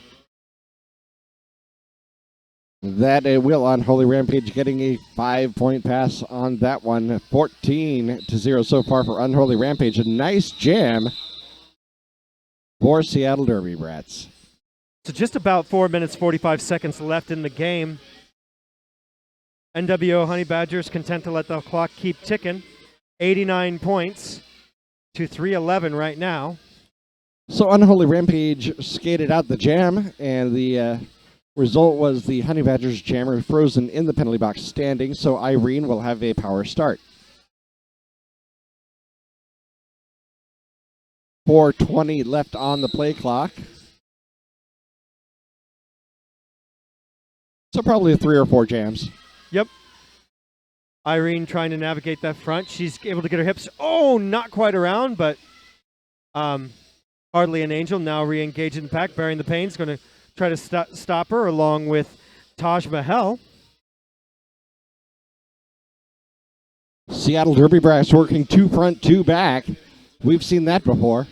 That it will. Unholy Rampage getting a 5-point pass on that one. 14-0 so far for Unholy Rampage. A nice jam for Seattle Derby Brats. So just about 4 minutes, 45 seconds left in the game. NWO Honey Badgers content to let the clock keep ticking. 89 points to 311 right now. So Unholy Rampage skated out the jam, and the result was the Honey Badgers jammer frozen in the penalty box standing, so Irene will have a power start. 4:20 left on the play clock. So probably 3 or 4 jams. Yep. Irene trying to navigate that front. She's able to get her hips. Oh, not quite around, but hardly an angel. Now re-engaged in the pack. Bearing the Pain's going to try to stop her along with Taj Mahal. Seattle Derby Brass working 2 front, 2 back. We've seen that before.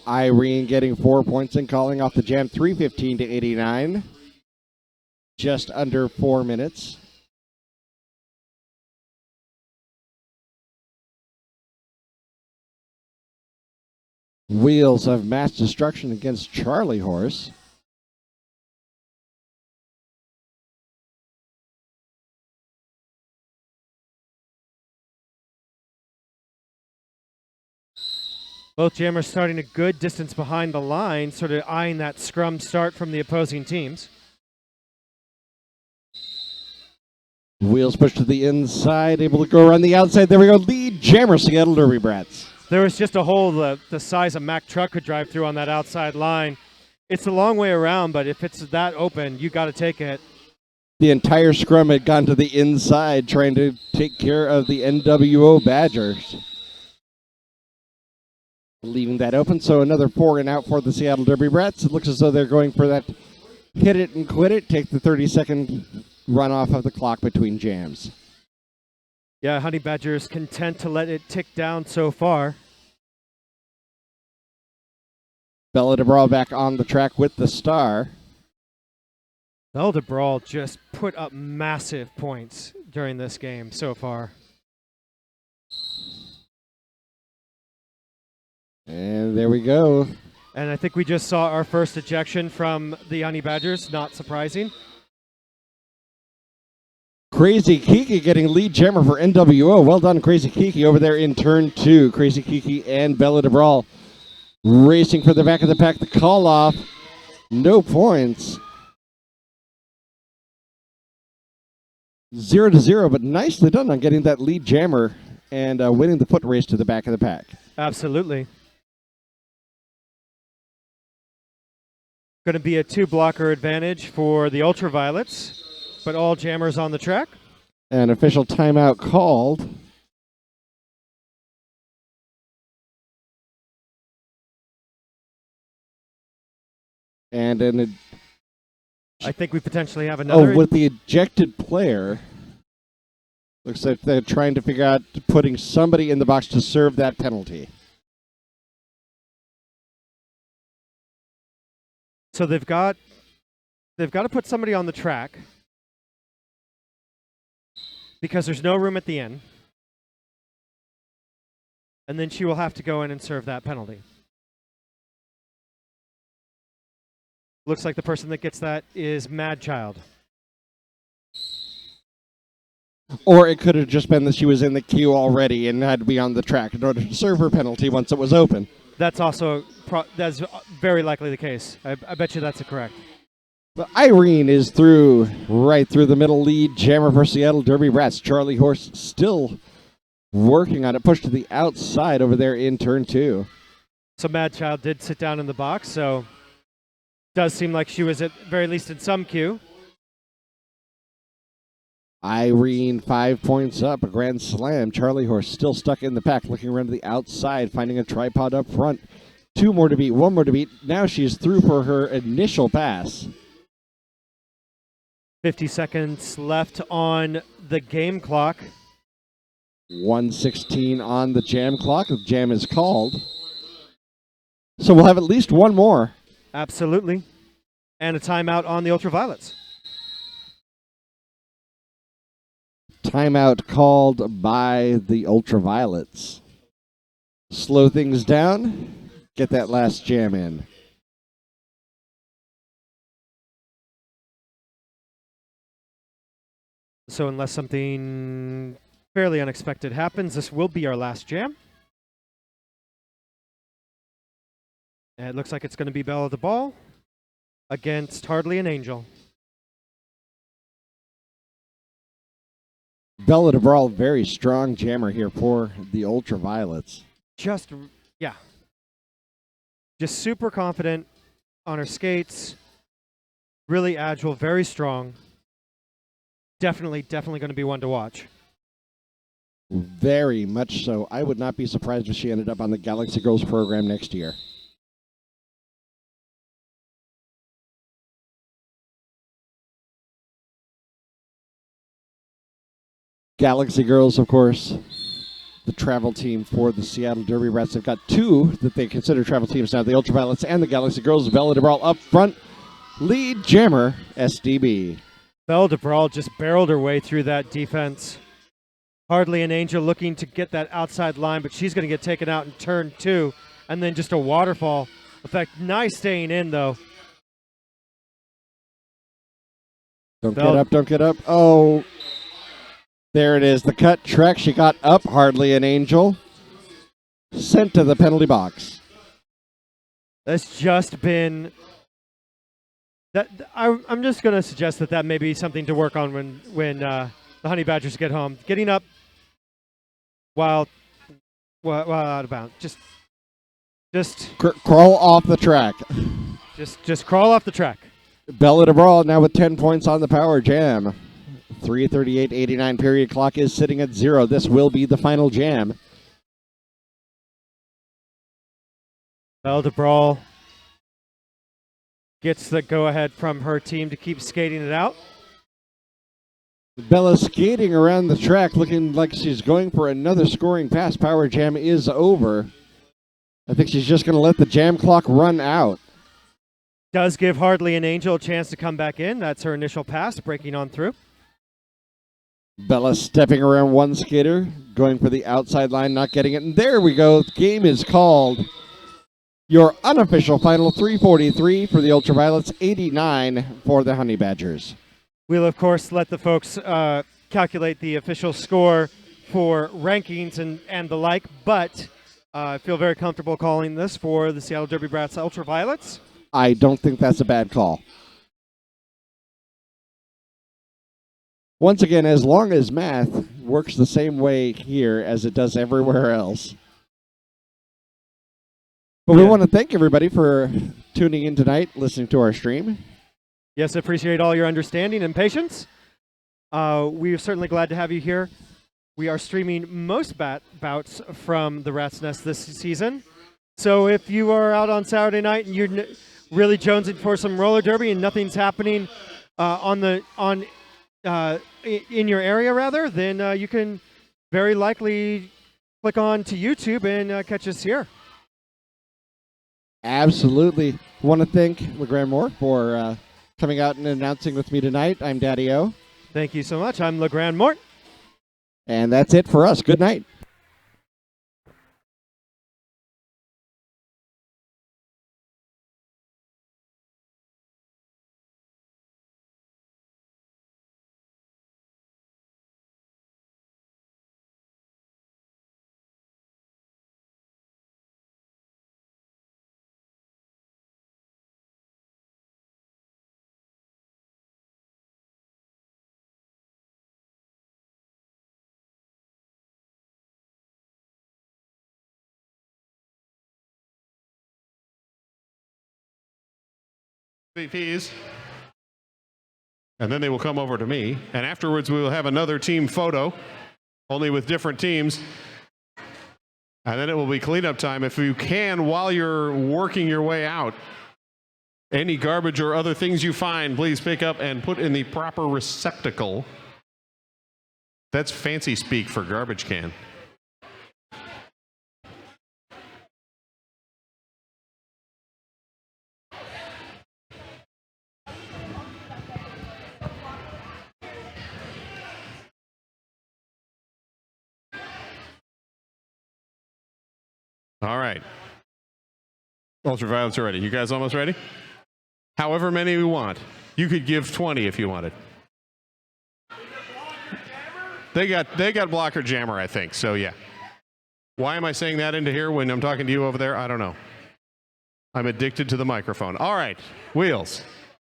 Irene getting 4 points and calling off the jam, 3:15 to 89. Just under 4 minutes. Wheels of Mass Destruction against Charlie Horse. Both jammers starting a good distance behind the line, sort of eyeing that scrum start from the opposing teams. Wheels pushed to the inside, able to go around the outside. There we go. Lead jammer, Seattle Derby Brats. There was just a hole the size of Mack truck could drive through on that outside line. It's a long way around, but if it's that open, you got to take it. The entire scrum had gone to the inside, trying to take care of the NWO Badgers. Leaving that open, so another 4 and out for the Seattle Derby Brats. It looks as though they're going for that hit it and quit it, take the 30-second run off of the clock between jams. Yeah, Honey Badger's content to let it tick down so far. Bella DeBrawl back on the track with the star. Belle de Brawl just put up massive points during this game so far. And there we go. And I think we just saw our first ejection from the Honey Badgers, not surprising. Crazy Kiki getting lead jammer for NWO. Well done, Crazy Kiki, over there in turn 2. Crazy Kiki and Bella DeBrawl racing for the back of the pack. The call off. No points. 0-0, but nicely done on getting that lead jammer and winning the foot race to the back of the pack. Absolutely. Going to be a 2-blocker advantage for the Ultraviolets, but all jammers on the track. An official timeout called. And I think we potentially have another. Oh, with the ejected player. Looks like they're trying to figure out putting somebody in the box to serve that penalty. So they've got to put somebody on the track because there's no room at the end. And then she will have to go in and serve that penalty. Looks like the person that gets that is Mad Child. Or it could have just been that she was in the queue already and had to be on the track in order to serve her penalty once it was open. That's also that's very likely the case. I bet you that's correct. But Irene is through, right through the middle lead. Jammer for Seattle Derby Brats. Charlie Horse still working on it. Pushed to the outside over there in turn 2. So Mad Child did sit down in the box, so does seem like she was at very least in some queue. Irene 5 points up, a grand slam. Charlie Horse still stuck in the pack, looking around to the outside, finding a tripod up front. 2 more to beat, 1 more to beat. Now she's through for her initial pass. 50 seconds left on the game clock. 1:16 on the jam clock. The jam is called. So we'll have at least 1 more. Absolutely. And a timeout on the Ultraviolets. Timeout called by the Ultraviolets. Slow things down. Get that last jam in. So unless something fairly unexpected happens, this will be our last jam. And it looks like it's going to be Bella the Ball against Hardly an Angel. Bella DeBrawl, very strong jammer here for the Ultraviolets. Just super confident on her skates. Really agile, very strong. Definitely going to be one to watch. Very much so. I would not be surprised if she ended up on the Galaxy Girls program next year. Galaxy Girls, of course, the travel team for the Seattle Derby Rats. They've got two that they consider travel teams now, the Ultraviolets and the Galaxy Girls. Bella DeBrawl up front, lead jammer, SDB. Belle DeBrawl just barreled her way through that defense. Hardly an Angel looking to get that outside line, but she's going to get taken out in turn 2, and then just a waterfall effect. Nice staying in, though. Don't get up, don't get up. Oh, there it is. The cut track. She got up, hardly an Angel. Sent to the penalty box. That's just been... I'm just going to suggest that may be something to work on when the Honey Badgers get home. Getting up while out of bounds. Just crawl off the track. Just crawl off the track. Bella DeBrawl now with 10 points on the power jam. 3:38.89 period clock is sitting at 0. This will be the final jam. Belle DeBrawl gets the go-ahead from her team to keep skating it out. Bella skating around the track looking like she's going for another scoring pass. Power jam is over. I think she's just going to let the jam clock run out. Does give Hardly an Angel a chance to come back in. That's her initial pass, breaking on through. Bella stepping around one skater, going for the outside line, not getting it. And there we go. The game is called. Your unofficial final, 3:43 for the Ultraviolets, 89 for the Honey Badgers. We'll, of course, let the folks calculate the official score for rankings and the like, but I feel very comfortable calling this for the Seattle Derby Brats Ultraviolets. I don't think that's a bad call. Once again, as long as math works the same way here as it does everywhere else. But we want to thank everybody for tuning in tonight, listening to our stream. Yes, appreciate all your understanding and patience. We are certainly glad to have you here. We are streaming most bouts from the Rat's Nest this season. So if you are out on Saturday night and you're really jonesing for some roller derby and nothing's happening in your area, rather, then you can very likely click on to YouTube and catch us here. Absolutely. I want to thank LeGrand Moore for coming out and announcing with me tonight. I'm Daddy O. Thank you so much. I'm LeGrand Mort. And that's it for us. Good night. MVPs, and then they will come over to me, and afterwards we will have another team photo, only with different teams, and then it will be cleanup time. If you can, while you're working your way out, any garbage or other things you find, please pick up and put in the proper receptacle. That's fancy speak for garbage can. All right. Ultraviolets are ready. You guys almost ready? However many we want. You could give 20 if you wanted. They got blocker jammer, I think. So yeah. Why am I saying that into here when I'm talking to you over there? I don't know. I'm addicted to the microphone. All right. Wheels.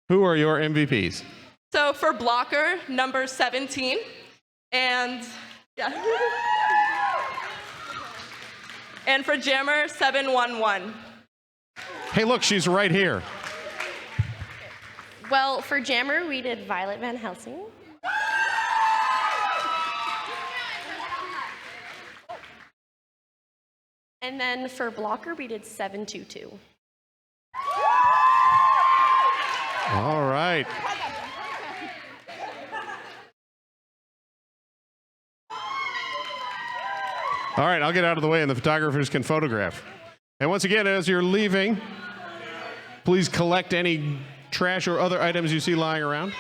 Who are your MVPs? So for blocker, number 17, And yeah. And for Jammer, 711. Hey, look, she's right here. Well, for Jammer, we did Violet Van Helsing. And then for Blocker, we did 722. All right. All right, I'll get out of the way and the photographers can photograph. And once again, as you're leaving, please collect any trash or other items you see lying around.